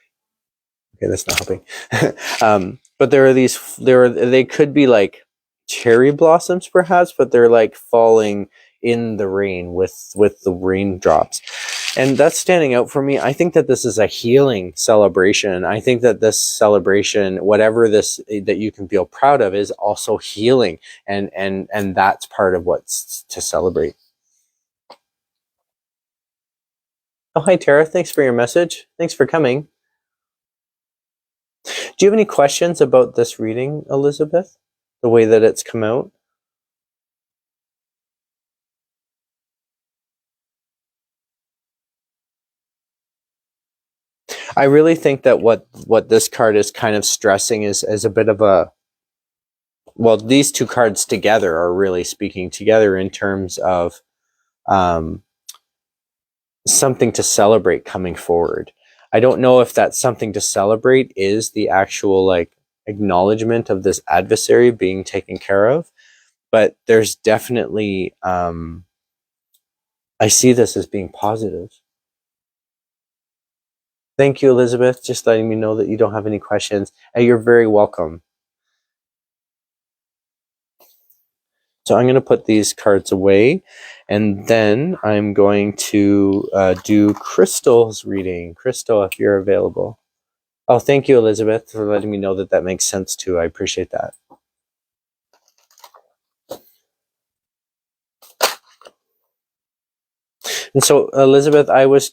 Okay, that's not helping. But they could be like cherry blossoms, perhaps, but they're like falling in the rain with the raindrops. And that's standing out for me. I think that this is a healing celebration. I think that this celebration, whatever this that you can feel proud of, is also healing, and that's part of what's to celebrate. Oh, hi Tara, thanks for your message. Thanks for coming. Do you have any questions about this reading, Elizabeth? The way that it's come out? I really think that what this card is kind of stressing is a bit of a, well, these two cards together are really speaking together in terms of something to celebrate coming forward. I don't know if that something to celebrate is the actual like acknowledgement of this adversary being taken care of, but there's definitely I see this as being positive. Thank you, Elizabeth, just letting me know that you don't have any questions, and you're very welcome. So I'm going to put these cards away, and then I'm going to do Crystal's reading. Crystal, if you're available. Oh, thank you, Elizabeth, for letting me know that that makes sense too. I appreciate that. And so, Elizabeth, I was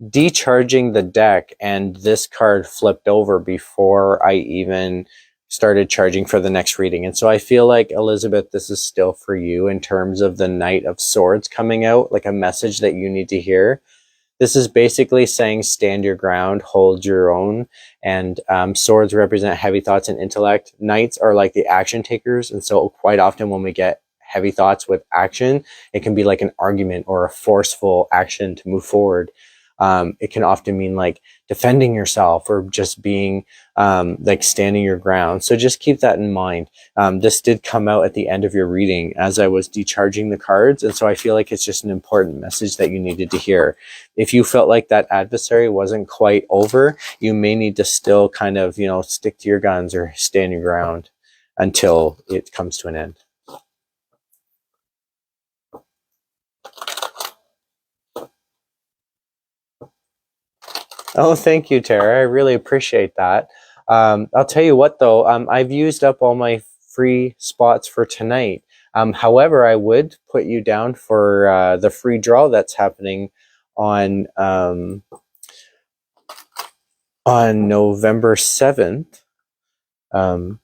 decharging the deck, and this card flipped over before I even started charging for the next reading. And so I feel like, Elizabeth, this is still for you in terms of the Knight of Swords coming out, like a message that you need to hear. This is basically saying stand your ground, hold your own, and swords represent heavy thoughts and intellect. Knights are like the action takers, and so quite often when we get heavy thoughts with action, it can be like an argument or a forceful action to move forward. It can often mean like defending yourself or just being like standing your ground. So just keep that in mind. This did come out at the end of your reading as I was decharging the cards. And so I feel like it's just an important message that you needed to hear. If you felt like that adversary wasn't quite over, you may need to still kind of, stick to your guns or stand your ground until it comes to an end. Oh, thank you, Tara. I really appreciate that. I'll tell you what, though, I've used up all my free spots for tonight. However, I would put you down for the free draw that's happening on November 7th. I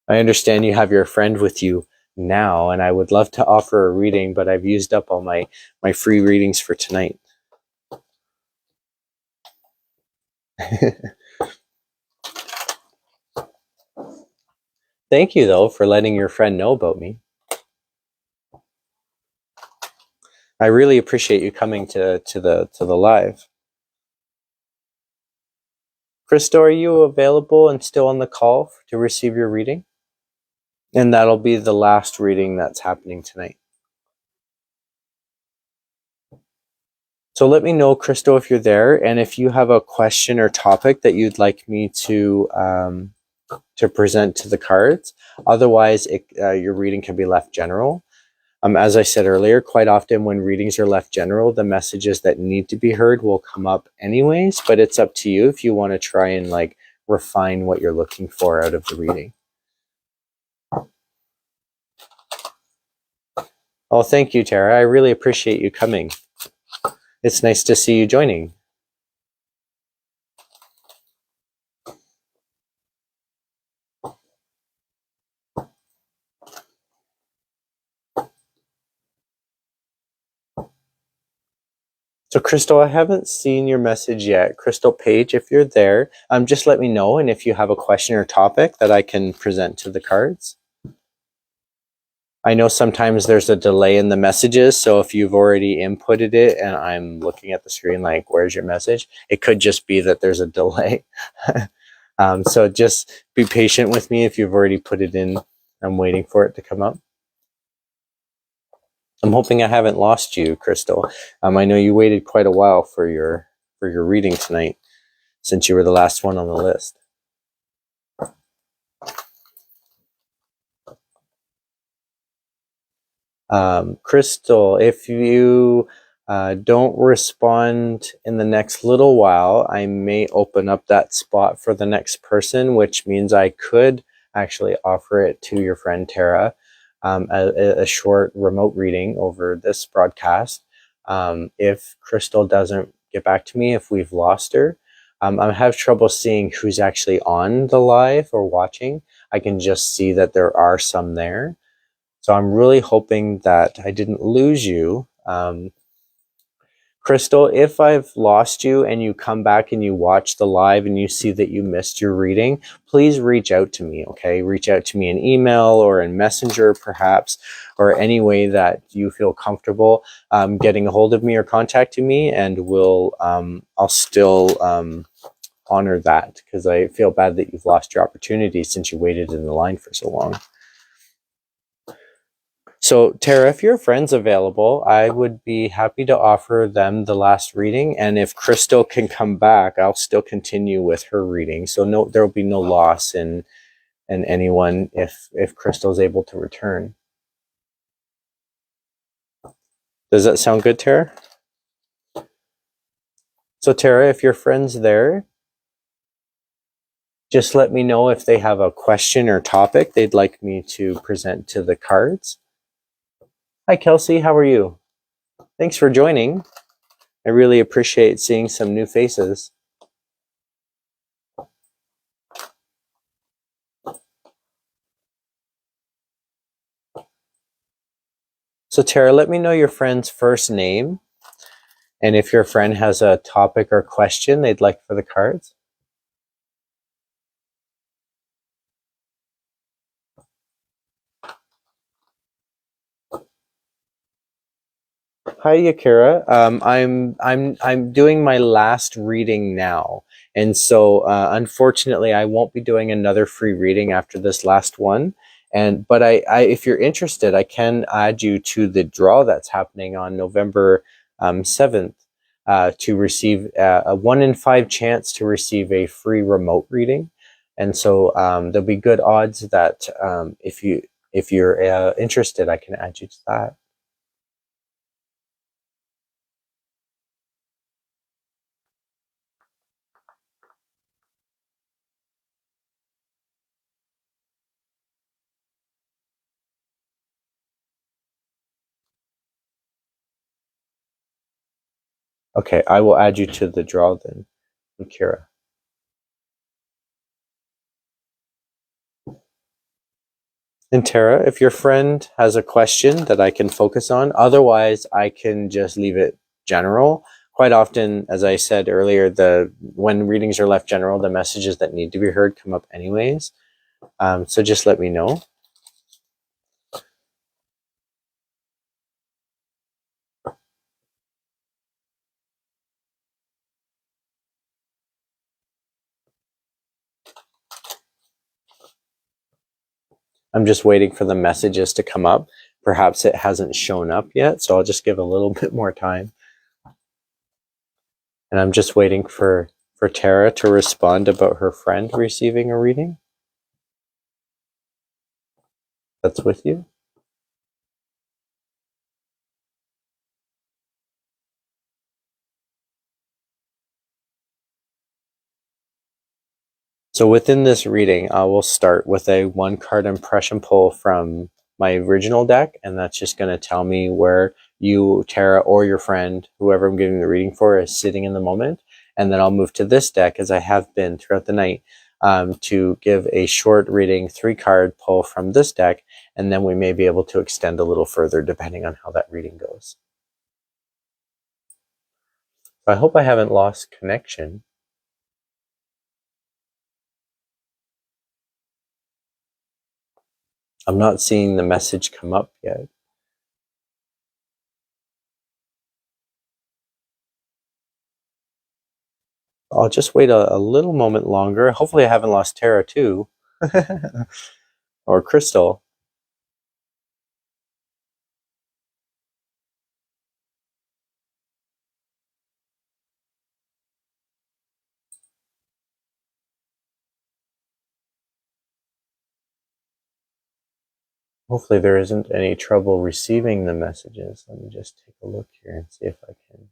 understand you have your friend with you now, and I would love to offer a reading, but I've used up all my free readings for tonight. Thank you, though, for letting your friend know about me. I really appreciate you coming to the live. Crystal, are you available and still on the call to receive your reading? And that'll be the last reading that's happening tonight. So let me know, Crystal, if you're there, and if you have a question or topic that you'd like me to present to the cards. Otherwise, your reading can be left general. As I said earlier, quite often when readings are left general, the messages that need to be heard will come up anyways, but it's up to you if you want to try and like refine what you're looking for out of the reading. Oh, thank you, Tara. I really appreciate you coming. It's nice to see you joining. So Crystal, I haven't seen your message yet. Crystal Page, if you're there, just let me know, and if you have a question or topic that I can present to the cards. I know sometimes there's a delay in the messages, so if you've already inputted it and I'm looking at the screen like, where's your message? It could just be that there's a delay. So just be patient with me if you've already put it in. I'm waiting for it to come up. I'm hoping I haven't lost you, Crystal. I know you waited quite a while for your reading tonight, since you were the last one on the list. Crystal, if you don't respond in the next little while, I may open up that spot for the next person, which means I could actually offer it to your friend Tara, a short remote reading over this broadcast. If Crystal doesn't get back to me, if we've lost her, I have trouble seeing who's actually on the live or watching. I can just see that there are some there. So I'm really hoping that I didn't lose you. Crystal, if I've lost you and you come back and you watch the live and you see that you missed your reading, please reach out to me, okay? Reach out to me in email or in Messenger perhaps, or any way that you feel comfortable getting a hold of me or contacting me, and I'll still honor that, because I feel bad that you've lost your opportunity since you waited in the line for so long. So Tara, if your friend's available, I would be happy to offer them the last reading. And if Crystal can come back, I'll still continue with her reading. So there will be no loss in anyone if Crystal's able to return. Does that sound good, Tara? So Tara, if your friend's there, just let me know if they have a question or topic they'd like me to present to the cards. Hi, Kelsey. How are you? Thanks for joining. I really appreciate seeing some new faces. So Tara, let me know your friend's first name, and if your friend has a topic or question they'd like for the cards. Hi, Yakira. I'm doing my last reading now, and so unfortunately, I won't be doing another free reading after this last one. But if you're interested, I can add you to the draw that's happening on November 7th to receive a 1 in 5 chance to receive a free remote reading, and so there'll be good odds that if you're interested, I can add you to that. Okay, I will add you to the draw then, Kira. And Tara, if your friend has a question that I can focus on, otherwise I can just leave it general. Quite often, as I said earlier, when readings are left general, the messages that need to be heard come up anyways. So just let me know. I'm just waiting for the messages to come up. Perhaps it hasn't shown up yet, so I'll just give a little bit more time. And I'm just waiting for Tara to respond about her friend receiving a reading. That's with you. So within this reading, I will start with a 1-card impression pull from my original deck, and that's just going to tell me where you, Tara, or your friend, whoever I'm giving the reading for, is sitting in the moment. And then I'll move to this deck, as I have been throughout the night, to give a short reading, 3-card pull from this deck, and then we may be able to extend a little further depending on how that reading goes. I hope I haven't lost connection. I'm not seeing the message come up yet. I'll just wait a little moment longer. Hopefully I haven't lost Tara too. Or Crystal. Hopefully there isn't any trouble receiving the messages. Let me just take a look here and see if I can.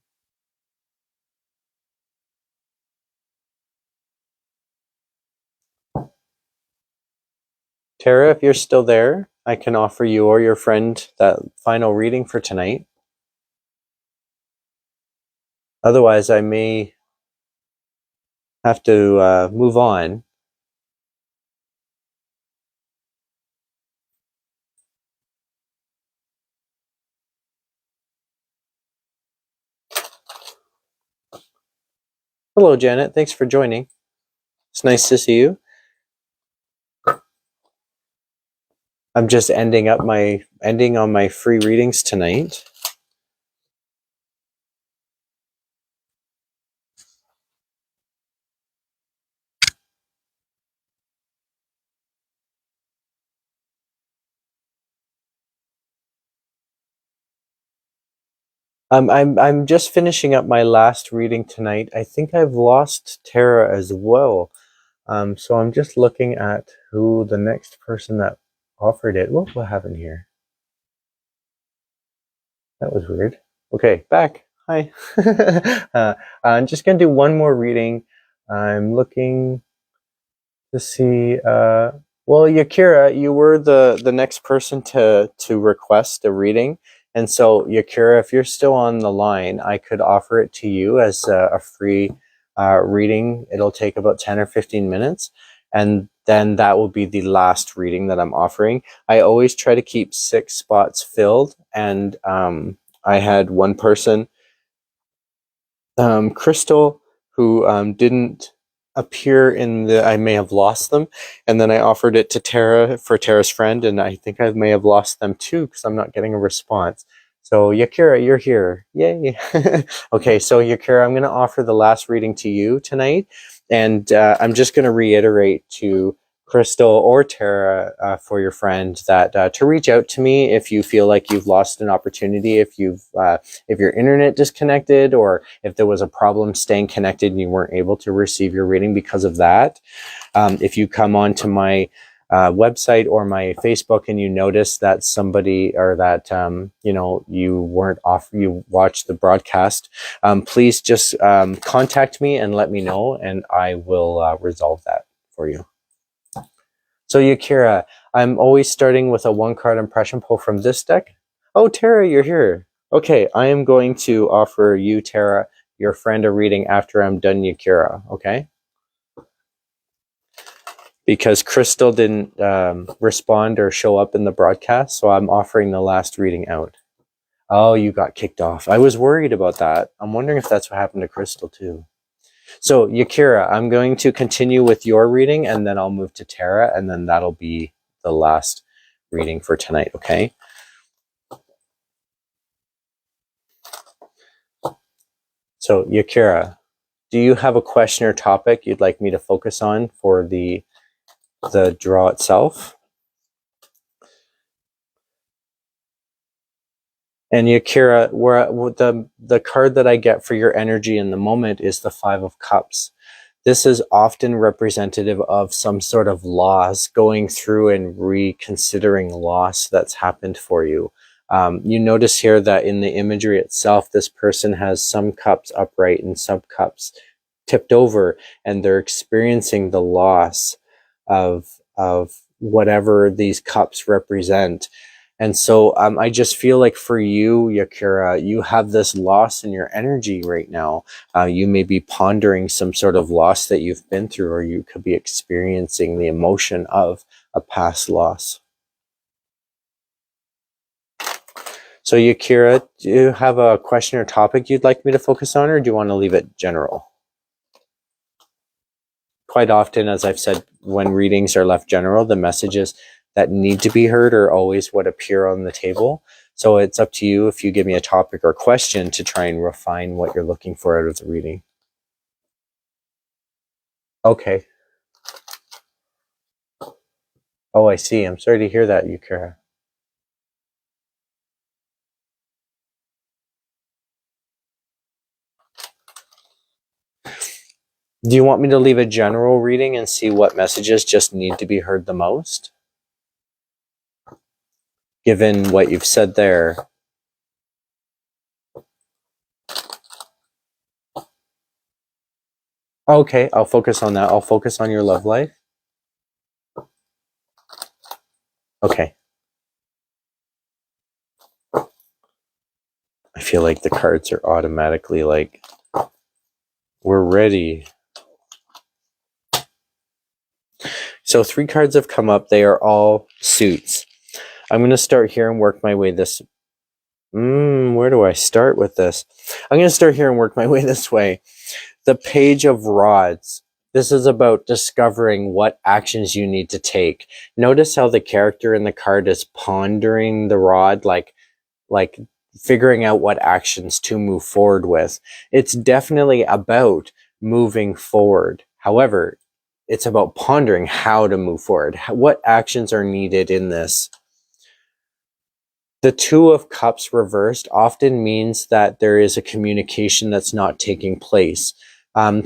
Tara, if you're still there, I can offer you or your friend that final reading for tonight. Otherwise, I may have to move on. Hello, Janet. Thanks for joining. It's nice to see you. I'm just ending on my free readings tonight. I'm just finishing up my last reading tonight. I think I've lost Tara as well. So I'm just looking at who the next person that offered it. What happened here? That was weird. Okay, back. Hi. I'm just gonna do one more reading. I'm looking to see. Well, Yakira, you were the next person to request a reading, and so Yakira, if you're still on the line, I could offer it to you as a free reading. It'll take about 10 or 15 minutes, and then that will be the last reading that I'm offering. I always try to keep 6 spots filled, and I had one person, Crystal, who didn't appear in the. I may have lost them, and then I offered it to Tara for Tara's friend, and I think I may have lost them too because I'm not getting a response. So Yakira, you're here. Yay. Okay, so Yakira, I'm going to offer the last reading to you tonight, and I'm just going to reiterate to Crystal or Tara for your friend that to reach out to me if you feel like you've lost an opportunity, if your internet disconnected, or if there was a problem staying connected and you weren't able to receive your reading because of that. If you come onto my website or my Facebook and you notice that somebody or that you weren't off, you watched the broadcast, please just contact me and let me know, and I will resolve that for you. So Yakira, I'm always starting with a 1-card impression pull from this deck. Oh, Tara, you're here. Okay, I am going to offer you, Tara, your friend, a reading after I'm done, Yakira, okay? Because Crystal didn't respond or show up in the broadcast, so I'm offering the last reading out. Oh, you got kicked off. I was worried about that. I'm wondering if that's what happened to Crystal too. So Yakira, I'm going to continue with your reading, and then I'll move to Tara, and then that'll be the last reading for tonight, okay? So Yakira, do you have a question or topic you'd like me to focus on for the draw itself? And Yakira, the card that I get for your energy in the moment is the Five of Cups. This is often representative of some sort of loss, going through and reconsidering loss that's happened for you. You notice here that in the imagery itself, this person has some cups upright and some cups tipped over, and they're experiencing the loss of whatever these cups represent. And so I just feel like for you, Yakira, you have this loss in your energy right now. You may be pondering some sort of loss that you've been through, or you could be experiencing the emotion of a past loss. So Yakira, do you have a question or topic you'd like me to focus on, or do you want to leave it general? Quite often, as I've said, when readings are left general, the messages that need to be heard are always what appear on the table. So it's up to you, if you give me a topic or question, to try and refine what you're looking for out of the reading. Okay. Oh, I see. I'm sorry to hear that, Yukira. Do you want me to leave a general reading and see what messages just need to be heard the most? Given what you've said there. Okay, I'll focus on that. I'll focus on your love life. Okay. I feel like the cards are automatically like, we're ready. So 3 cards have come up. They are all suits. I'm going to start here and work my way this. Where do I start with this? I'm going to start here and work my way this way. The Page of Rods. This is about discovering what actions you need to take. Notice how the character in the card is pondering the rod, like figuring out what actions to move forward with. It's definitely about moving forward. However, it's about pondering how to move forward. What actions are needed in this? The Two of Cups reversed often means that there is a communication that's not taking place.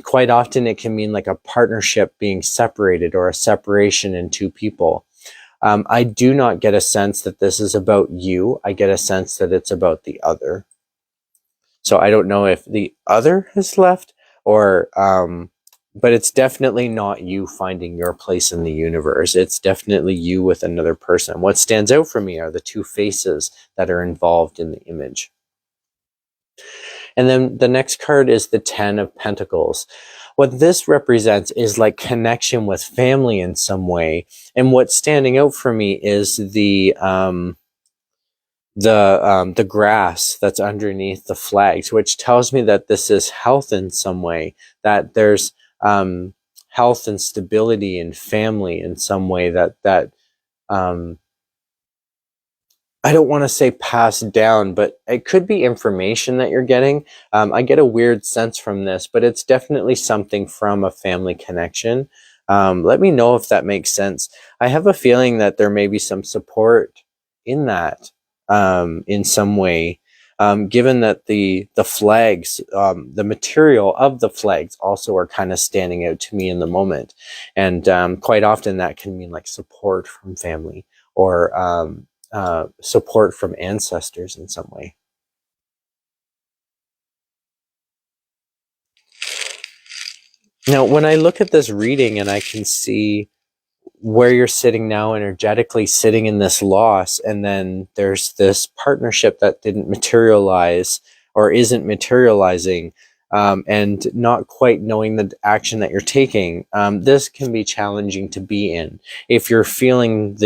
Quite often it can mean like a partnership being separated, or a separation in 2 people. I do not get a sense that this is about you. I get a sense that it's about the other. So I don't know if the other has left, or but it's definitely not you finding your place in the universe. It's definitely you with another person. What stands out for me are the 2 faces that are involved in the image. And then the next card is the 10 of Pentacles. What this represents is like connection with family in some way. And what's standing out for me is the grass that's underneath the flags, which tells me that this is health in some way, that there's health and stability and family in some way, that I don't want to say passed down, but it could be information that you're getting. I get a weird sense from this, but it's definitely something from a family connection. Let me know if that makes sense. I have a feeling that there may be some support in that, in some way, given that the flags, the material of the flags also are kind of standing out to me in the moment. And quite often that can mean like support from family, or support from ancestors in some way. Now, when I look at this reading and I can see where you're sitting now, energetically sitting in this loss, and then there's this partnership that didn't materialize or isn't materializing, and not quite knowing the action that you're taking, this can be challenging to be in. If you're feeling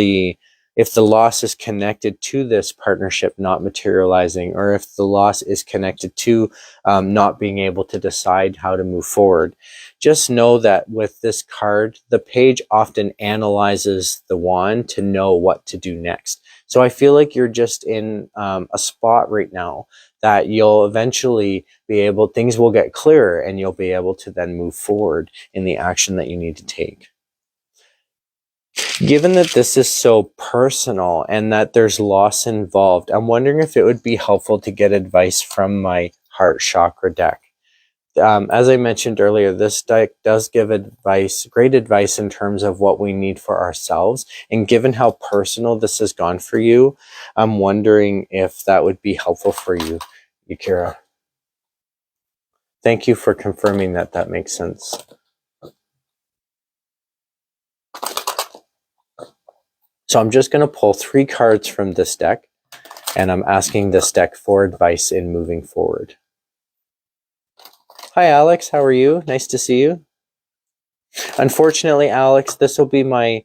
if the loss is connected to this partnership not materializing, or if the loss is connected to not being able to decide how to move forward, just know that with this card, the page often analyzes the wand to know what to do next. So I feel like you're just in a spot right now that you'll eventually be able, things will get clearer, and you'll be able to then move forward in the action that you need to take. Given that this is so personal and that there's loss involved, I'm wondering if it would be helpful to get advice from my heart chakra deck. As I mentioned earlier, this deck does give advice, great advice in terms of what we need for ourselves. And given how personal this has gone for you, I'm wondering if that would be helpful for you, Yakira. Thank you for confirming that that makes sense. So I'm just going to pull 3 cards from this deck, and I'm asking this deck for advice in moving forward. Hi, Alex. How are you? Nice to see you. Unfortunately, Alex, this will be my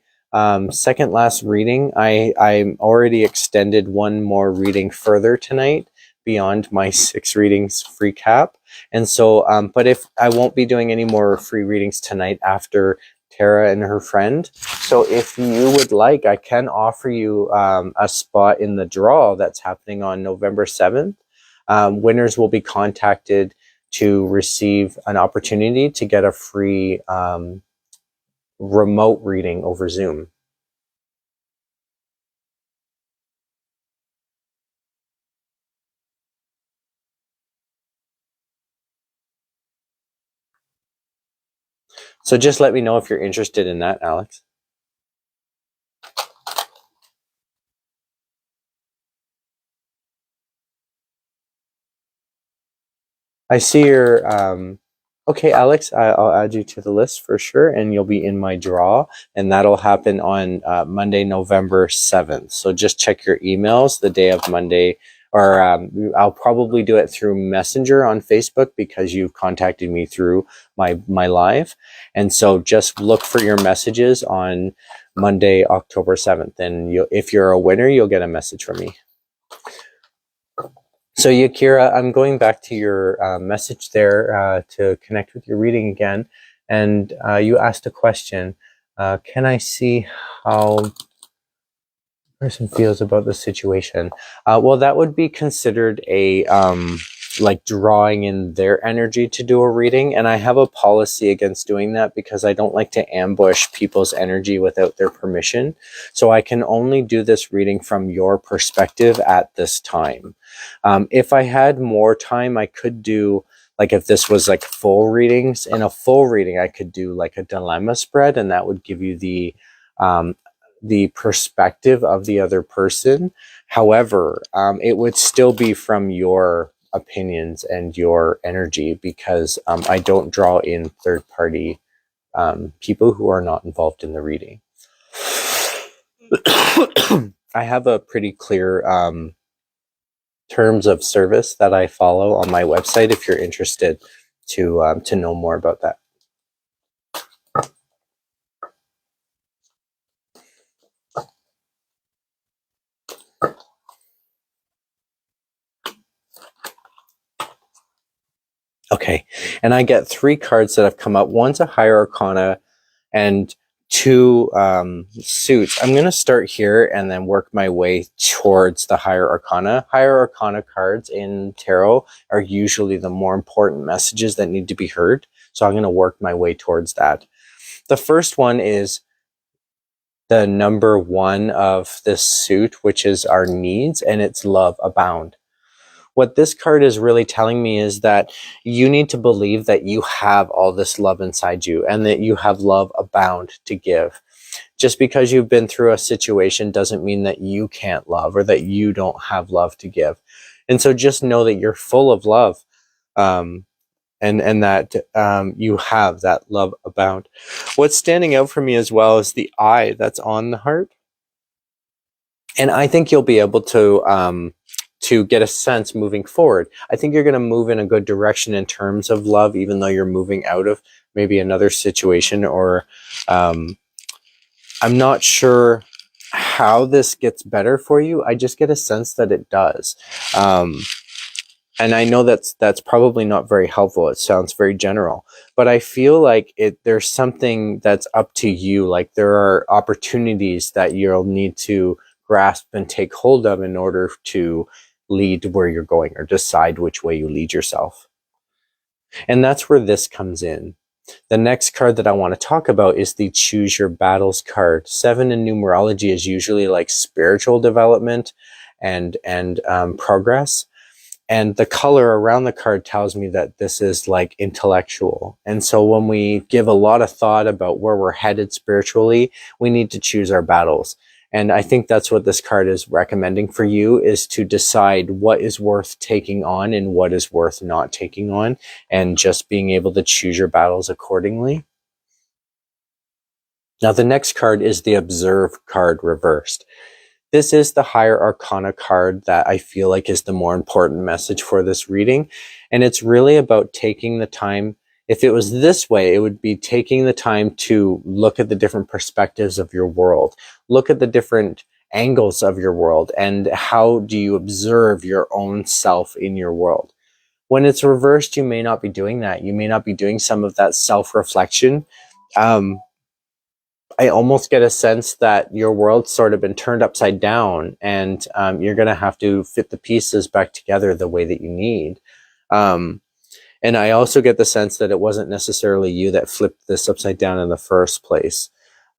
second last reading. I'm already extended one more reading further tonight beyond my 6 readings free cap. And so, but if I won't be doing any more free readings tonight after Tara and her friend. So if you would like, I can offer you a spot in the draw that's happening on November 7th. Winners will be contacted to receive an opportunity to get a free remote reading over Zoom. So just let me know if you're interested in that, Alex. I see your, okay, Alex, I'll add you to the list for sure, and you'll be in my draw, and that'll happen on Monday, November 7th. So just check your emails the day of Monday, or I'll probably do it through Messenger on Facebook because you've contacted me through my live. And so just look for your messages on Monday, October 7th. And if you're a winner, you'll get a message from me. So Yakira, I'm going back to your message there to connect with your reading again. And you asked a question. Can I see how the person feels about the situation? Well, that would be considered a like drawing in their energy to do a reading. And I have a policy against doing that because I don't like to ambush people's energy without their permission. So I can only do this reading from your perspective at this time. If I had more time, I could do, like if this was like full readings, in a full reading, I could do like a dilemma spread, and that would give you the perspective of the other person. However, it would still be from your opinions and your energy because I don't draw in third-party people who are not involved in the reading. I have a pretty clear terms of service that I follow on my website if you're interested to know more about that. Okay, and I get 3 cards that have come up. One's a higher arcana and 2 suits. I'm going to start here and then work my way towards the higher arcana. Higher arcana cards in tarot are usually the more important messages that need to be heard. So I'm going to work my way towards that. The first one is the number 1 of this suit, which is our needs, and it's love abound. What this card is really telling me is that you need to believe that you have all this love inside you and that you have love abound to give. Just because you've been through a situation doesn't mean that you can't love or that you don't have love to give. And so just know that you're full of love and that you have that love abound. What's standing out for me as well is the eye that's on the heart. And I think you'll be able to get a sense moving forward. I think you're going to move in a good direction in terms of love, even though you're moving out of maybe another situation, or I'm not sure how this gets better for you. I just get a sense that it does. And I know that's probably not very helpful. It sounds very general, but I feel like there's something that's up to you. Like there are opportunities that you'll need to grasp and take hold of in order to lead where you're going or decide which way you lead yourself. And that's where this comes in. The next card that I want to talk about is the Choose Your Battles card. 7 in numerology is usually like spiritual development and progress. And the color around the card tells me that this is like intellectual. And so when we give a lot of thought about where we're headed spiritually, we need to choose our battles. And I think that's what this card is recommending for you, is to decide what is worth taking on and what is worth not taking on, and just being able to choose your battles accordingly. Now, the next card is the Observe card reversed. This is the Higher Arcana card that I feel like is the more important message for this reading. And it's really about taking the time. If it was this way, it would be taking the time to look at the different perspectives of your world, look at the different angles of your world, and how do you observe your own self in your world. When it's reversed, you may not be doing that. You may not be doing some of that self-reflection. I almost get a sense that your world's sort of been turned upside down, and you're going to have to fit the pieces back together the way that you need. And I also get the sense that it wasn't necessarily you that flipped this upside down in the first place.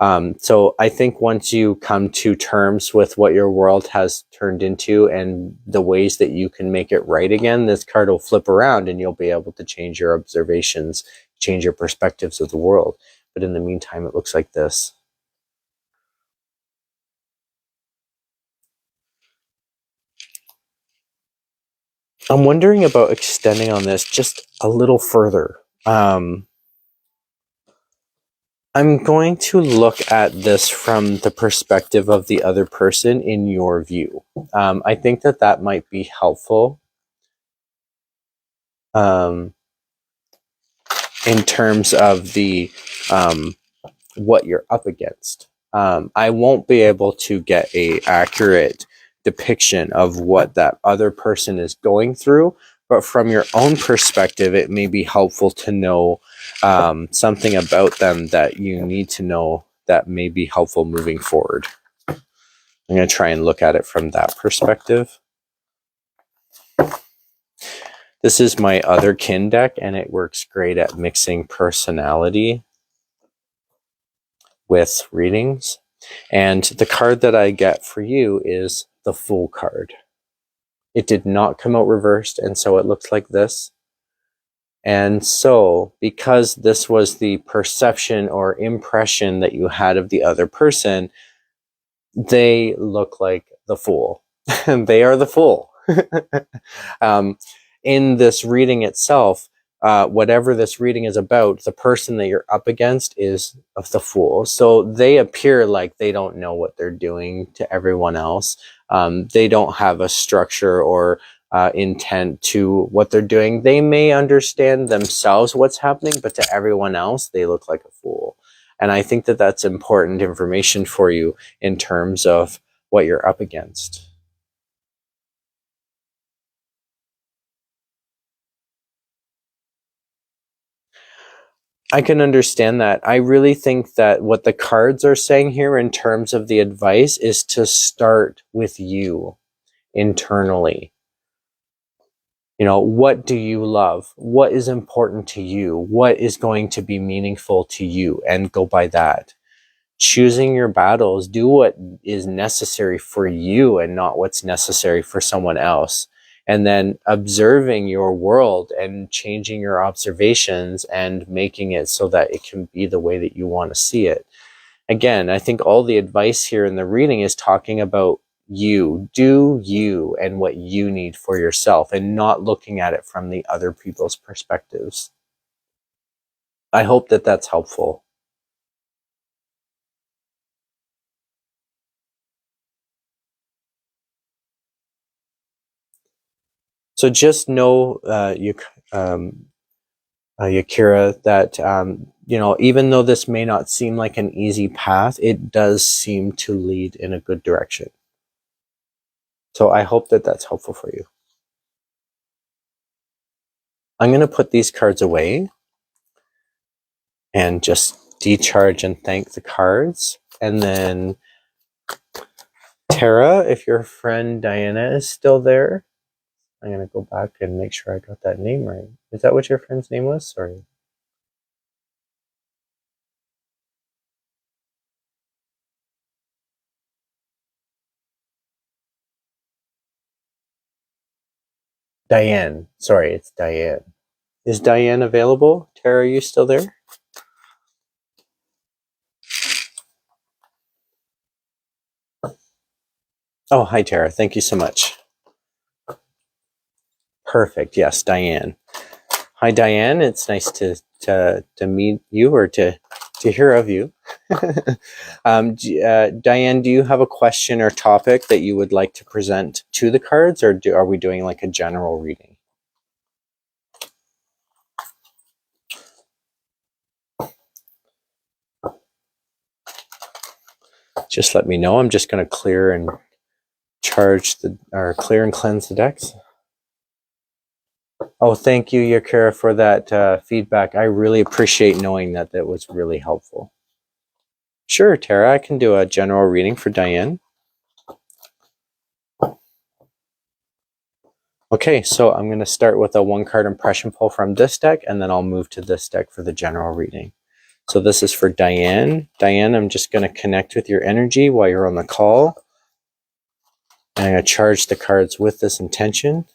So I think once you come to terms with what your world has turned into and the ways that you can make it right again, this card will flip around and you'll be able to change your observations, change your perspectives of the world. But in the meantime, it looks like this. I'm wondering about extending on this just a little further. I'm going to look at this from the perspective of the other person in your view. I think that that might be helpful in terms of the what you're up against. I won't be able to get a accurate depiction of what that other person is going through, but from your own perspective, it may be helpful to know something about them that you need to know that may be helpful moving forward. I'm going to try and look at it from that perspective. This is my other kin deck, and it works great at mixing personality with readings. And the card that I get for you is the Fool card. It did not come out reversed, and so it looks like this. And so, because this was the perception or impression that you had of the other person, they look like the fool. They are the fool. In this reading itself, whatever this reading is about, the person that you're up against is of the fool. So they appear like they don't know what they're doing to everyone else. They don't have a structure or intent to what they're doing. They may understand themselves what's happening, but to everyone else, they look like a fool. And I think that that's important information for you in terms of what you're up against. I can understand that. I really think that what the cards are saying here in terms of the advice is to start with you internally. You know, what do you love? What is important to you? What is going to be meaningful to you? And go by that. Choosing your battles, do what is necessary for you and not what's necessary for someone else. And then observing your world and changing your observations and making it so that it can be the way that you want to see it. Again, I think all the advice here in the reading is talking about you. Do you and what you need for yourself, and not looking at it from the other people's perspectives. I hope that that's helpful. So just know, Yakira, that you know, even though this may not seem like an easy path, it does seem to lead in a good direction. So I hope that that's helpful for you. I'm going to put these cards away and just decharge and thank the cards. And then Tara, if your friend Diana is still there, I'm going to go back and make sure I got that name right. Is that what your friend's name was? Sorry. Diane. Sorry, it's Diane. Is Diane available? Tara, are you still there? Oh, hi, Tara. Thank you so much. Perfect. Yes, Diane. Hi, Diane. It's nice to meet you or to hear of you. Diane, do you have a question or topic that you would like to present to the cards, or are we doing like a general reading? Just let me know. I'm just going to clear and clear and cleanse the decks. Oh, thank you, Yakira, for that feedback. I really appreciate knowing that. That was really helpful. Sure, Tara, I can do a general reading for Diane. Okay, so I'm going to start with a 1-card impression pull from this deck, and then I'll move to this deck for the general reading. So this is for Diane. Diane, I'm just going to connect with your energy while you're on the call. And I'm going to charge the cards with this intention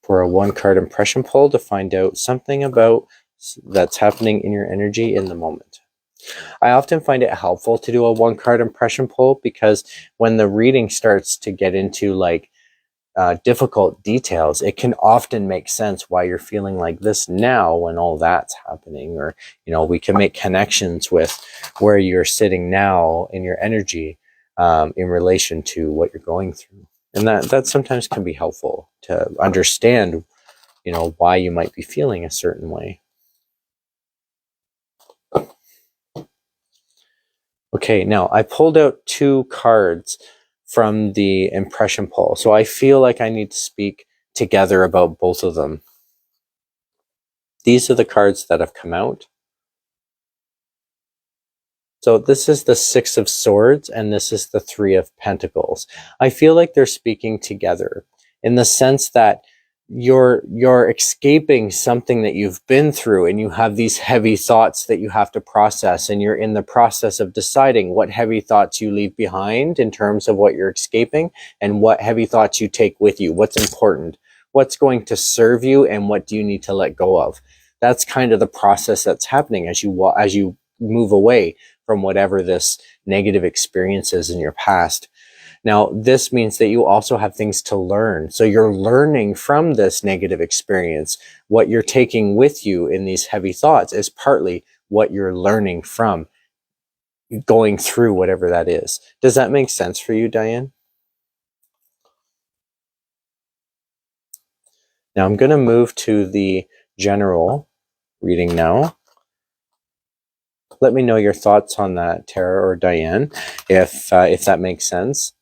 for a 1-card impression pull to find out something about that's happening in your energy in the moment. I often find it helpful to do a 1-card impression pull because when the reading starts to get into like difficult details, it can often make sense why you're feeling like this now when all that's happening. Or, you know, we can make connections with where you're sitting now in your energy in relation to what you're going through. And that sometimes can be helpful to understand, you know, why you might be feeling a certain way. Okay, now I pulled out 2 cards from the impression pull. So I feel like I need to speak together about both of them. These are the cards that have come out. So this is the 6 of Swords and this is the 3 of Pentacles. I feel like they're speaking together in the sense that you're escaping something that you've been through, and you have these heavy thoughts that you have to process, and you're in the process of deciding what heavy thoughts you leave behind in terms of what you're escaping, and what heavy thoughts you take with you, what's important, what's going to serve you, and what do you need to let go of. That's kind of the process that's happening as you move away from whatever this negative experience is in your past. Now, this means that you also have things to learn. So you're learning from this negative experience. What you're taking with you in these heavy thoughts is partly what you're learning from going through whatever that is. Does that make sense for you, Diane? Now I'm going to move to the general reading now. Let me know your thoughts on that, Tara or Diane, if that makes sense.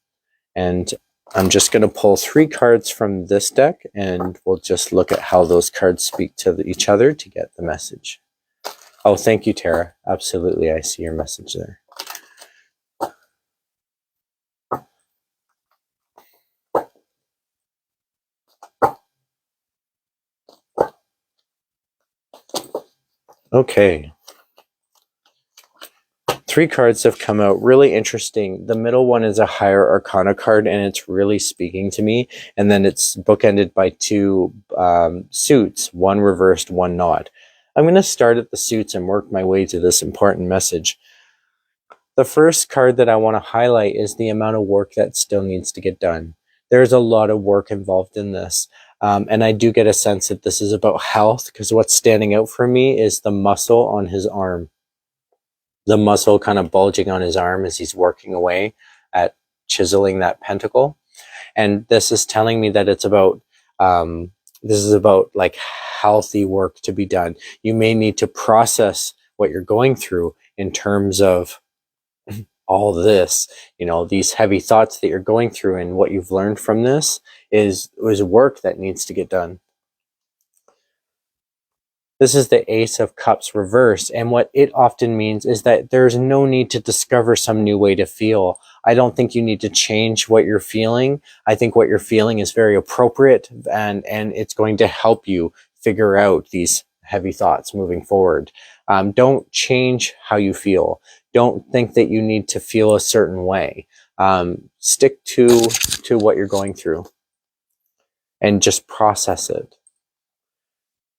And I'm just going to pull 3 cards from this deck, and we'll just look at how those cards speak to each other to get the message. Oh, thank you, Tara. Absolutely, I see your message there. Okay. 3 cards have come out. Really interesting. The middle one is a higher arcana card, and it's really speaking to me. And then it's bookended by 2 suits, one reversed, one not. I'm going to start at the suits and work my way to this important message. The first card that I want to highlight is the amount of work that still needs to get done. There's a lot of work involved in this. And I do get a sense that this is about health, because what's standing out for me is the muscle on his arm. The muscle kind of bulging on his arm as he's working away at chiseling that pentacle. And this is telling me that it's about, this is about like healthy work to be done. You may need to process what you're going through in terms of all this, you know, these heavy thoughts that you're going through, and what you've learned from this is work that needs to get done. This is the Ace of Cups reversed, and what it often means is that there's no need to discover some new way to feel. I don't think you need to change what you're feeling. I think what you're feeling is very appropriate, and it's going to help you figure out these heavy thoughts moving forward. Don't change how you feel. Don't think that you need to feel a certain way. Stick to what you're going through. and just process it.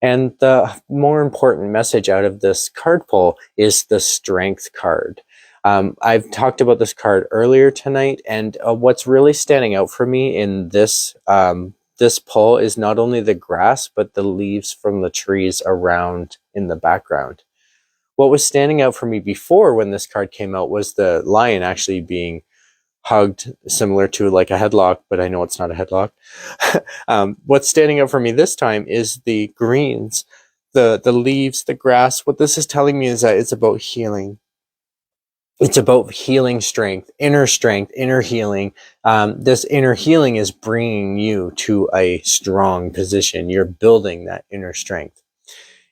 And the more important message out of this card pull is the Strength card. I've talked about this card earlier tonight, and what's really standing out for me in this this pull is not only the grass, but the leaves from the trees around in the background. What was standing out for me before when this card came out was the lion actually being hugged, similar to like a headlock, but I know it's not a headlock. What's standing out for me this time is the greens, the leaves, the grass. What this is telling me is that it's about healing. It's about healing strength, inner healing. This inner healing is bringing you to a strong position. You're building that inner strength.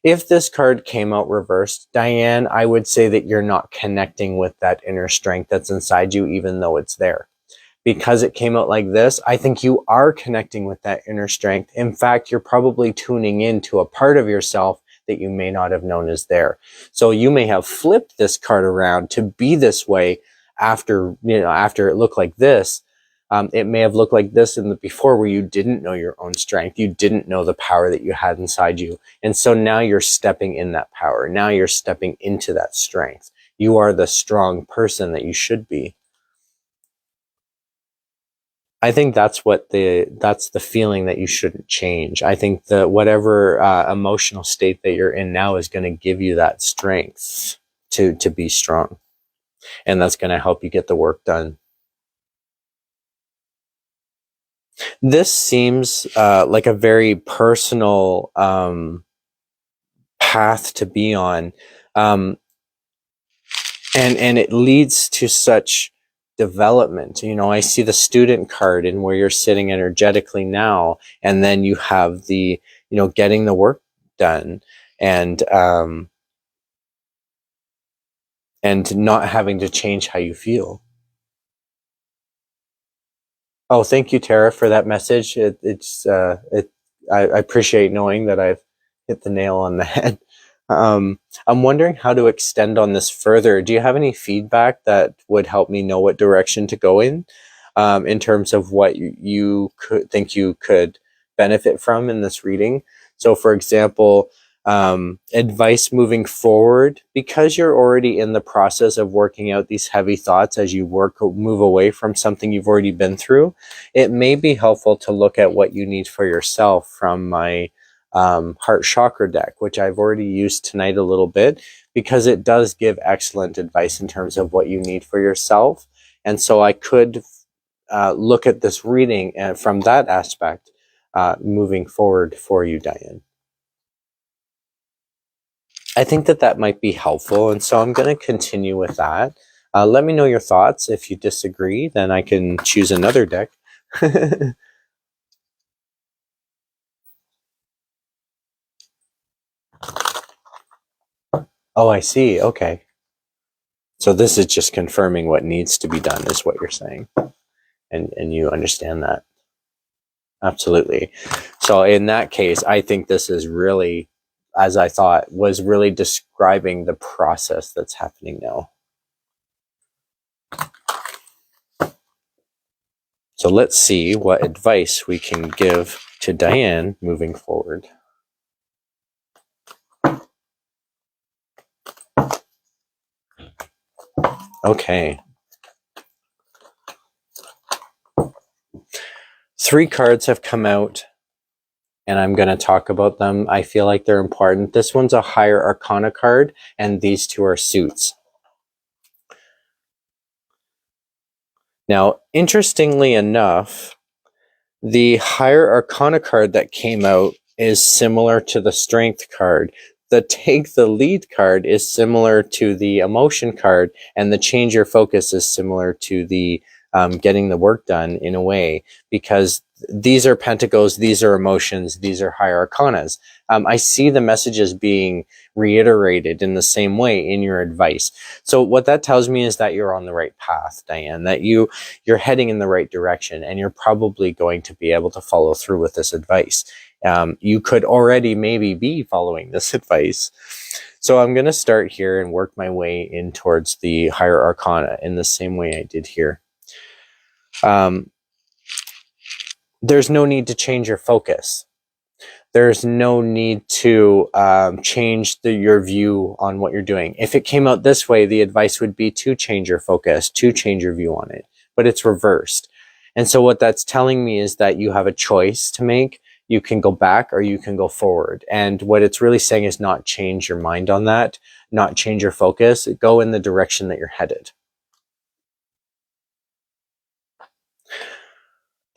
If this card came out reversed, Diane, I would say that you're not connecting with that inner strength that's inside you, even though it's there. Because it came out like this, I think you are connecting with that inner strength. In fact, you're probably tuning into a part of yourself that you may not have known is there. So you may have flipped this card around to be this way after it looked like this. It may have looked like this in the before, where you didn't know your own strength. You didn't know the power that you had inside you. And so now you're stepping in that power. Now you're stepping into that strength. You are the strong person that you should be. I think that's the feeling that you shouldn't change. I think that whatever emotional state that you're in now is going to give you that strength to be strong. And that's going to help you get the work done. This seems like a very personal path to be on. And it leads to such development. I see the student card and where you're sitting energetically now, and then you have the, getting the work done and not having to change how you feel. Oh, thank you, Tara, for that message. I appreciate knowing that I've hit the nail on the head. I'm wondering how to extend on this further. Do you have any feedback that would help me know what direction to go in terms of what you could think you could benefit from in this reading? So, for example, advice moving forward, because you're already in the process of working out these heavy thoughts as you move away from something you've already been through, it may be helpful to look at what you need for yourself from my heart chakra deck, which I've already used tonight a little bit, because it does give excellent advice in terms of what you need for yourself. And so I could look at this reading from that aspect moving forward for you, Diane. I think that might be helpful, and so I'm going to continue with that. Let me know your thoughts. If you disagree, then I can choose another deck. Oh, I see. Okay. So this is just confirming what needs to be done, is what you're saying. And you understand that. Absolutely. So in that case, I think this is really, as I thought, was really describing the process that's happening now. So let's see what advice we can give to Diane moving forward. Okay. 3 cards have come out, and I'm going to talk about them. I feel like they're important. This one's a higher arcana card, and these 2 are suits. Now, interestingly enough, the higher arcana card that came out is similar to the strength card. The take the lead card is similar to the emotion card, and the change your focus is similar to the getting the work done, in a way, because these are pentacles, these are emotions, these are higher arcanas. I see the messages being reiterated in the same way in your advice. So what that tells me is that you're on the right path, Diane, that you're heading in the right direction, and you're probably going to be able to follow through with this advice. You could already maybe be following this advice. So I'm going to start here and work my way in towards the higher arcana in the same way I did here. there's no need to change your focus. There's no need to change your view on what you're doing. If it came out this way, the advice would be to change your focus, to change your view on it, but it's reversed. And so what that's telling me is that you have a choice to make. You can go back or you can go forward. And what it's really saying is not change your mind on that, not change your focus, go in the direction that you're headed.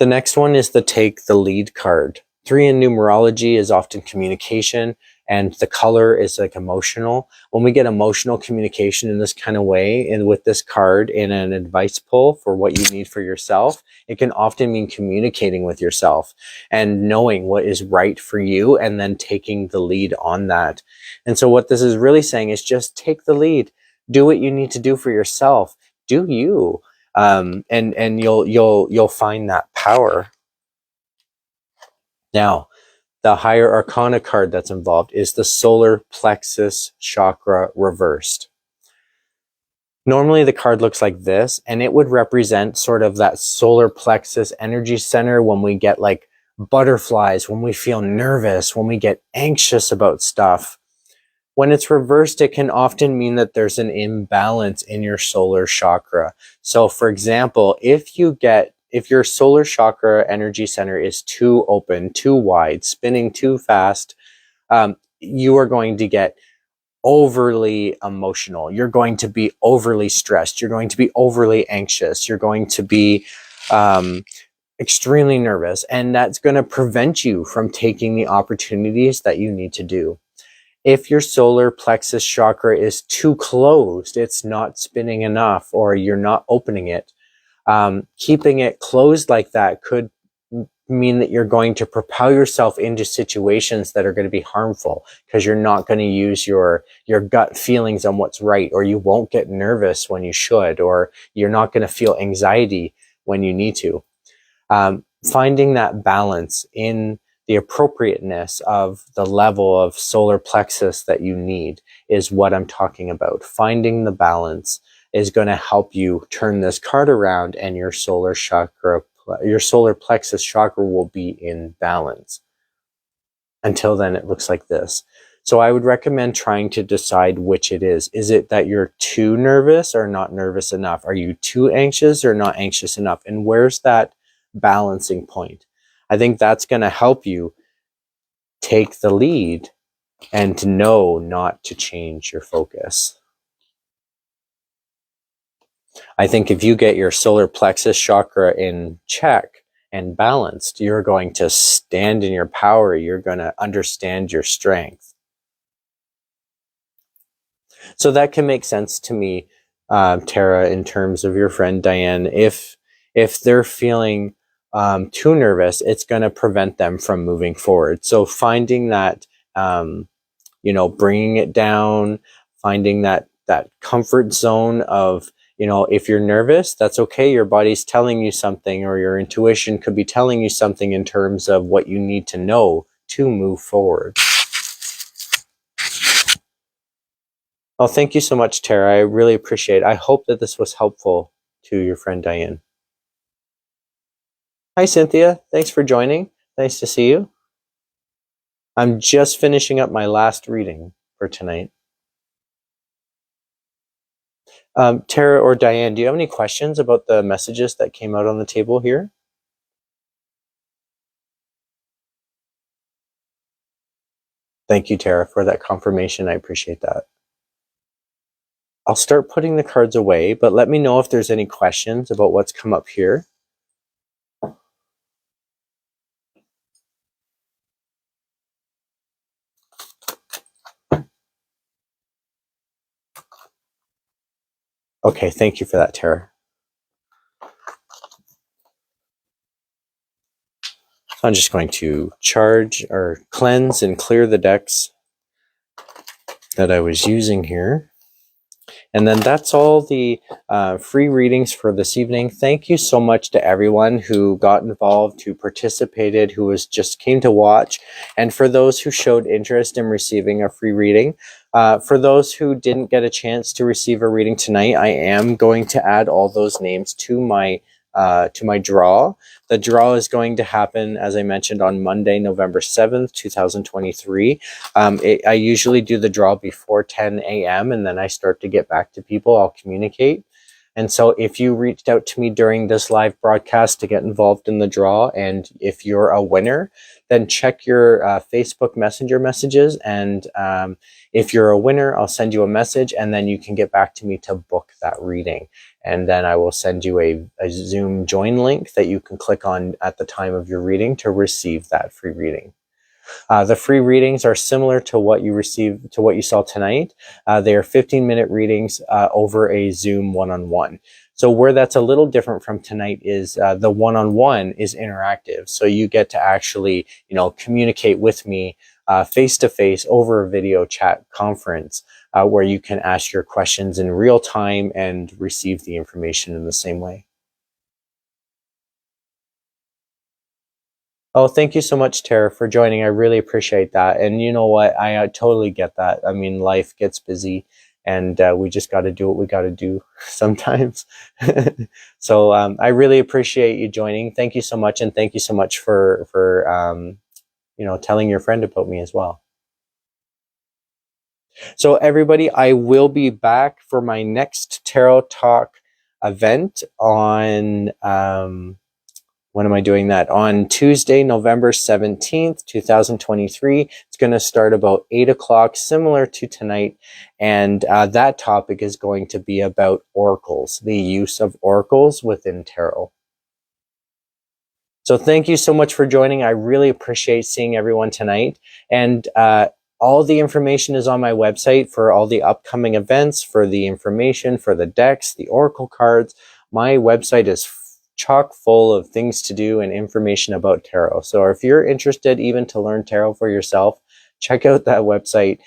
The next one is the take the lead card. 3 in numerology is often communication, and the color is like emotional. When we get emotional communication in this kind of way, and with this card in an advice pull for what you need for yourself, it can often mean communicating with yourself and knowing what is right for you and then taking the lead on that. And so what this is really saying is just take the lead. Do what you need to do for yourself. Do you. And you'll find that power. Now, the higher arcana card that's involved is the solar plexus chakra reversed. Normally the card looks like this, and it would represent sort of that solar plexus energy center when we get like butterflies, when we feel nervous, when we get anxious about stuff. When it's reversed, it can often mean that there's an imbalance in your solar chakra. So for example, if your solar chakra energy center is too open, too wide, spinning too fast, you are going to get overly emotional. You're going to be overly stressed. You're going to be overly anxious. You're going to be extremely nervous. And that's going to prevent you from taking the opportunities that you need to do. If your solar plexus chakra is too closed, it's not spinning enough, or you're not opening it, keeping it closed like that could mean that you're going to propel yourself into situations that are going to be harmful because you're not going to use your gut feelings on what's right, or you won't get nervous when you should, or you're not going to feel anxiety when you need to. Finding that balance in the appropriateness of the level of solar plexus that you need is what I'm talking about. Finding the balance is going to help you turn this card around, and your solar plexus chakra will be in balance. Until then, it looks like this. So I would recommend trying to decide which it is. Is it that you're too nervous or not nervous enough? Are you too anxious or not anxious enough? And where's that balancing point? I think that's going to help you take the lead and to know not to change your focus. I think if you get your solar plexus chakra in check and balanced, you're going to stand in your power. You're going to understand your strength. So that can make sense to me, Tara, in terms of your friend Diane. If they're feeling too nervous, it's going to prevent them from moving forward. So finding that, bringing it down, finding that comfort zone of, if you're nervous, that's okay. Your body's telling you something, or your intuition could be telling you something in terms of what you need to know to move forward. Well, thank you so much, Tara. I really appreciate it. I hope that this was helpful to your friend Diane. Hi, Cynthia. Thanks for joining. Nice to see you. I'm just finishing up my last reading for tonight. Tara or Diane, do you have any questions about the messages that came out on the table here? Thank you, Tara, for that confirmation. I appreciate that. I'll start putting the cards away, but let me know if there's any questions about what's come up here. Okay, thank you for that, Tara. So I'm just going to charge or cleanse and clear the decks that I was using here. And then that's all the free readings for this evening. Thank you so much to everyone who got involved, who participated, who just came to watch. And for those who showed interest in receiving a free reading, for those who didn't get a chance to receive a reading tonight, I am going to add all those names to my to my draw. The draw is going to happen, as I mentioned, on Monday, November 7th, 2023. I usually do the draw before 10 a.m. and then I start to get back to people. I'll communicate. And so if you reached out to me during this live broadcast to get involved in the draw, and if you're a winner, then check your Facebook Messenger messages. And if you're a winner, I'll send you a message and then you can get back to me to book that reading. And then I will send you a Zoom join link that you can click on at the time of your reading to receive that free reading. The free readings are similar to what you received, to what you saw tonight. They are 15-minute readings over a Zoom one-on-one. So where that's a little different from tonight is the one-on-one is interactive. So you get to actually, communicate with me face-to-face over a video chat conference where you can ask your questions in real time and receive the information in the same way. Oh, thank you so much, Tara, for joining. I really appreciate that. And you know what? I totally get that. I mean, life gets busy and we just got to do what we got to do sometimes. So I really appreciate you joining. Thank you so much. And thank you so much for telling your friend about me as well. So everybody, I will be back for my next Tarot Talk event on... when am I doing that? On Tuesday, November 17th, 2023. It's going to start about 8 o'clock, similar to tonight. And that topic is going to be about oracles, the use of oracles within tarot. So thank you so much for joining. I really appreciate seeing everyone tonight. And all the information is on my website for all the upcoming events, for the information, for the decks, the oracle cards. My website is chock full of things to do and information about tarot. So if you're interested even to learn tarot for yourself, check out that website.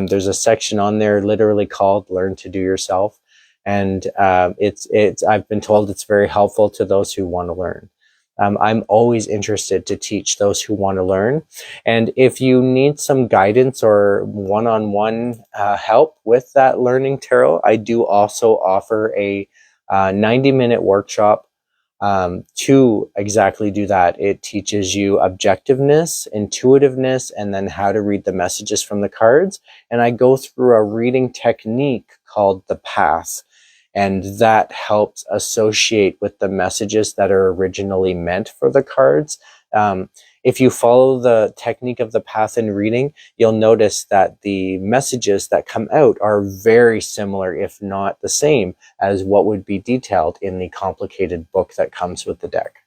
There's a section on there literally called Learn to Do Yourself. And I've been told it's very helpful to those who want to learn. I'm always interested to teach those who want to learn. And if you need some guidance or one-on-one help with that learning tarot, I do also offer a 90-minute workshop to exactly do that. It teaches you objectiveness, intuitiveness, and then how to read the messages from the cards. And I go through a reading technique called the path. And that helps associate with the messages that are originally meant for the cards. If you follow the technique of the path in reading, you'll notice that the messages that come out are very similar, if not the same, as what would be detailed in the complicated book that comes with the deck.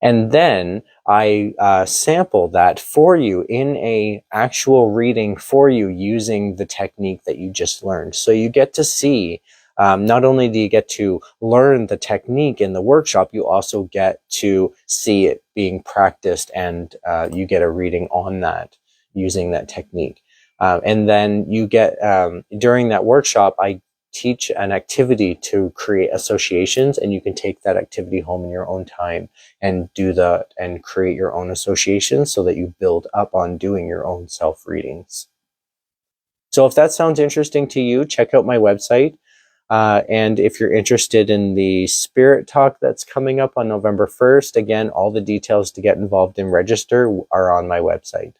And then I sample that for you in a actual reading for you using the technique that you just learned. So you get to see, not only do you get to learn the technique in the workshop, you also get to see it being practiced, and you get a reading on that using that technique. And then you get, during that workshop, I teach an activity to create associations, and you can take that activity home in your own time and do that and create your own associations so that you build up on doing your own self readings. So if that sounds interesting to you, check out my website. And if you're interested in the Spirit Talk that's coming up on November 1st, again, all the details to get involved and register are on my website.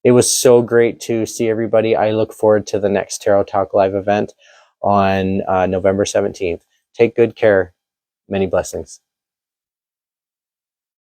It was so great to see everybody. I look forward to the next Tarot Talk Live event on November 17th. Take good care. Many blessings.